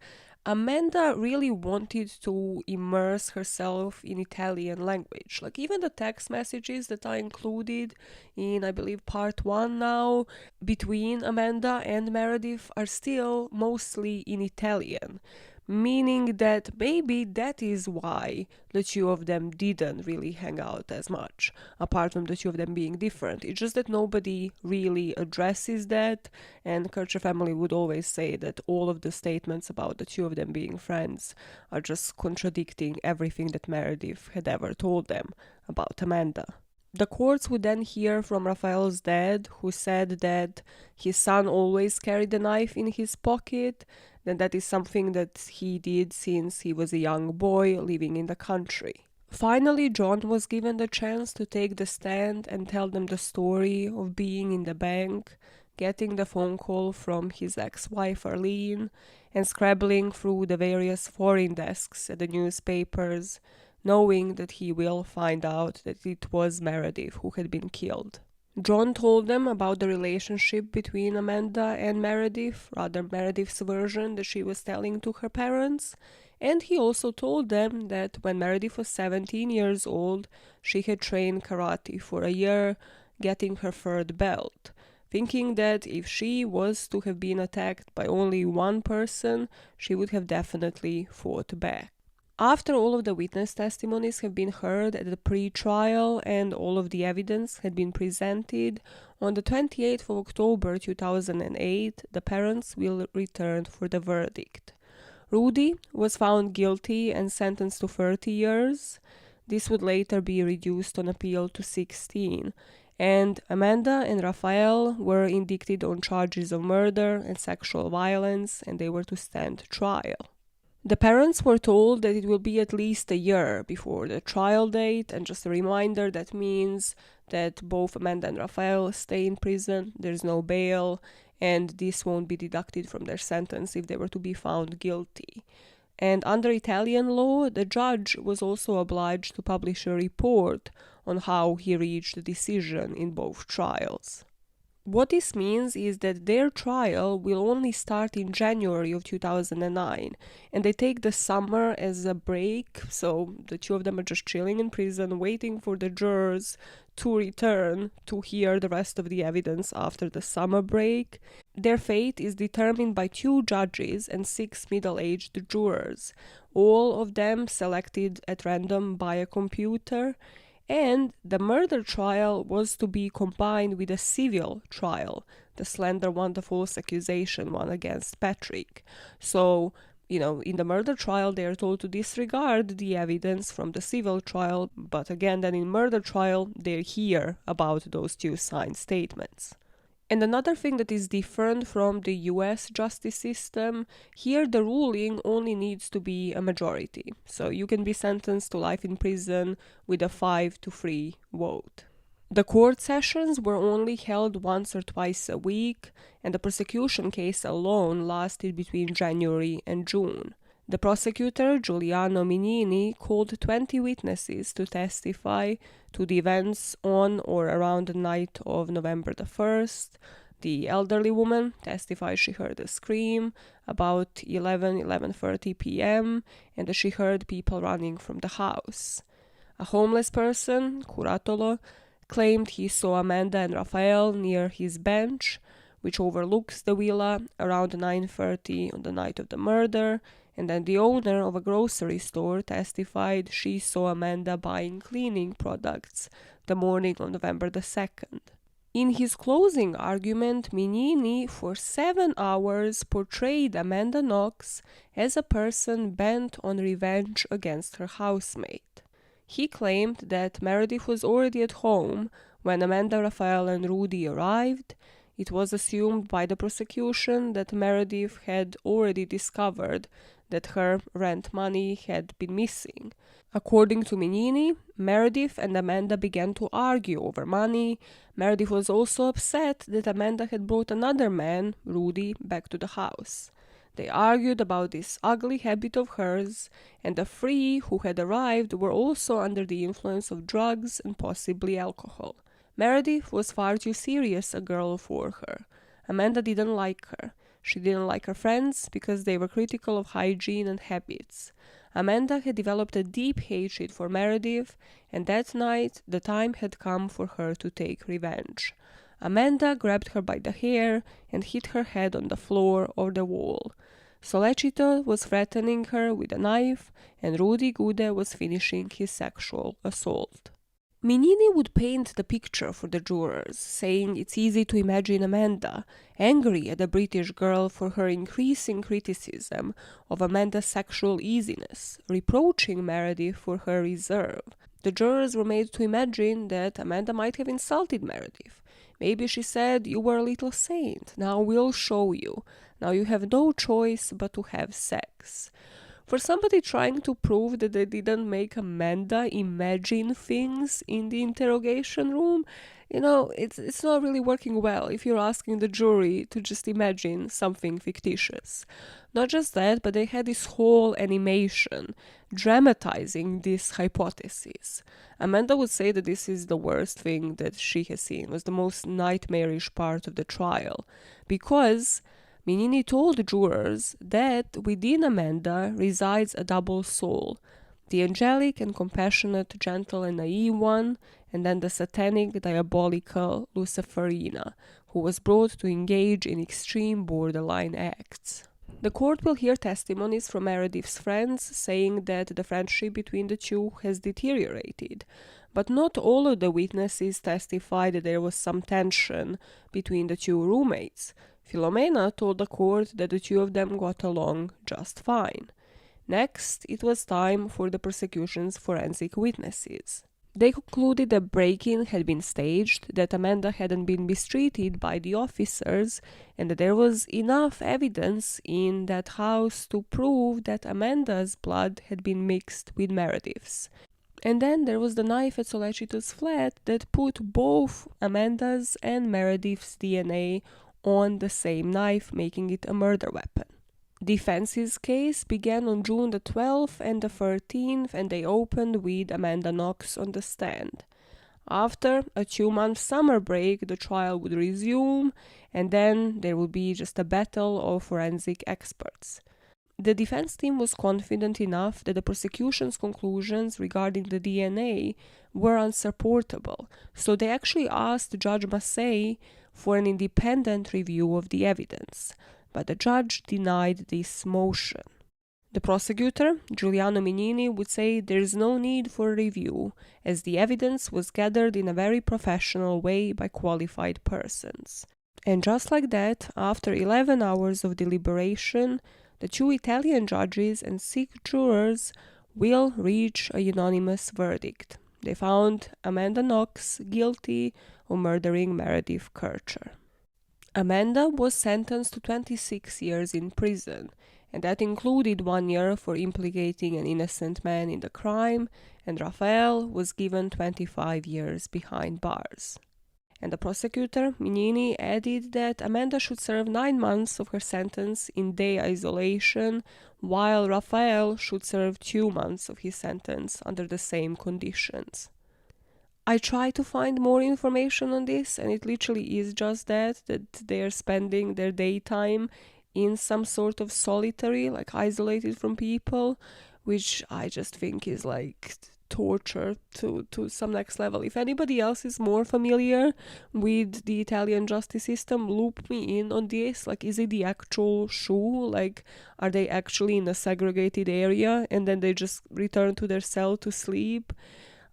Amanda really wanted to immerse herself in Italian language. Like even the text messages that are included in, I believe, part 1 now, between Amanda and Meredith are still mostly in Italian. Meaning that maybe that is why the two of them didn't really hang out as much, apart from the two of them being different. It's just that nobody really addresses that, and Kercher family would always say that all of the statements about the two of them being friends are just contradicting everything that Meredith had ever told them about Amanda. The courts would then hear from Raphael's dad, who said that his son always carried a knife in his pocket, then that is something that he did since he was a young boy living in the country. Finally, John was given the chance to take the stand and tell them the story of being in the bank, getting the phone call from his ex-wife Arlene, and scrabbling through the various foreign desks at the newspapers, knowing that he will find out that it was Meredith who had been killed. John told them about the relationship between Amanda and Meredith, rather Meredith's version that she was telling to her parents, and he also told them that when Meredith was 17 years old, she had trained karate for a year, getting her third belt, thinking that if she was to have been attacked by only one person, she would have definitely fought back. After all of the witness testimonies have been heard at the pre-trial and all of the evidence had been presented, on the 28th of October 2008, the parents will return for the verdict. Rudy was found guilty and sentenced to 30 years. This would later be reduced on appeal to 16. And Amanda and Raphael were indicted on charges of murder and sexual violence, and they were to stand trial. The parents were told that it will be at least a year before the trial date, and just a reminder, that means that both Amanda and Raphael stay in prison, there's no bail, and this won't be deducted from their sentence if they were to be found guilty. And under Italian law, the judge was also obliged to publish a report on how he reached a decision in both trials. What this means is that their trial will only start in January of 2009, and they take the summer as a break, so the two of them are just chilling in prison, waiting for the jurors to return to hear the rest of the evidence after the summer break. Their fate is determined by 2 judges and 6 middle-aged jurors, all of them selected at random by a computer. And the murder trial was to be combined with a civil trial, the slender one, the false accusation one against Patrick. So, in the murder trial, they are told to disregard the evidence from the civil trial, but again, then in murder trial, they hear about those 2 signed statements. And another thing that is different from the US justice system, here the ruling only needs to be a majority. So you can be sentenced to life in prison with a 5-3 vote. The court sessions were only held once or twice a week, and the prosecution case alone lasted between January and June. The prosecutor, Giuliano Mignini, called 20 witnesses to testify to the events on or around the night of November the 1st. The elderly woman testified she heard a scream about 11:30 p.m. and that she heard people running from the house. A homeless person, Curatolo, claimed he saw Amanda and Raphael near his bench, which overlooks the villa, around 9:30 on the night of the murder. And then the owner of a grocery store testified she saw Amanda buying cleaning products the morning of November the 2nd. In his closing argument, Mignini for 7 hours portrayed Amanda Knox as a person bent on revenge against her housemate. He claimed that Meredith was already at home when Amanda, Raphael, and Rudy arrived. It was assumed by the prosecution that Meredith had already discovered that her rent money had been missing. According to Mignini, Meredith and Amanda began to argue over money. Meredith was also upset that Amanda had brought another man, Rudy, back to the house. They argued about this ugly habit of hers, and the 3 who had arrived were also under the influence of drugs and possibly alcohol. Meredith was far too serious a girl for her. Amanda didn't like her. She didn't like her friends because they were critical of hygiene and habits. Amanda had developed a deep hatred for Meredith, and that night the time had come for her to take revenge. Amanda grabbed her by the hair and hit her head on the floor or the wall. Solecito was threatening her with a knife, and Rudy Gude was finishing his sexual assault. Mignini would paint the picture for the jurors, saying it's easy to imagine Amanda, angry at the British girl for her increasing criticism of Amanda's sexual easiness, reproaching Meredith for her reserve. The jurors were made to imagine that Amanda might have insulted Meredith. Maybe she said, "You were a little saint, now we'll show you. Now you have no choice but to have sex." For somebody trying to prove that they didn't make Amanda imagine things in the interrogation room, it's not really working well if you're asking the jury to just imagine something fictitious. Not just that, but they had this whole animation dramatizing this hypothesis. Amanda would say that this is the worst thing that she has seen, was the most nightmarish part of the trial, because Mignini told the jurors that within Amanda resides a double soul, the angelic and compassionate, gentle and naive one, and then the satanic, diabolical Luciferina, who was brought to engage in extreme borderline acts. The court will hear testimonies from Meredith's friends saying that the friendship between the two has deteriorated, but not all of the witnesses testified that there was some tension between the 2 roommates. Filomena told the court that the 2 of them got along just fine. Next, it was time for the prosecution's forensic witnesses. They concluded that break-in had been staged, that Amanda hadn't been mistreated by the officers, and that there was enough evidence in that house to prove that Amanda's blood had been mixed with Meredith's. And then there was the knife at Solicito's flat that put both Amanda's and Meredith's DNA on the same knife, making it a murder weapon. Defense's case began on June the 12th and the 13th, and they opened with Amanda Knox on the stand. After a 2-month summer break, the trial would resume, and then there would be just a battle of forensic experts. The defense team was confident enough that the prosecution's conclusions regarding the DNA were unsupportable, so they actually asked Judge Massey for an independent review of the evidence, but the judge denied this motion. The prosecutor, Giuliano Mignini, would say there is no need for a review, as the evidence was gathered in a very professional way by qualified persons. And just like that, after 11 hours of deliberation, the 2 Italian judges and 6 jurors will reach a unanimous verdict. They found Amanda Knox guilty of murdering Meredith Kercher. Amanda was sentenced to 26 years in prison, and that included 1 year for implicating an innocent man in the crime, and Raphael was given 25 years behind bars. And the prosecutor, Mignini, added that Amanda should serve 9 months of her sentence in day isolation, while Raphael should serve 2 months of his sentence under the same conditions. I tried to find more information on this, and it literally is just that they are spending their daytime in some sort of solitary, like isolated from people, which I just think is like torture to some next level. If anybody else is more familiar with the Italian justice system, loop me in on this. Like, is it the actual SHU? Like, are they actually in a segregated area and then they just return to their cell to sleep?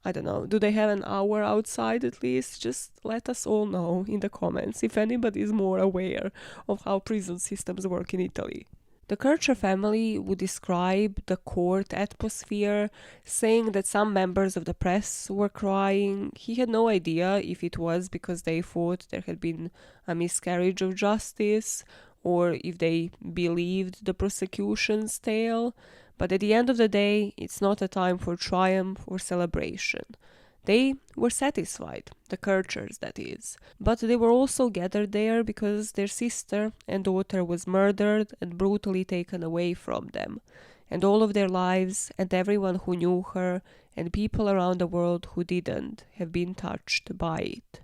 I don't know. Do they have an hour outside at least? Just let us all know in the comments if anybody is more aware of how prison systems work in Italy. The Kercher family would describe the court atmosphere, saying that some members of the press were crying. He had no idea if it was because they thought there had been a miscarriage of justice or if they believed the prosecution's tale. But at the end of the day, it's not a time for triumph or celebration. They were satisfied, the Kerchers, that is. But they were also gathered there because their sister and daughter was murdered and brutally taken away from them. And all of their lives, and everyone who knew her, and people around the world who didn't, have been touched by it.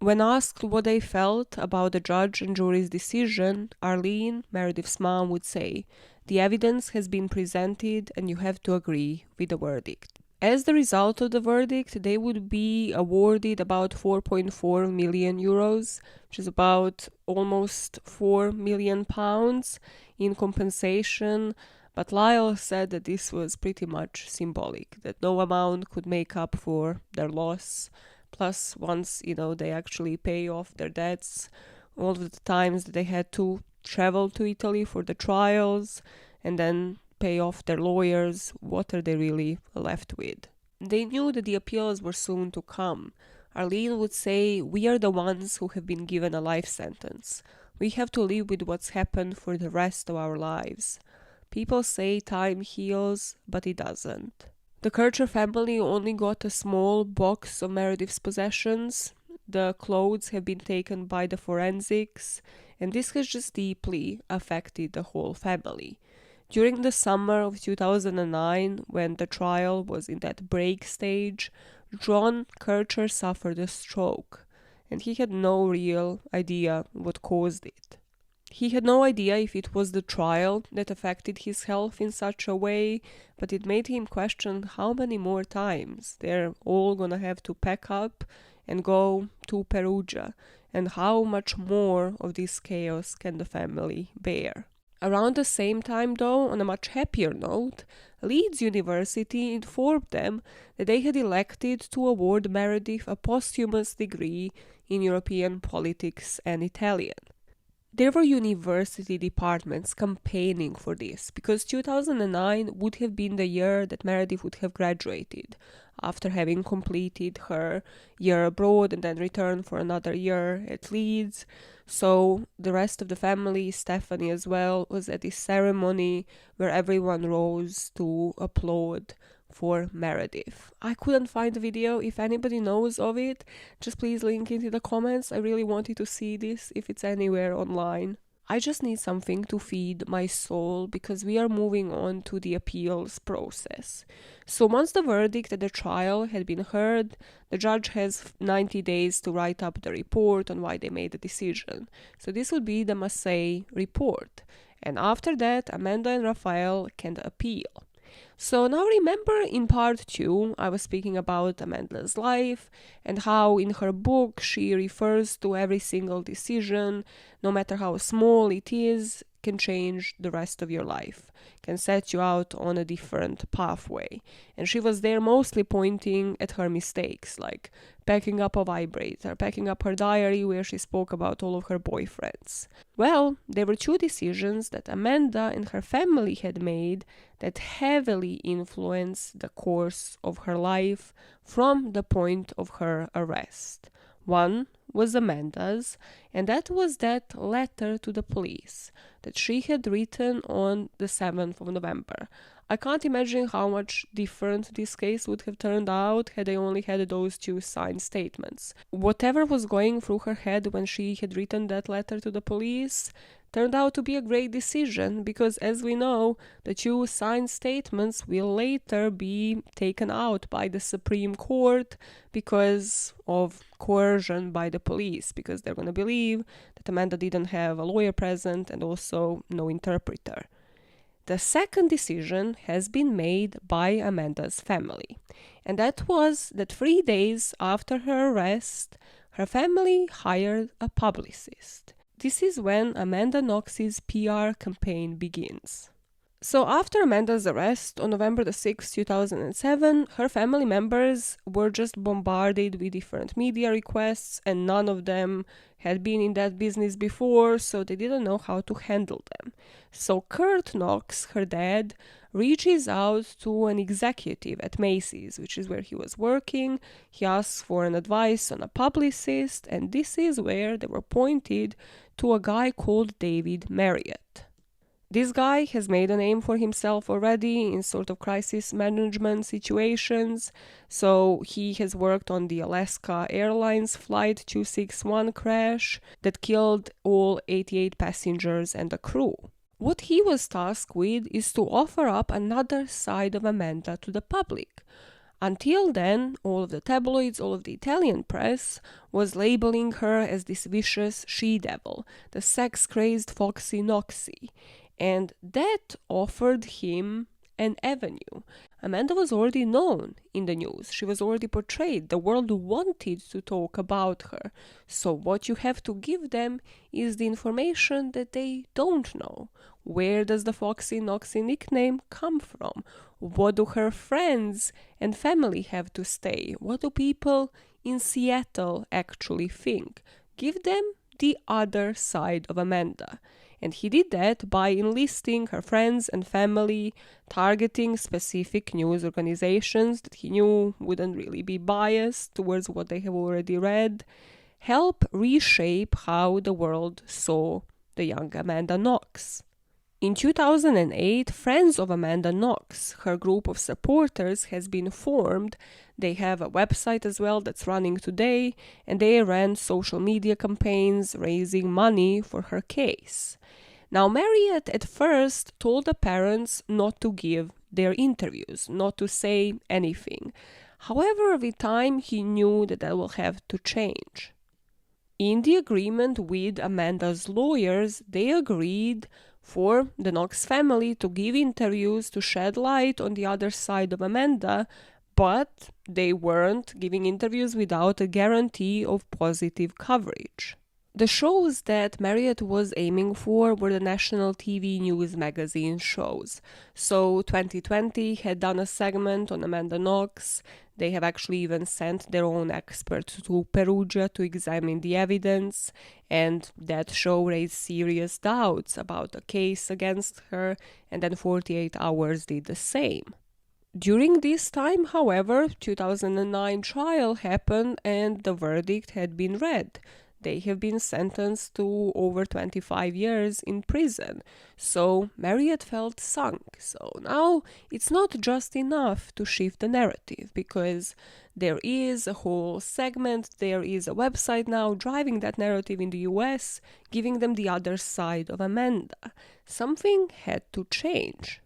When asked what they felt about the judge and jury's decision, Arlene, Meredith's mom, would say, "The evidence has been presented and you have to agree with the verdict." As the result of the verdict, they would be awarded about 4.4 million euros, which is about almost 4 million pounds in compensation. But Lyle said that this was pretty much symbolic, that no amount could make up for their loss. Plus, once, they actually pay off their debts, all of the times that they had to travel to Italy for the trials and then pay off their lawyers, what are they really left with? They knew that the appeals were soon to come. Arlene would say, "We are the ones who have been given a life sentence. We have to live with what's happened for the rest of our lives. People say time heals, but it doesn't." The Kercher family only got a small box of Meredith's possessions. The clothes have been taken by the forensics, and this has just deeply affected the whole family. During the summer of 2009, when the trial was in that break stage, John Kercher suffered a stroke, and he had no real idea what caused it. He had no idea if it was the trial that affected his health in such a way, but it made him question how many more times they're all gonna have to pack up and go to Perugia, and how much more of this chaos can the family bear. Around the same time, though, on a much happier note, Leeds University informed them that they had elected to award Meredith a posthumous degree in European politics and Italian. There were university departments campaigning for this, because 2009 would have been the year that Meredith would have graduated. after having completed her year abroad and then returned for another year at Leeds. So the rest of the family, Stephanie as well, was at this ceremony where everyone rose to applaud for Meredith. I couldn't find the video. If anybody knows of it, just please link it in the comments. I really wanted to see this if it's anywhere online. I just need something to feed my soul because we are moving on to the appeals process. So once the verdict at the trial had been heard, the judge has 90 days to write up the report on why they made the decision. So this would be the Massey report. And after that, Amanda and Raphael can appeal. So now remember in part 2, I was speaking about Amanda's life and how in her book she refers to every single decision, no matter how small it is, can change the rest of your life, can set you out on a different pathway. And she was there mostly pointing at her mistakes, like packing up a vibrator, packing up her diary where she spoke about all of her boyfriends. Well, there were 2 decisions that Amanda and her family had made that heavily influenced the course of her life from the point of her arrest. One was Amanda's, and that was that letter to the police that she had written on the 7th of November. I can't imagine how much different this case would have turned out had they only had those 2 signed statements. Whatever was going through her head when she had written that letter to the police turned out to be a great decision because, as we know, the 2 signed statements will later be taken out by the Supreme Court because of coercion by the police, because they're going to believe that Amanda didn't have a lawyer present and also no interpreter. The second decision has been made by Amanda's family, and that was that 3 days after her arrest, her family hired a publicist. This is when Amanda Knox's PR campaign begins. So after Amanda's arrest on November the 6th, 2007, her family members were just bombarded with different media requests and none of them had been in that business before, so they didn't know how to handle them. So Kurt Knox, her dad, reaches out to an executive at Macy's, which is where he was working. He asks for an advice on a publicist, and this is where they were pointed to a guy called David Marriott. This guy has made a name for himself already in sort of crisis management situations. So he has worked on the Alaska Airlines Flight 261 crash that killed all 88 passengers and the crew. What he was tasked with is to offer up another side of Amanda to the public. Until then, all of the tabloids, all of the Italian press was labeling her as this vicious she-devil, the sex-crazed Foxy Knoxy. And that offered him an avenue. Amanda was already known in the news. She was already portrayed. The world wanted to talk about her. So what you have to give them is the information that they don't know. Where does the Foxy Knoxy nickname come from? What do her friends and family have to say? What do people in Seattle actually think? Give them the other side of Amanda. And he did that by enlisting her friends and family, targeting specific news organizations that he knew wouldn't really be biased towards what they have already read, help reshape how the world saw the young Amanda Knox. In 2008, Friends of Amanda Knox, her group of supporters, has been formed. They have a website as well that's running today, and they ran social media campaigns raising money for her case. Now, Marriott at first told the parents not to give their interviews, not to say anything. However, with time, he knew that will have to change. In the agreement with Amanda's lawyers, they agreed for the Knox family to give interviews to shed light on the other side of Amanda, but they weren't giving interviews without a guarantee of positive coverage. The shows that Marriott was aiming for were the national TV news magazine shows. So 2020 had done a segment on Amanda Knox. They have actually even sent their own expert to Perugia to examine the evidence, and that show raised serious doubts about the case against her, and then 48 Hours did the same. During this time, however, 2009 trial happened and the verdict had been read. They have been sentenced to over 25 years in prison. So Meredith felt sunk. So now it's not just enough to shift the narrative, because there is a whole segment, there is a website now driving that narrative in the US, giving them the other side of Amanda. Something had to change.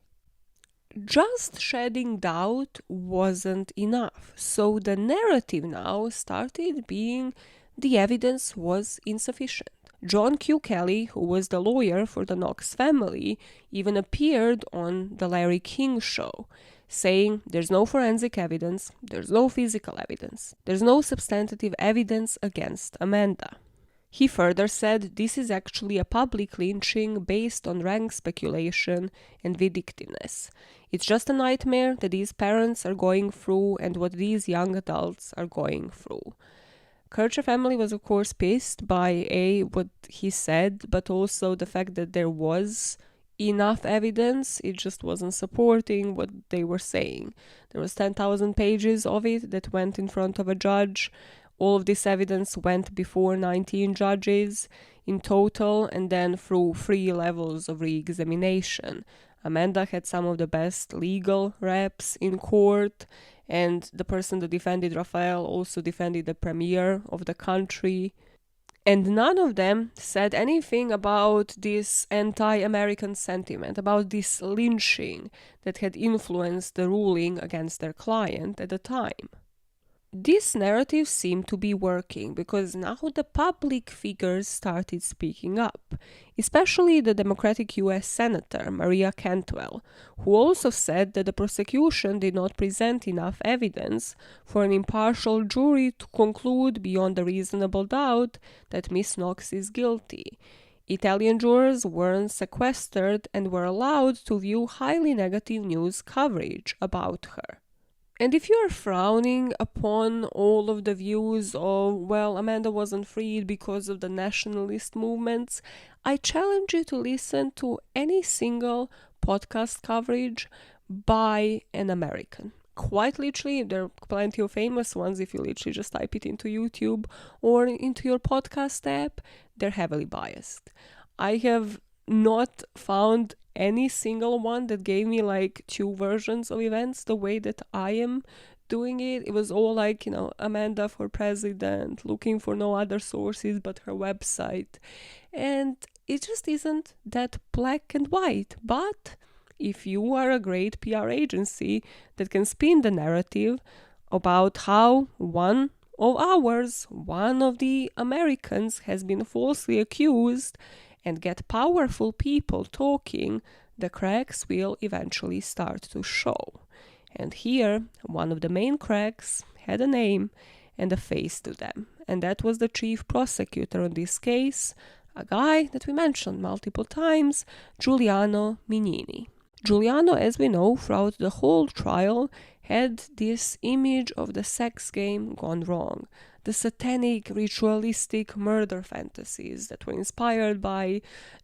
Just shedding doubt wasn't enough, so the narrative now started being the evidence was insufficient. John Q. Kelly, who was the lawyer for the Knox family, even appeared on the Larry King show, saying there's no forensic evidence, there's no physical evidence, there's no substantive evidence against Amanda. He further said this is actually a public lynching based on rank speculation and vindictiveness. It's just a nightmare that these parents are going through and what these young adults are going through. Kercher family was of course pissed by what he said, but also the fact that there was enough evidence. It just wasn't supporting what they were saying. There was 10,000 pages of it that went in front of a judge. All of this evidence went before 19 judges in total, and then through 3 levels of re-examination. Amanda had some of the best legal reps in court, and the person that defended Raphael also defended the premier of the country. And none of them said anything about this anti-American sentiment, about this lynching that had influenced the ruling against their client at the time. This narrative seemed to be working because now the public figures started speaking up, especially the Democratic US Senator Maria Cantwell, who also said that the prosecution did not present enough evidence for an impartial jury to conclude beyond a reasonable doubt that Miss Knox is guilty. Italian jurors weren't sequestered and were allowed to view highly negative news coverage about her. And if you are frowning upon all of the views of, well, Amanda wasn't freed because of the nationalist movements, I challenge you to listen to any single podcast coverage by an American. Quite literally, there are plenty of famous ones. If you literally just type it into YouTube or into your podcast app, they're heavily biased. I have not found any single one that gave me like 2 versions of events the way that I am doing it. It was all like, Amanda for president, looking for no other sources but her website. And it just isn't that black and white. But if you are a great PR agency that can spin the narrative about how one of the Americans has been falsely accused, and get powerful people talking, the cracks will eventually start to show. And here, one of the main cracks had a name and a face to them. And that was the chief prosecutor on this case, a guy that we mentioned multiple times, Giuliano Mignini. Giuliano, as we know, throughout the whole trial, had this image of the sex game gone wrong. The satanic, ritualistic murder fantasies that were inspired by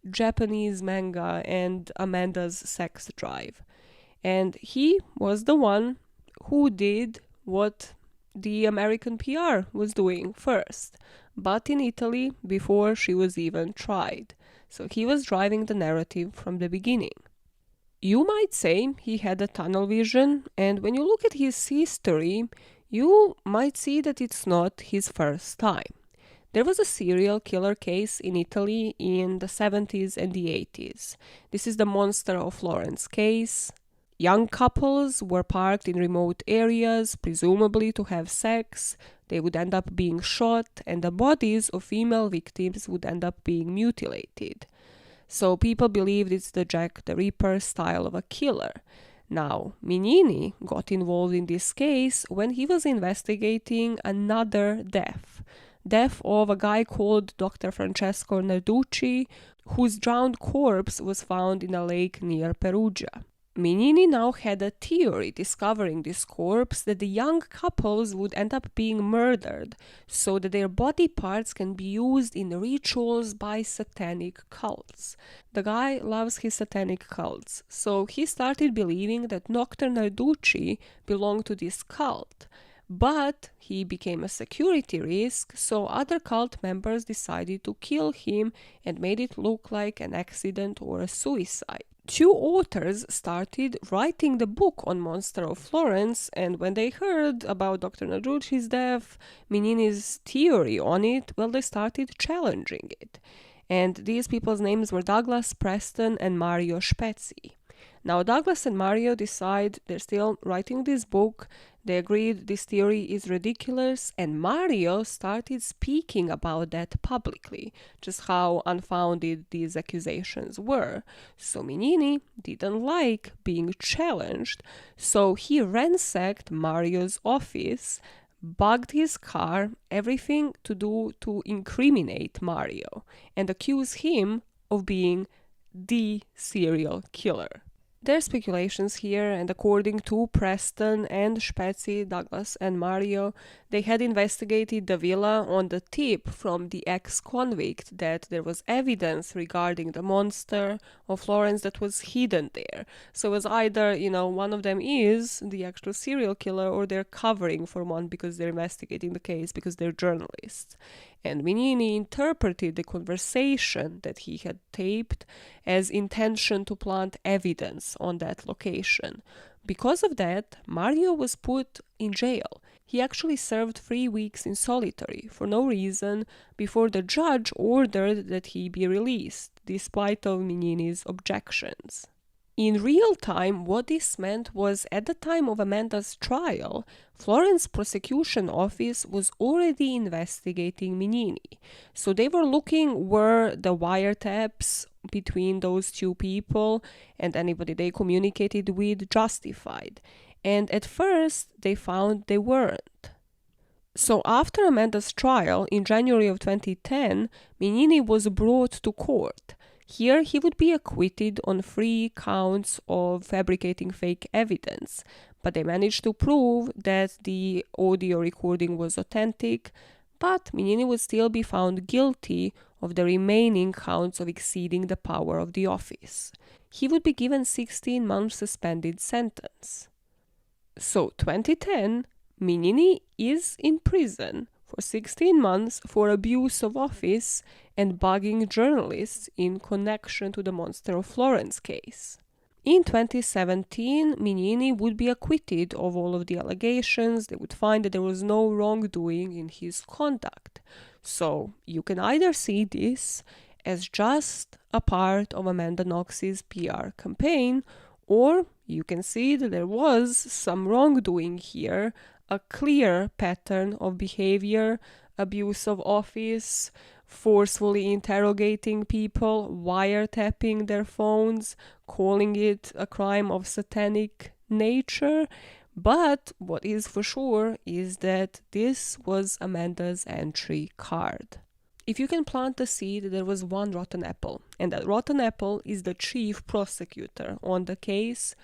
Japanese manga and Amanda's sex drive. And he was the one who did what the American PR was doing first, but in Italy before she was even tried. So he was driving the narrative from the beginning. You might say he had a tunnel vision, and when you look at his history, you might see that it's not his first time. There was a serial killer case in Italy in the 70s and the 80s. This is the Monster of Florence case. Young couples were parked in remote areas, presumably to have sex. They would end up being shot, and the bodies of female victims would end up being mutilated. So people believed it's the Jack the Ripper style of a killer. Now, Mignini got involved in this case when he was investigating another death of a guy called Dr. Francesco Narducci, whose drowned corpse was found in a lake near Perugia. Minini now had a theory discovering this corpse that the young couples would end up being murdered so that their body parts can be used in rituals by satanic cults. The guy loves his satanic cults, so he started believing that Nocturne Ducci belonged to this cult. But he became a security risk, so other cult members decided to kill him and made it look like an accident or a suicide. Two authors started writing the book on Monster of Florence, and when they heard about Dr. Nadrucci's death, Minini's theory on it, well, they started challenging it. And these people's names were Douglas Preston and Mario Spezzi. Now, Douglas and Mario decide they're still writing this book. They agreed this theory is ridiculous, and Mario started speaking about that publicly, just how unfounded these accusations were. So Minini didn't like being challenged, so he ransacked Mario's office, bugged his car, everything to do to incriminate Mario, and accuse him of being the serial killer. There are speculations here, and according to Preston and Spezzi, Douglas and Mario, they had investigated the villa on the tip from the ex-convict that there was evidence regarding the monster of Florence that was hidden there. So it was either, one of them is the actual serial killer, or they're covering for one because they're investigating the case because they're journalists. And Minini interpreted the conversation that he had taped as intention to plant evidence on that location. Because of that, Mario was put in jail. He actually served 3 weeks in solitary for no reason before the judge ordered that he be released, despite of Minini's objections. In real time, what this meant was at the time of Amanda's trial, Florence prosecution office was already investigating Minini. So they were looking were the wiretaps between those two people and anybody they communicated with justified. And at first, they found they weren't. So after Amanda's trial in January of 2010, Minini was brought to court. Here, he would be acquitted on 3 counts of fabricating fake evidence, but they managed to prove that the audio recording was authentic, but Minini would still be found guilty of the remaining counts of exceeding the power of the office. He would be given 16-month suspended sentence. So, 2010, Minini is in prison for 16 months for abuse of office and bugging journalists in connection to the Monster of Florence case. In 2017, Minini would be acquitted of all of the allegations. They would find that there was no wrongdoing in his conduct. So you can either see this as just a part of Amanda Knox's PR campaign, or you can see that there was some wrongdoing here, a clear pattern of behavior, abuse of office, forcefully interrogating people, wiretapping their phones, calling it a crime of satanic nature. But what is for sure is that this was Amanda's entry card. If you can plant the seed, there was one rotten apple, and that rotten apple is the chief prosecutor on the case,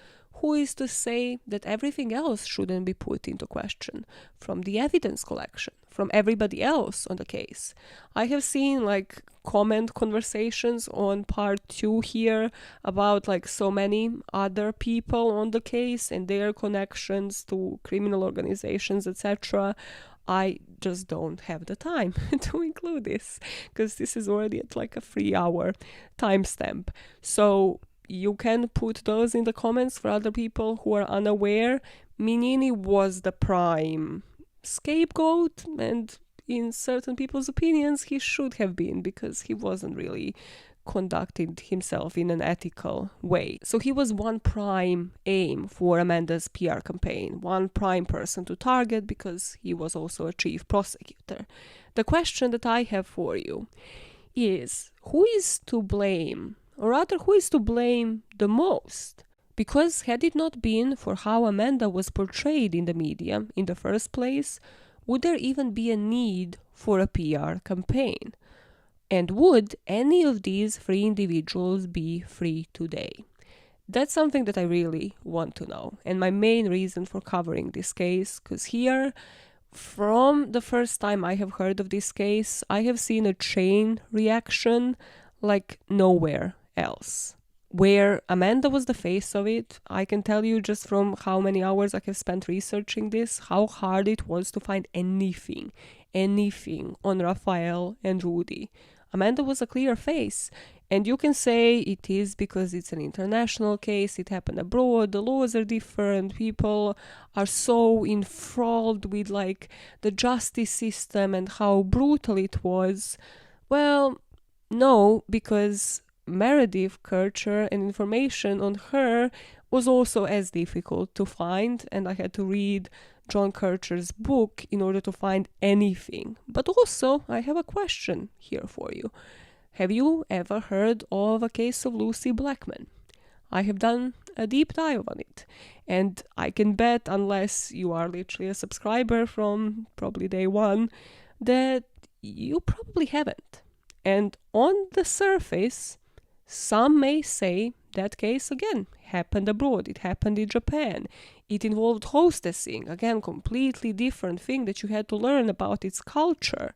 who is to say that everything else shouldn't be put into question, from the evidence collection, from everybody else on the case. I have seen comment conversations on part 2 here about so many other people on the case and their connections to criminal organizations, etc. I just don't have the time to include this, because this is already at a 3-hour timestamp. So you can put those in the comments for other people who are unaware. Minini was the prime scapegoat, and in certain people's opinions, he should have been, because he wasn't really conducted himself in an ethical way. So he was one prime aim for Amanda's PR campaign, one prime person to target, because he was also a chief prosecutor. The question that I have for you is, who is to blame? Or rather, who is to blame the most? Because had it not been for how Amanda was portrayed in the media in the first place, would there even be a need for a PR campaign? And would any of these 3 individuals be free today? That's something that I really want to know. And my main reason for covering this case, because here, from the first time I have heard of this case, I have seen a chain reaction like nowhere else. Where Amanda was the face of it, I can tell you just from how many hours I have spent researching this, how hard it was to find anything on Raphael and Rudy. Amanda was a clear face. And you can say it is because it's an international case, it happened abroad, the laws are different, people are so enthralled with like the justice system and how brutal it was. Well, no, because Meredith Kercher and information on her was also as difficult to find, and I had to read John Kercher's book in order to find anything. But also, I have a question here for you. Have you ever heard of a case of Lucy Blackman? I have done a deep dive on it, and I can bet, unless you are literally a subscriber from probably day one, that you probably haven't. And on the surface, some may say that case again happened abroad, it happened in Japan, it involved hostessing, again, completely different thing that you had to learn about its culture.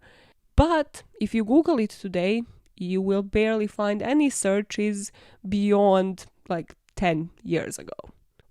But if you Google it today, you will barely find any searches beyond like 10 years ago.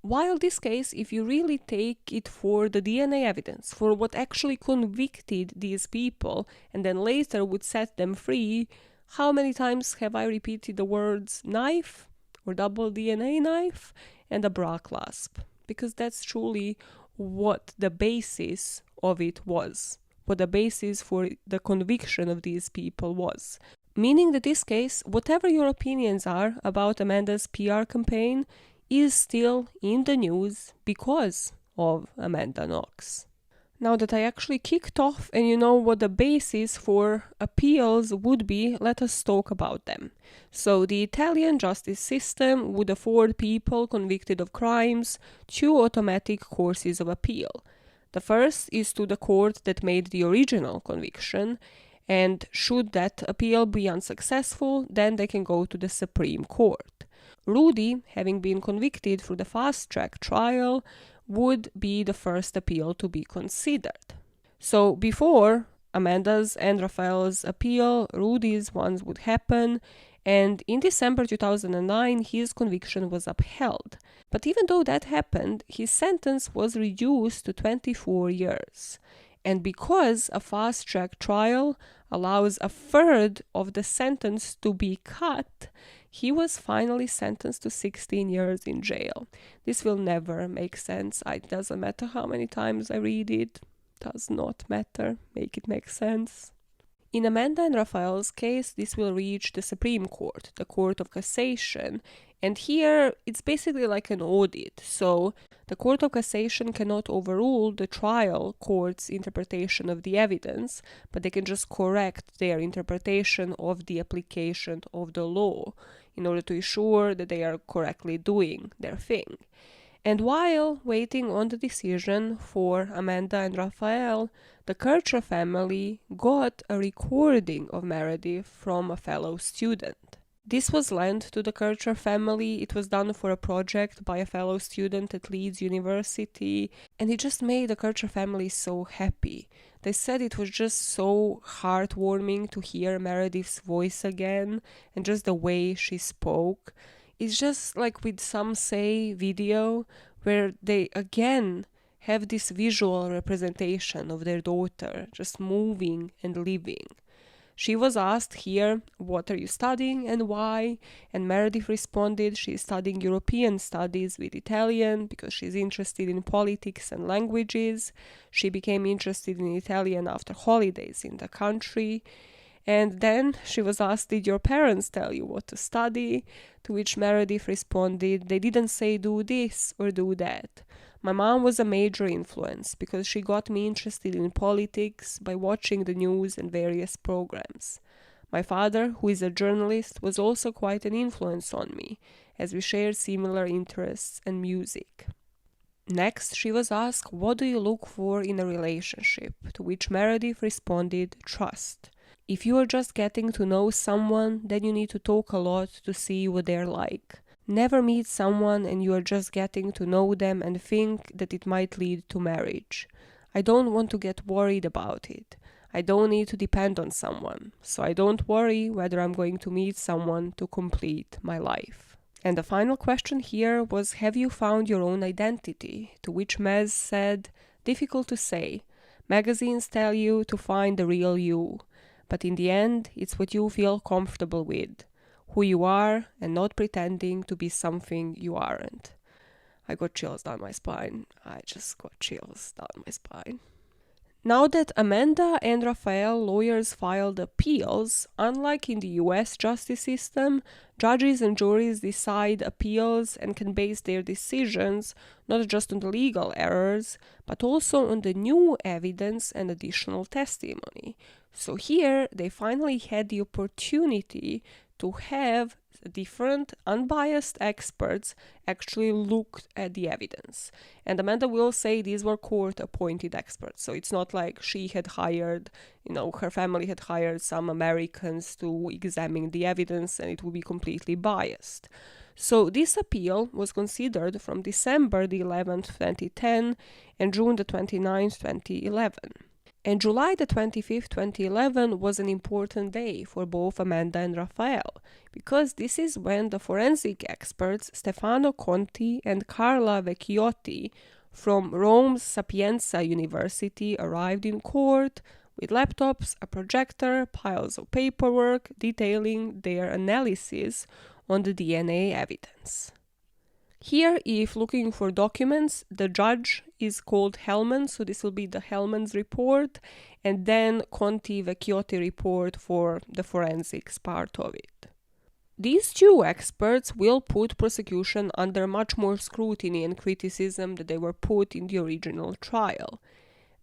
While this case, if you really take it for the DNA evidence, for what actually convicted these people and then later would set them free, how many times have I repeated the words knife or double DNA knife and a bra clasp? Because that's truly what the basis of it was, what the basis for the conviction of these people was. Meaning that this case, whatever your opinions are about Amanda's PR campaign, is still in the news because of Amanda Knox. Now that I actually kicked off and you know what the basis for appeals would be, let us talk about them. So the Italian justice system would afford people convicted of crimes 2 automatic courses of appeal. The first is to the court that made the original conviction, and should that appeal be unsuccessful, then they can go to the Supreme Court. Rudy, having been convicted through the fast-track trial, would be the first appeal to be considered. So before Amanda's and Raphael's appeal, Rudy's ones would happen, and in December 2009, his conviction was upheld. But even though that happened, his sentence was reduced to 24 years. And because a fast-track trial allows a third of the sentence to be cut, he was finally sentenced to 16 years in jail. This will never make sense. It doesn't matter how many times I read it. Does not matter. Make it make sense. In Amanda and Raphael's case, this will reach the Supreme Court, the Court of Cassation, and here it's basically like an audit. So the Court of Cassation cannot overrule the trial court's interpretation of the evidence, but they can just correct their interpretation of the application of the law in order to ensure that they are correctly doing their thing. And while waiting on the decision for Amanda and Raphael, the Kercher family got a recording of Meredith from a fellow student. This was lent to the Kercher family. It was done for a project by a fellow student at Leeds University, and it just made the Kercher family so happy. They said it was just so heartwarming to hear Meredith's voice again, and just the way she spoke. It's just like with Some Say video, where they again have this visual representation of their daughter just moving and living. She was asked here, what are you studying and why? And Meredith responded she's studying European studies with Italian because she's interested in politics and languages. She became interested in Italian after holidays in the country. And then she was asked, did your parents tell you what to study? To which Meredith responded, they didn't say do this or do that. My mom was a major influence because she got me interested in politics by watching the news and various programs. My father, who is a journalist, was also quite an influence on me, as we shared similar interests and music. Next, she was asked, what do you look for in a relationship? To which Meredith responded, trust. If you are just getting to know someone, then you need to talk a lot to see what they're like. Never meet someone and you are just getting to know them and think that it might lead to marriage. I don't want to get worried about it. I don't need to depend on someone, so I don't worry whether I'm going to meet someone to complete my life. And the final question here was, have you found your own identity? To which Mez said, difficult to say. Magazines tell you to find the real you, but in the end, it's what you feel comfortable with, who you are, and not pretending to be something you aren't. I got chills down my spine. I just got chills down my spine. Now that Amanda and Raphael lawyers filed appeals, unlike in the US justice system, judges and juries decide appeals and can base their decisions not just on the legal errors, but also on the new evidence and additional testimony. So here, they finally had the opportunity to have different unbiased experts actually looked at the evidence. And Amanda will say these were court-appointed experts. So it's not like she had hired, her family had hired some Americans to examine the evidence and it would be completely biased. So this appeal was considered from December the 11th, 2010 and June the 29th, 2011. And July the 25th, 2011 was an important day for both Amanda and Raphael, because this is when the forensic experts Stefano Conti and Carla Vecchiotti from Rome's Sapienza University arrived in court with laptops, a projector, piles of paperwork detailing their analysis on the DNA evidence. Here, if looking for documents, the judge is called Hellman, so this will be the Hellman's report, and then Conti Vecchiotti report for the forensics part of it. These two experts will put prosecution under much more scrutiny and criticism than they were put in the original trial.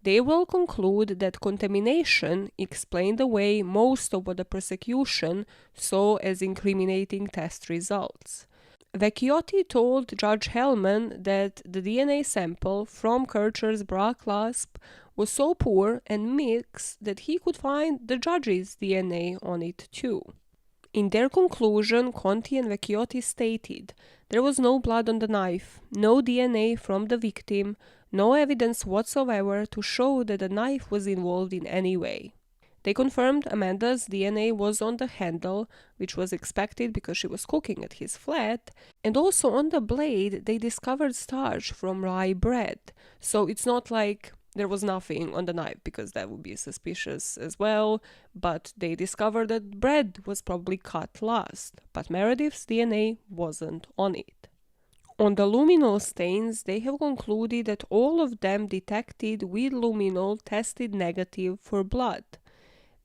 They will conclude that contamination explained away most of what the prosecution saw as incriminating test results. Vecchiotti told Judge Hellman that the DNA sample from Kercher's bra clasp was so poor and mixed that he could find the judge's DNA on it too. In their conclusion, Conti and Vecchiotti stated there was no blood on the knife, no DNA from the victim, no evidence whatsoever to show that the knife was involved in any way. They confirmed Amanda's DNA was on the handle, which was expected because she was cooking at his flat, and also on the blade they discovered starch from rye bread. So it's not like there was nothing on the knife, because that would be suspicious as well, but they discovered that bread was probably cut last, but Meredith's DNA wasn't on it. On the luminol stains, they have concluded that all of them detected with luminol tested negative for blood.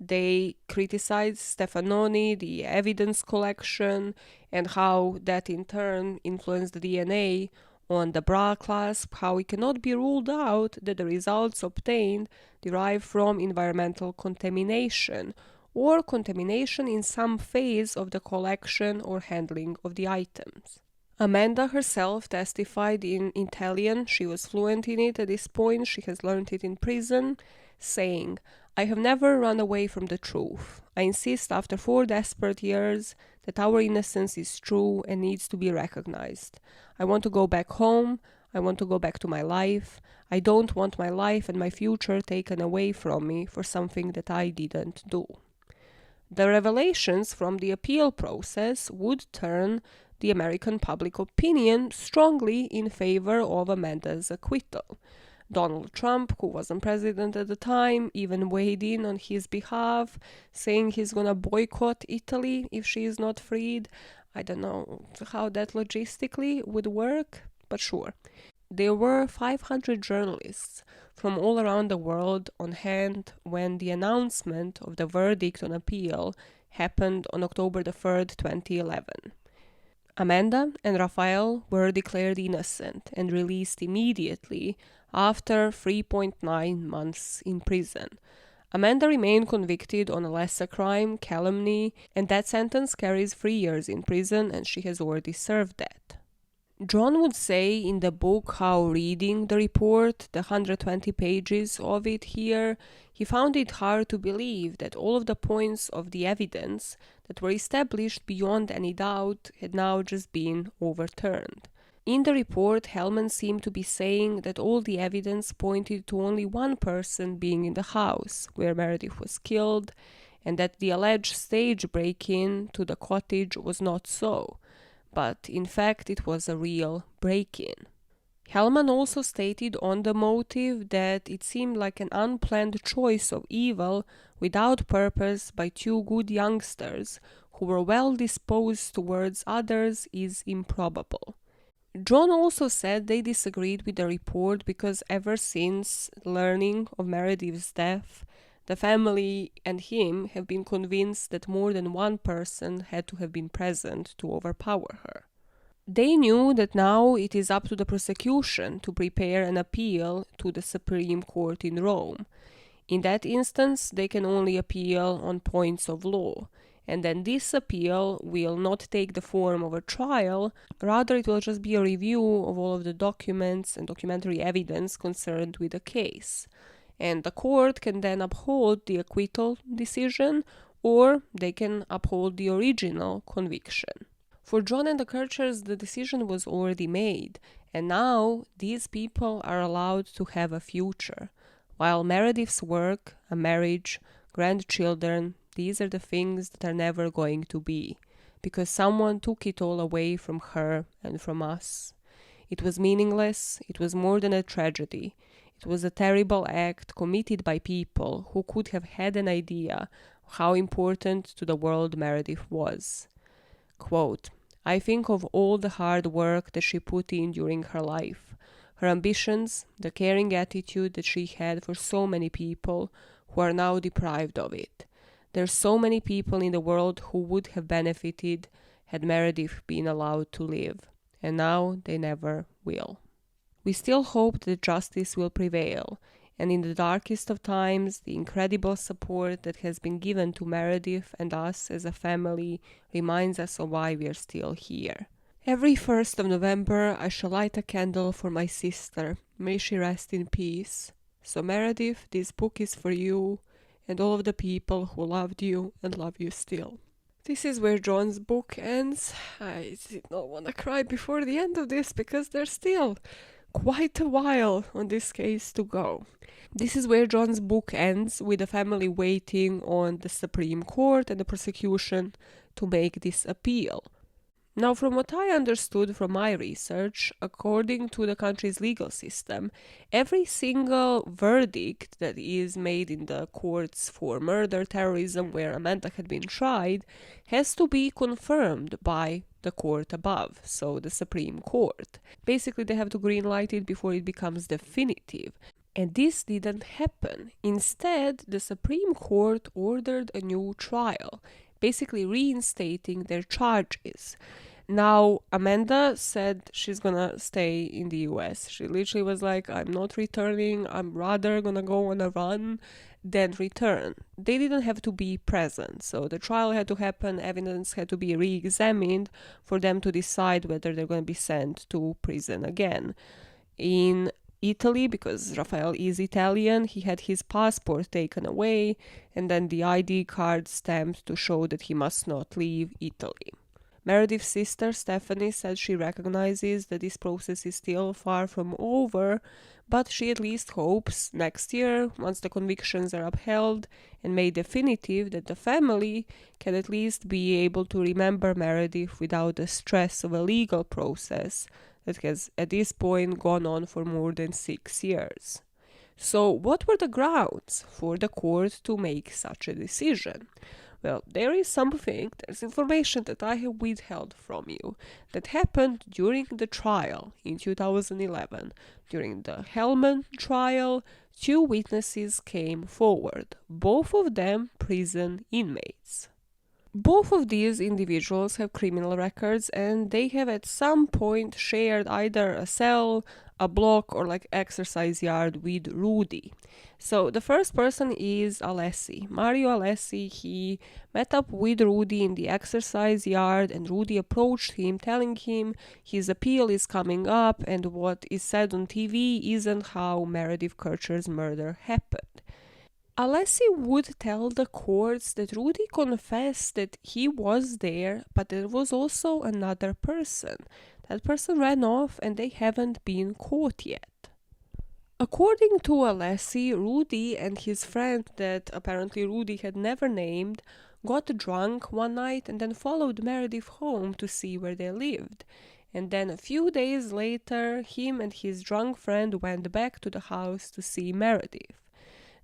They criticized Stefanoni, the evidence collection, and how that in turn influenced the DNA on the bra clasp, how it cannot be ruled out that the results obtained derive from environmental contamination or contamination in some phase of the collection or handling of the items. Amanda herself testified in Italian. She was fluent in it at this point. She has learned it in prison, saying, "I have never run away from the truth. I insist after 4 desperate years that our innocence is true and needs to be recognized. I want to go back home. I want to go back to my life. I don't want my life and my future taken away from me for something that I didn't do." The revelations from the appeal process would turn the American public opinion strongly in favor of Amanda's acquittal. Donald Trump, who wasn't president at the time, even weighed in on his behalf, saying he's gonna boycott Italy if she is not freed. I don't know how that logistically would work, but sure. There were 500 journalists from all around the world on hand when the announcement of the verdict on appeal happened on October the 3rd, 2011. Amanda and Raphael were declared innocent and released immediately after 3.9 months in prison. Amanda remained convicted on a lesser crime, calumny, and that sentence carries 3 years in prison and she has already served that. John would say in the book how reading the report, the 120 pages of it here, he found it hard to believe that all of the points of the evidence that were established beyond any doubt had now just been overturned. In the report, Hellman seemed to be saying that all the evidence pointed to only one person being in the house where Meredith was killed, and that the alleged stage break-in to the cottage was not so, but in fact it was a real break-in. Hellman also stated on the motive that it seemed like an unplanned choice of evil without purpose by two good youngsters who were well disposed towards others is improbable. John also said they disagreed with the report because ever since learning of Meredith's death, the family and him have been convinced that more than one person had to have been present to overpower her. They knew that now it is up to the prosecution to prepare an appeal to the Supreme Court in Rome. In that instance, they can only appeal on points of law, and then this appeal will not take the form of a trial, rather it will just be a review of all of the documents and documentary evidence concerned with the case. And the court can then uphold the acquittal decision, or they can uphold the original conviction. For John and the Kerchers, the decision was already made, and now these people are allowed to have a future. While Meredith's work, a marriage, grandchildren, these are the things that are never going to be, because someone took it all away from her and from us. It was meaningless, it was more than a tragedy. It was a terrible act committed by people who could have had an idea of how important to the world Meredith was. Quote, I think of all the hard work that she put in during her life, her ambitions, the caring attitude that she had for so many people who are now deprived of it. There are so many people in the world who would have benefited had Meredith been allowed to live, and now they never will. We still hope that justice will prevail, and in the darkest of times, the incredible support that has been given to Meredith and us as a family reminds us of why we are still here. Every 1st of November, I shall light a candle for my sister. May she rest in peace. So Meredith, this book is for you and all of the people who loved you and love you still. This is where John's book ends. I did not want to cry before the end of this because there's still quite a while on this case to go. This is where John's book ends, with the family waiting on the Supreme Court and the prosecution to make this appeal. Now, from what I understood from my research, according to the country's legal system, every single verdict that is made in the courts for murder, terrorism, where Amanda had been tried, has to be confirmed by the court above, so the Supreme Court. Basically, they have to greenlight it before it becomes definitive. And this didn't happen. Instead, the Supreme Court ordered a new trial, basically reinstating their charges. Now, Amanda said she's gonna stay in the US. She literally was like, I'm not returning, I'm rather gonna go on a run than return. They didn't have to be present, so the trial had to happen, evidence had to be re-examined for them to decide whether they're gonna be sent to prison again. In Italy, because Raphael is Italian, he had his passport taken away and then the ID card stamped to show that he must not leave Italy. Meredith's sister Stephanie said she recognizes that this process is still far from over, but she at least hopes next year, once the convictions are upheld and made definitive, that the family can at least be able to remember Meredith without the stress of a legal process that has at this point gone on for more than 6 years. So what were the grounds for the court to make such a decision? Well, there's information that I have withheld from you that happened during the trial in 2011. During the Hellman trial, 2 witnesses came forward, both of them prison inmates. Both of these individuals have criminal records and they have at some point shared either a cell, a block or like exercise yard with Rudy. So the first person is Alessi. Mario Alessi, he met up with Rudy in the exercise yard, and Rudy approached him telling him his appeal is coming up and what is said on TV isn't how Meredith Kercher's murder happened. Alessi would tell the courts that Rudy confessed that he was there, but there was also another person. That person ran off and they haven't been caught yet. According to Alessi, Rudy and his friend, that apparently Rudy had never named, got drunk one night and then followed Meredith home to see where they lived. And then a few days later, him and his drunk friend went back to the house to see Meredith.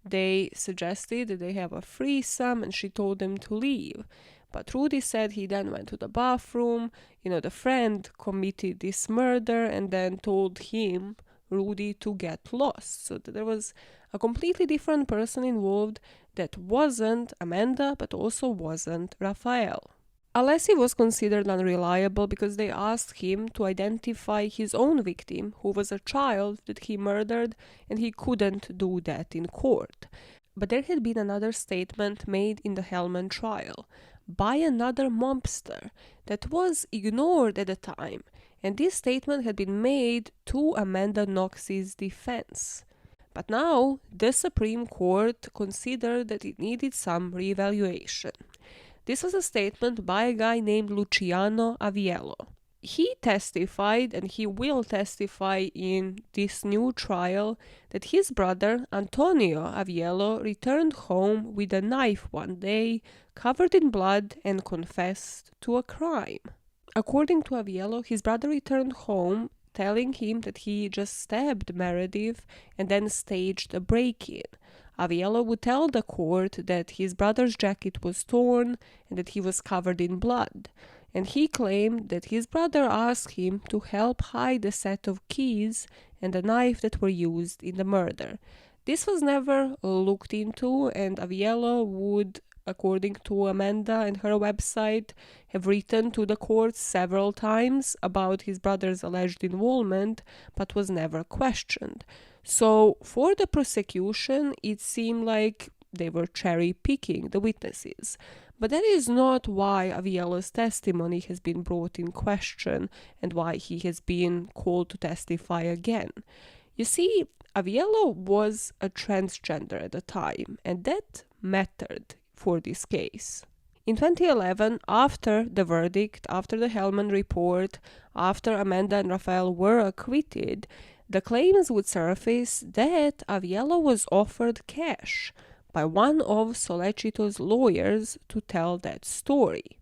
They suggested that they have a threesome and she told them to leave. But Rudy said he then went to the bathroom. The friend committed this murder and then told him, Rudy, to get lost. So that there was a completely different person involved that wasn't Amanda but also wasn't Raphael. Alessi was considered unreliable because they asked him to identify his own victim, who was a child that he murdered, and he couldn't do that in court. But there had been another statement made in the Hellman trial by another mobster that was ignored at the time, and this statement had been made to Amanda Knox's defense. But now, the Supreme Court considered that it needed some reevaluation. This was a statement by a guy named Luciano Aviello. He testified, and he will testify in this new trial, that his brother, Antonio Aviello, returned home with a knife one day, covered in blood, and confessed to a crime. According to Aviello, his brother returned home telling him that he just stabbed Meredith and then staged a break-in. Aviello would tell the court that his brother's jacket was torn and that he was covered in blood, and he claimed that his brother asked him to help hide a set of keys and a knife that were used in the murder. This was never looked into, and Aviello would, according to Amanda and her website, have written to the courts several times about his brother's alleged involvement, but was never questioned. So for the prosecution, it seemed like they were cherry-picking the witnesses. But that is not why Aviello's testimony has been brought in question and why he has been called to testify again. You see, Aviello was a transgender at the time, and that mattered for this case. In 2011, after the verdict, after the Hellman report, after Amanda and Raphael were acquitted, the claims would surface that Aviello was offered cash by one of Solecito's lawyers to tell that story.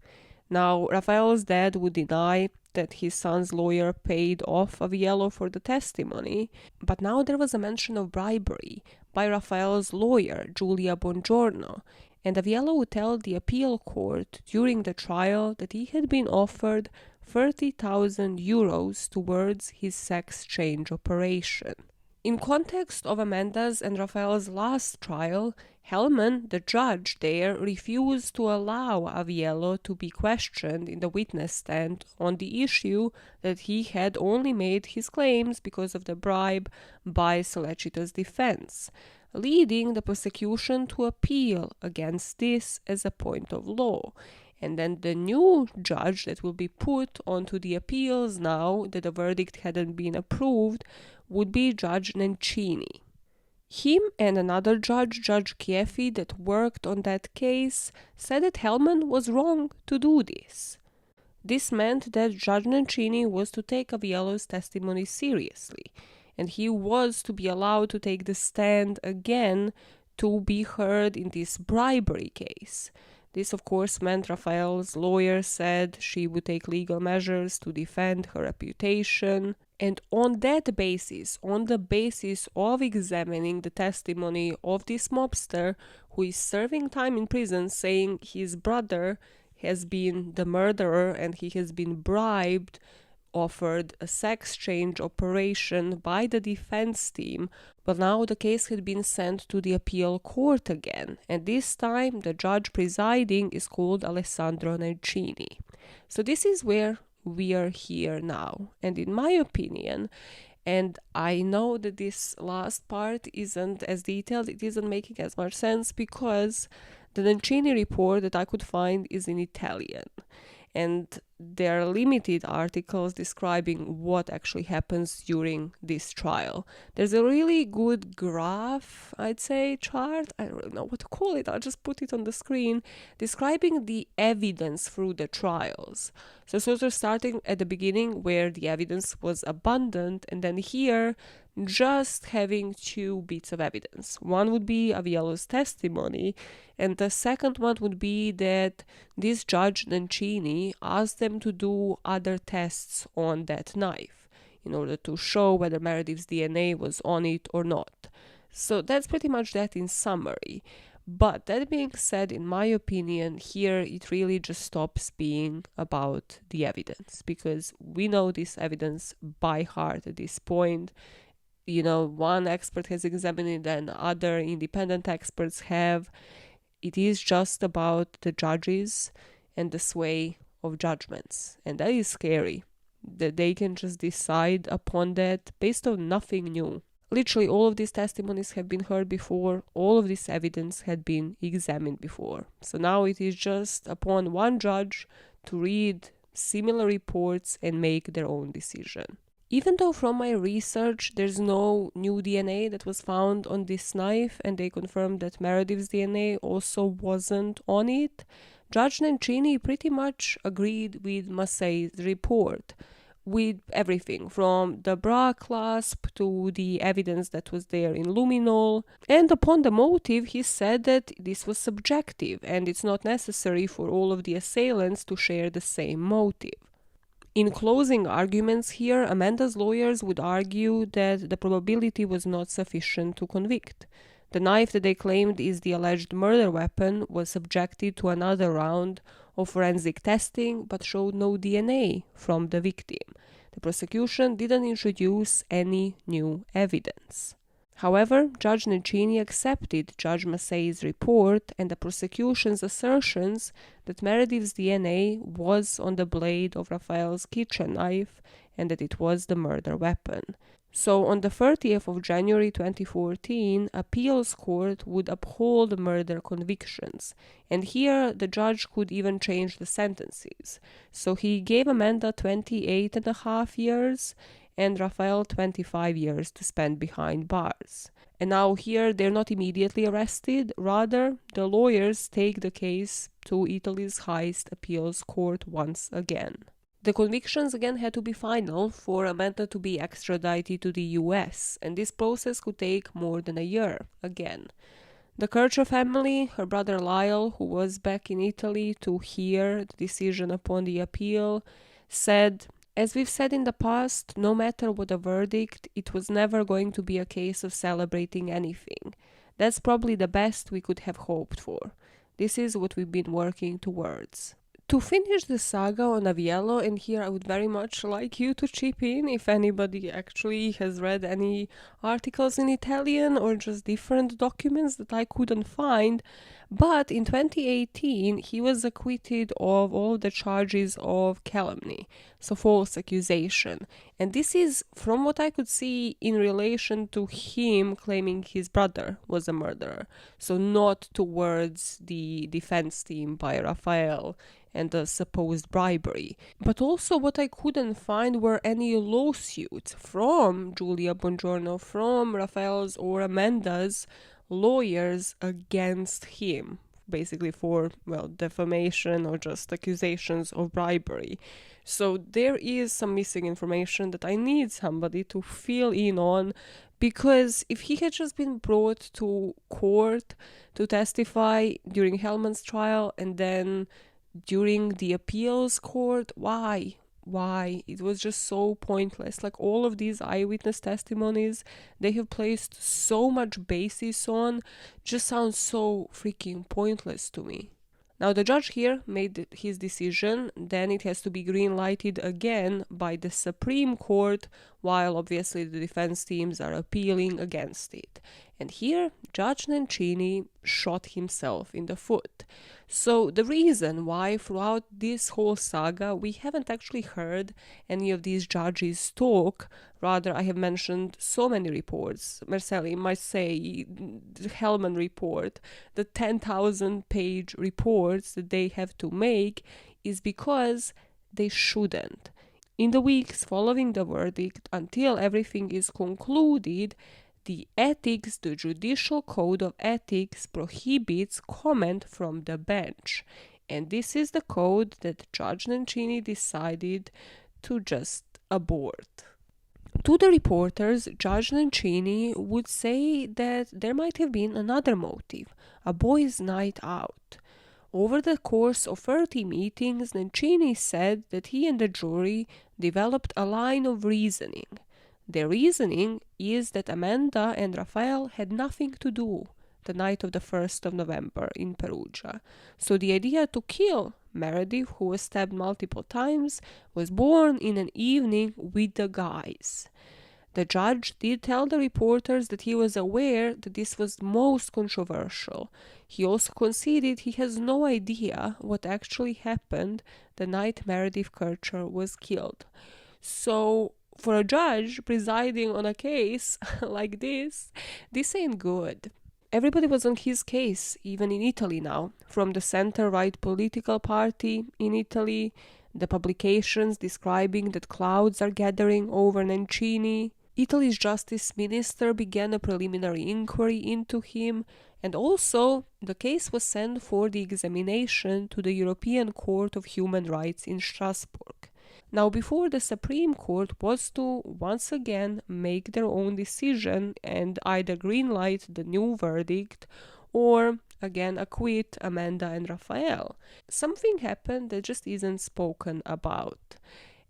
Now, Raphael's dad would deny that his son's lawyer paid off Aviello for the testimony, but now there was a mention of bribery by Raphael's lawyer, Giulia Bongiorno, and Aviello would tell the appeal court during the trial that he had been offered 30,000 euros towards his sex change operation. In context of Amanda's and Raphael's last trial, Hellman, the judge there, refused to allow Aviello to be questioned in the witness stand on the issue that he had only made his claims because of the bribe by Solecito's defense, leading the prosecution to appeal against this as a point of law. And then the new judge that will be put onto the appeals now that the verdict hadn't been approved would be Judge Nencini. Him and another judge, Judge Chieffi, that worked on that case, said that Hellman was wrong to do this. This meant that Judge Nencini was to take Aviello's testimony seriously, and he was to be allowed to take the stand again to be heard in this bribery case. This, of course, meant Raphael's lawyer said she would take legal measures to defend her reputation. And on that basis, on the basis of examining the testimony of this mobster who is serving time in prison saying his brother has been the murderer and he has been bribed, offered a sex change operation by the defense team, but now the case had been sent to the appeal court again, and this time the judge presiding is called Alessandro Nencini. So this is where we are here now, and in my opinion, And I know that this last part isn't as detailed, it isn't making as much sense because the Nencini report that I could find is in Italian. And there are limited articles describing what actually happens during this trial. There's a really good graph, I'd say, chart, I don't know what to call it, I'll just put it on the screen, describing the evidence through the trials. So sort of starting at the beginning where the evidence was abundant, and then here just having two bits of evidence. One would be Aviello's testimony, and the second one would be that this judge Nencini asked them to do other tests on that knife in order to show whether Meredith's DNA was on it or not. So that's pretty much that in summary. But that being said, in my opinion, here it really just stops being about the evidence, because we know this evidence by heart at this point. You know, one expert has examined it and other independent experts have. It is just about the judges and the sway of judgments. And that is scary, that they can just decide upon that based on nothing new. Literally all of these testimonies have been heard before, all of this evidence had been examined before. So now it is just upon one judge to read similar reports and make their own decision. Even though from my research there's no new DNA that was found on this knife and they confirmed that Meredith's DNA also wasn't on it, Judge Nencini pretty much agreed with Massey's report, with everything from the bra clasp to the evidence that was there in luminol. And upon the motive, he said that this was subjective and it's not necessary for all of the assailants to share the same motive. In closing arguments here, Amanda's lawyers would argue that the probability was not sufficient to convict. The knife that they claimed is the alleged murder weapon was subjected to another round of forensic testing but showed no DNA from the victim. The prosecution didn't introduce any new evidence. However, Judge Nencini accepted Judge Massey's report and the prosecution's assertions that Meredith's DNA was on the blade of Raphael's kitchen knife and that it was the murder weapon. So on the 30th of January 2014, appeals court would uphold murder convictions, and here the judge could even change the sentences. So he gave Amanda 28.5 years and Raphael 25 years to spend behind bars. And now here they're not immediately arrested, rather the lawyers take the case to Italy's highest appeals court once again. The convictions again had to be final for Amanda to be extradited to the US, and this process could take more than a year again. The Kercher family, her brother Lyle, who was back in Italy to hear the decision upon the appeal, said, "As we've said in the past, no matter what the verdict, it was never going to be a case of celebrating anything. That's probably the best we could have hoped for. This is what we've been working towards." To finish the saga on Aviello, and here I would very much like you to chip in if anybody actually has read any articles in Italian or just different documents that I couldn't find. But in 2018, he was acquitted of all the charges of calumny, so false accusation. And this is, from what I could see, in relation to him claiming his brother was a murderer, so not towards the defense team by Raphael and the supposed bribery. But also what I couldn't find were any lawsuits from Giulia Bongiorno, from Raphael's or Amanda's lawyers against him, basically for, well, defamation or just accusations of bribery. So there is some missing information that I need somebody to fill in on, because if he had just been brought to court to testify during Hellman's trial and then during the appeals court, why? It was just so pointless. Like, all of these eyewitness testimonies they have placed so much basis on just sounds so freaking pointless to me. Now the judge here made his decision, then it has to be green-lighted again by the Supreme Court, while obviously the defense teams are appealing against it. And here, Judge Nencini shot himself in the foot. So the reason why throughout this whole saga we haven't actually heard any of these judges talk, rather I have mentioned so many reports, Marcelli might say, the Hellman report, the 10,000 page reports that they have to make, is because they shouldn't. In the weeks following the verdict, until everything is concluded, the Judicial Code of Ethics prohibits comment from the bench. And this is the code that Judge Nencini decided to just abort. To the reporters, Judge Nencini would say that there might have been another motive, a boys' night out. Over the course of 30 meetings, Nencini said that he and the jury developed a line of reasoning. Their reasoning is that Amanda and Raphael had nothing to do the night of the 1st of November in Perugia. So the idea to kill Meredith, who was stabbed multiple times, was born in an evening with the guys. The judge did tell the reporters that he was aware that this was most controversial. He also conceded he has no idea what actually happened the night Meredith Kercher was killed. So, for a judge presiding on a case like this ain't good. Everybody was on his case, even in Italy now, from the center-right political party in Italy, the publications describing that clouds are gathering over Nencini. Italy's justice minister began a preliminary inquiry into him, and also the case was sent for the examination to the European Court of Human Rights in Strasbourg. Now, before the Supreme Court was to once again make their own decision and either greenlight the new verdict or again acquit Amanda and Raphael, something happened that just isn't spoken about.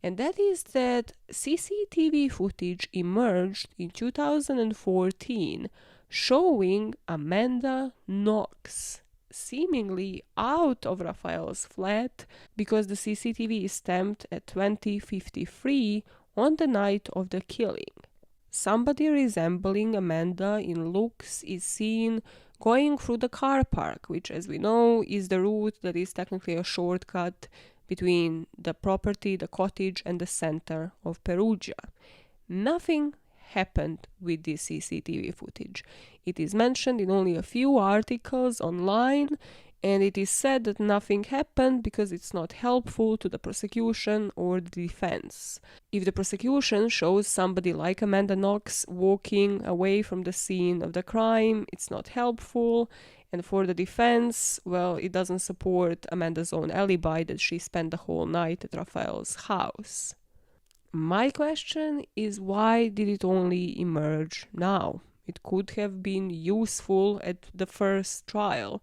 And that is that CCTV footage emerged in 2014 showing Amanda Knox seemingly out of Raphael's flat because the CCTV is stamped at 20:53 on the night of the killing. Somebody resembling Amanda in looks is seen going through the car park, which, as we know, is the route that is technically a shortcut between the property, the cottage, and the center of Perugia. Nothing happened with this CCTV footage. It is mentioned in only a few articles online, and it is said that nothing happened because it's not helpful to the prosecution or the defense. If the prosecution shows somebody like Amanda Knox walking away from the scene of the crime, it's not helpful. And for the defense, well, it doesn't support Amanda's own alibi that she spent the whole night at Raphael's house. My question is, why did it only emerge now? It could have been useful at the first trial,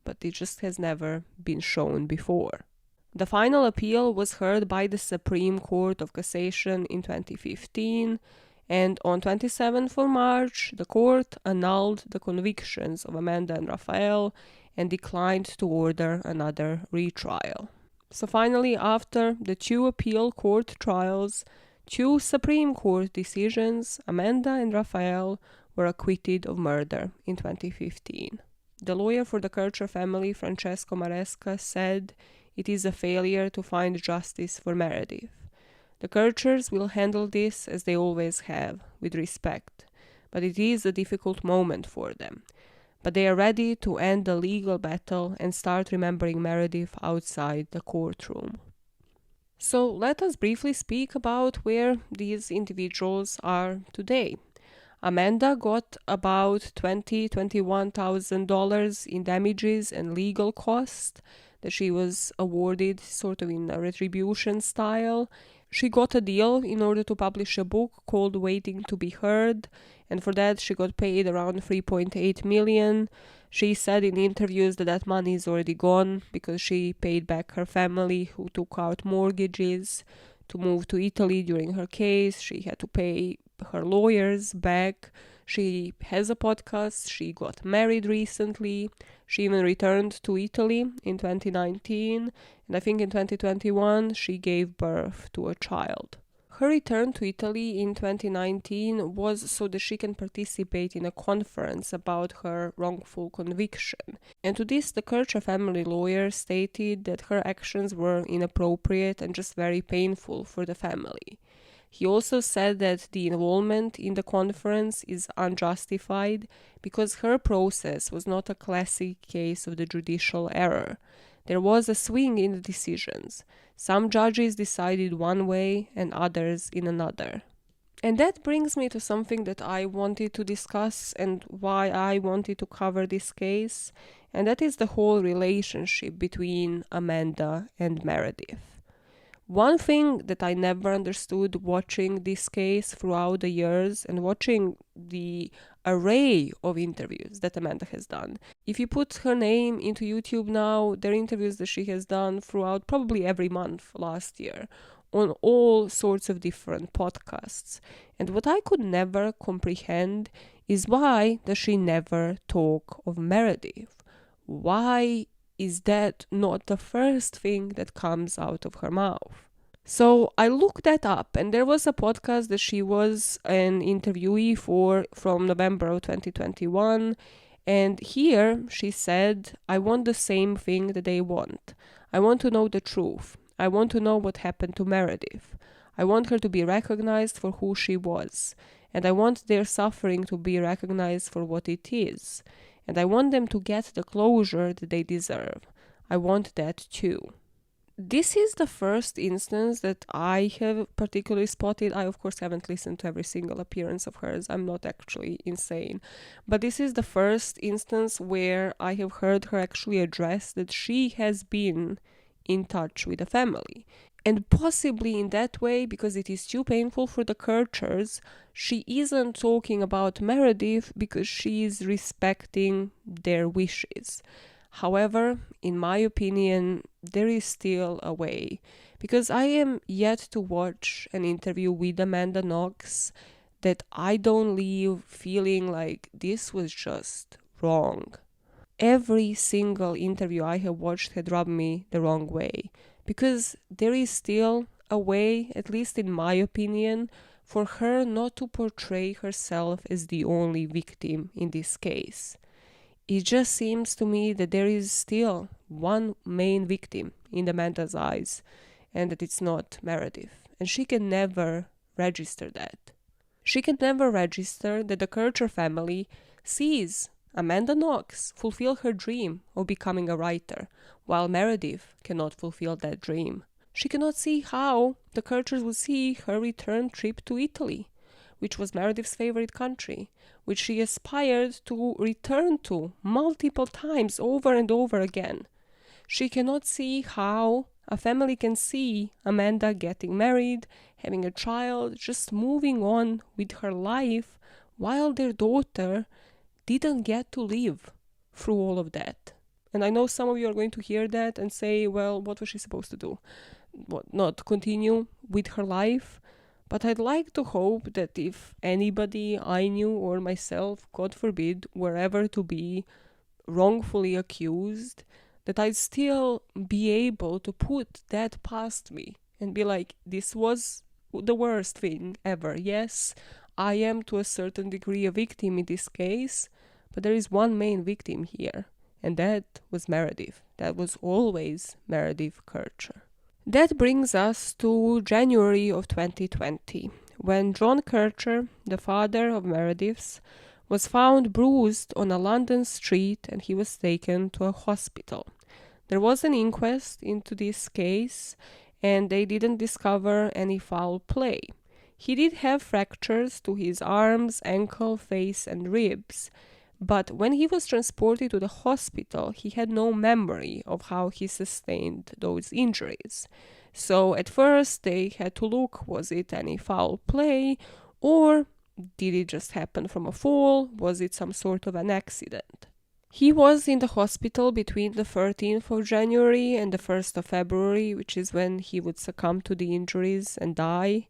but it just has never been shown before. The final appeal was heard by the Supreme Court of Cassation in 2015, and on 27th of March, the court annulled the convictions of Amanda and Raphael and declined to order another retrial. So finally, after the 2 appeal court trials, 2 Supreme Court decisions, Amanda and Raphael were acquitted of murder in 2015. The lawyer for the Kercher family, Francesco Maresca, said it is a failure to find justice for Meredith. The Kerchers will handle this as they always have, with respect, but it is a difficult moment for them. But they are ready to end the legal battle and start remembering Meredith outside the courtroom. So let us briefly speak about where these individuals are today. Amanda got about $21,000 in damages and legal costs that she was awarded sort of in a retribution style. She got a deal in order to publish a book called Waiting to be Heard, and for that she got paid around $3.8 million. She said in interviews that that money is already gone because she paid back her family who took out mortgages to move to Italy during her case. She had to pay her lawyers back. She has a podcast. She got married recently. She even returned to Italy in 2019. And I think in 2021 she gave birth to a child. Her return to Italy in 2019 was so that she can participate in a conference about her wrongful conviction. And to this, the Kercher family lawyer stated that her actions were inappropriate and just very painful for the family. He also said that the involvement in the conference is unjustified because her process was not a classic case of the judicial error. There was a swing in the decisions. Some judges decided one way and others in another. And that brings me to something that I wanted to discuss and why I wanted to cover this case, and that is the whole relationship between Amanda and Meredith. One thing that I never understood watching this case throughout the years and watching the array of interviews that Amanda has done. If you put her name into YouTube now, there are interviews that she has done throughout probably every month last year on all sorts of different podcasts. And what I could never comprehend is why does she never talk of Meredith? Why is that not the first thing that comes out of her mouth? So I looked that up, and there was a podcast that she was an interviewee for from November of 2021, and here she said, I want the same thing that they want. I want to know the truth. I want to know what happened to Meredith. I want her to be recognized for who she was, and I want their suffering to be recognized for what it is. And I want them to get the closure that they deserve. I want that too. This is the first instance that I have particularly spotted. I, of course, haven't listened to every single appearance of hers. I'm not actually insane. But this is the first instance where I have heard her actually address that she has been in touch with the family. And possibly in that way, because it is too painful for the Kerchers, she isn't talking about Meredith because she is respecting their wishes. However, in my opinion, there is still a way, because I am yet to watch an interview with Amanda Knox that I don't leave feeling like this was just wrong. Every single interview I have watched had rubbed me the wrong way, because there is still a way, at least in my opinion, for her not to portray herself as the only victim in this case. It just seems to me that there is still one main victim in Amanda's eyes, and that it's not Meredith. And she can never register that. She can never register that the Kercher family sees Amanda Knox fulfill her dream of becoming a writer, while Meredith cannot fulfill that dream. She cannot see how the Kerchers would see her return trip to Italy, which was Meredith's favorite country, which she aspired to return to multiple times over and over again. She cannot see how a family can see Amanda getting married, having a child, just moving on with her life, while their daughter didn't get to live through all of that. And I know some of you are going to hear that and say, well, what was she supposed to do? What, not continue with her life? But I'd like to hope that if anybody I knew or myself, God forbid, were ever to be wrongfully accused, that I'd still be able to put that past me and be like, this was the worst thing ever. Yes, I am to a certain degree a victim in this case, but there is one main victim here, and that was Meredith. That was always Meredith Kercher. That brings us to January of 2020, when John Kercher, the father of Meredith's, was found bruised on a London street and he was taken to a hospital. There was an inquest into this case and they didn't discover any foul play. He did have fractures to his arms, ankle, face and ribs, but when he was transported to the hospital, he had no memory of how he sustained those injuries. So at first they had to look, was it any foul play, or did it just happen from a fall? Was it some sort of an accident? He was in the hospital between the 13th of January and the 1st of February, which is when he would succumb to the injuries and die.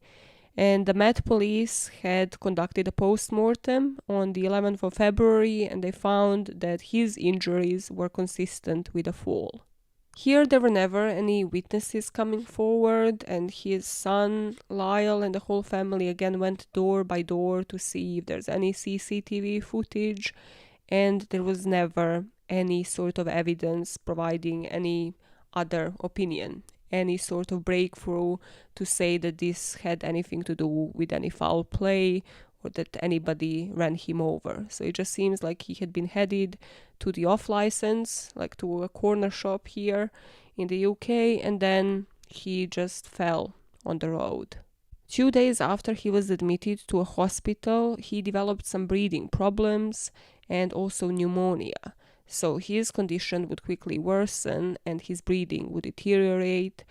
And the Met Police had conducted a post-mortem on the 11th of February and they found that his injuries were consistent with a fall. Here there were never any witnesses coming forward, and his son Lyle and the whole family again went door by door to see if there's any CCTV footage, and there was never any sort of evidence providing any other opinion, any sort of breakthrough to say that this had anything to do with any foul play or that anybody ran him over. So it just seems like he had been headed to the off license, like to a corner shop here in the UK, and then he just fell on the road. 2 days after he was admitted to a hospital, he developed some breathing problems and also pneumonia. So his condition would quickly worsen and his breathing would deteriorate,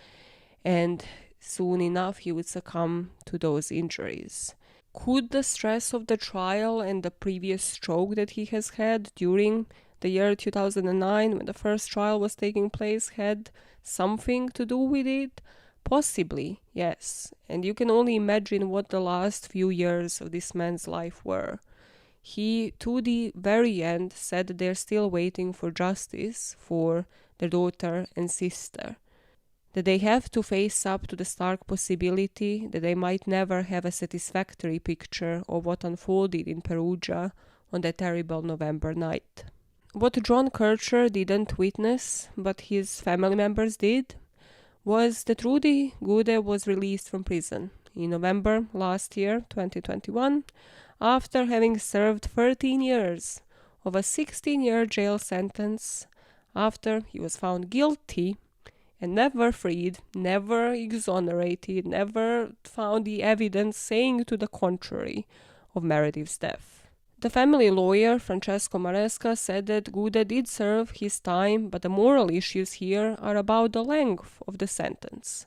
and soon enough he would succumb to those injuries. Could the stress of the trial and the previous stroke that he has had during the year 2009, when the first trial was taking place, had something to do with it? Possibly, yes. And you can only imagine what the last few years of this man's life were. He, to the very end, said that they're still waiting for justice for their daughter and sister, that they have to face up to the stark possibility that they might never have a satisfactory picture of what unfolded in Perugia on that terrible November night. What John Kercher didn't witness, but his family members did, was that Rudy Gude was released from prison in November last year, 2021, after having served 13 years of a 16-year jail sentence, after he was found guilty and never freed, never exonerated, never found the evidence saying to the contrary of Meredith's death. The family lawyer, Francesco Maresca, said that Gude did serve his time, but the moral issues here are about the length of the sentence.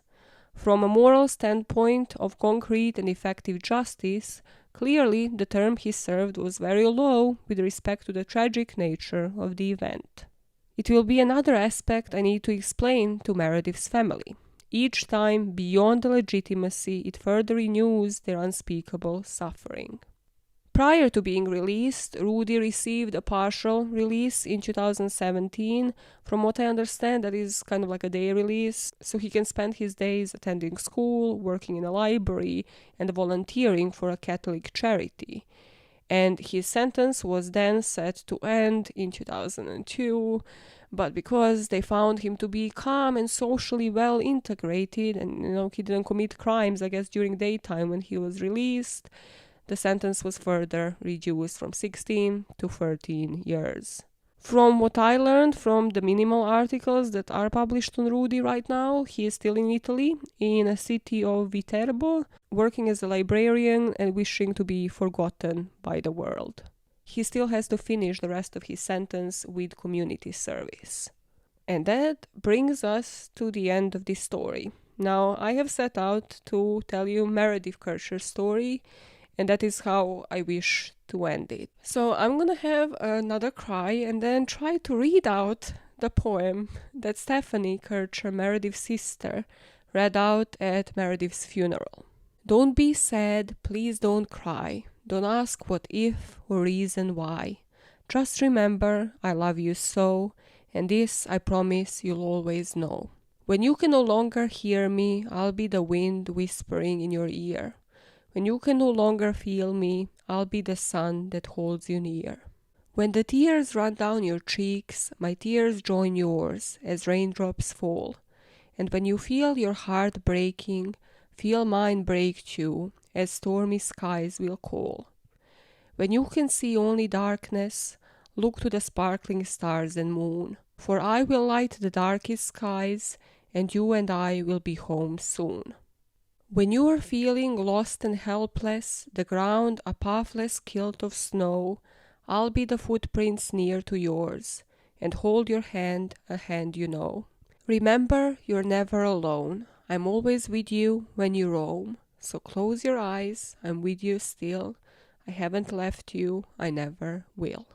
From a moral standpoint of concrete and effective justice, clearly the term he served was very low with respect to the tragic nature of the event. It will be another aspect I need to explain to Meredith's family. Each time, beyond the legitimacy, it further renews their unspeakable suffering. Prior to being released, Rudy received a partial release in 2017. From what I understand, that is kind of like a day release, so he can spend his days attending school, working in a library, and volunteering for a Catholic charity. And his sentence was then set to end in 2002, but because they found him to be calm and socially well integrated, and he didn't commit crimes, I guess, during daytime when he was released, the sentence was further reduced from 16 to 13 years. From what I learned from the minimal articles that are published on Rudy right now, he is still in Italy, in a city of Viterbo, working as a librarian and wishing to be forgotten by the world. He still has to finish the rest of his sentence with community service. And that brings us to the end of this story. Now, I have set out to tell you Meredith Kercher's story, and that is how I wish to end it. So I'm gonna have another cry and then try to read out the poem that Stephanie Kercher, Meredith's sister, read out at Meredith's funeral. Don't be sad, please don't cry. Don't ask what if or reason why. Just remember I love you so, and this I promise you'll always know. When you can no longer hear me, I'll be the wind whispering in your ear. When you can no longer feel me, I'll be the sun that holds you near. When the tears run down your cheeks, my tears join yours as raindrops fall. And when you feel your heart breaking, feel mine break too, as stormy skies will call. When you can see only darkness, look to the sparkling stars and moon, for I will light the darkest skies, and you and I will be home soon. When you are feeling lost and helpless, the ground a pathless kilt of snow, I'll be the footprints near to yours, and hold your hand, a hand you know. Remember, you're never alone. I'm always with you when you roam. So close your eyes, I'm with you still. I haven't left you, I never will.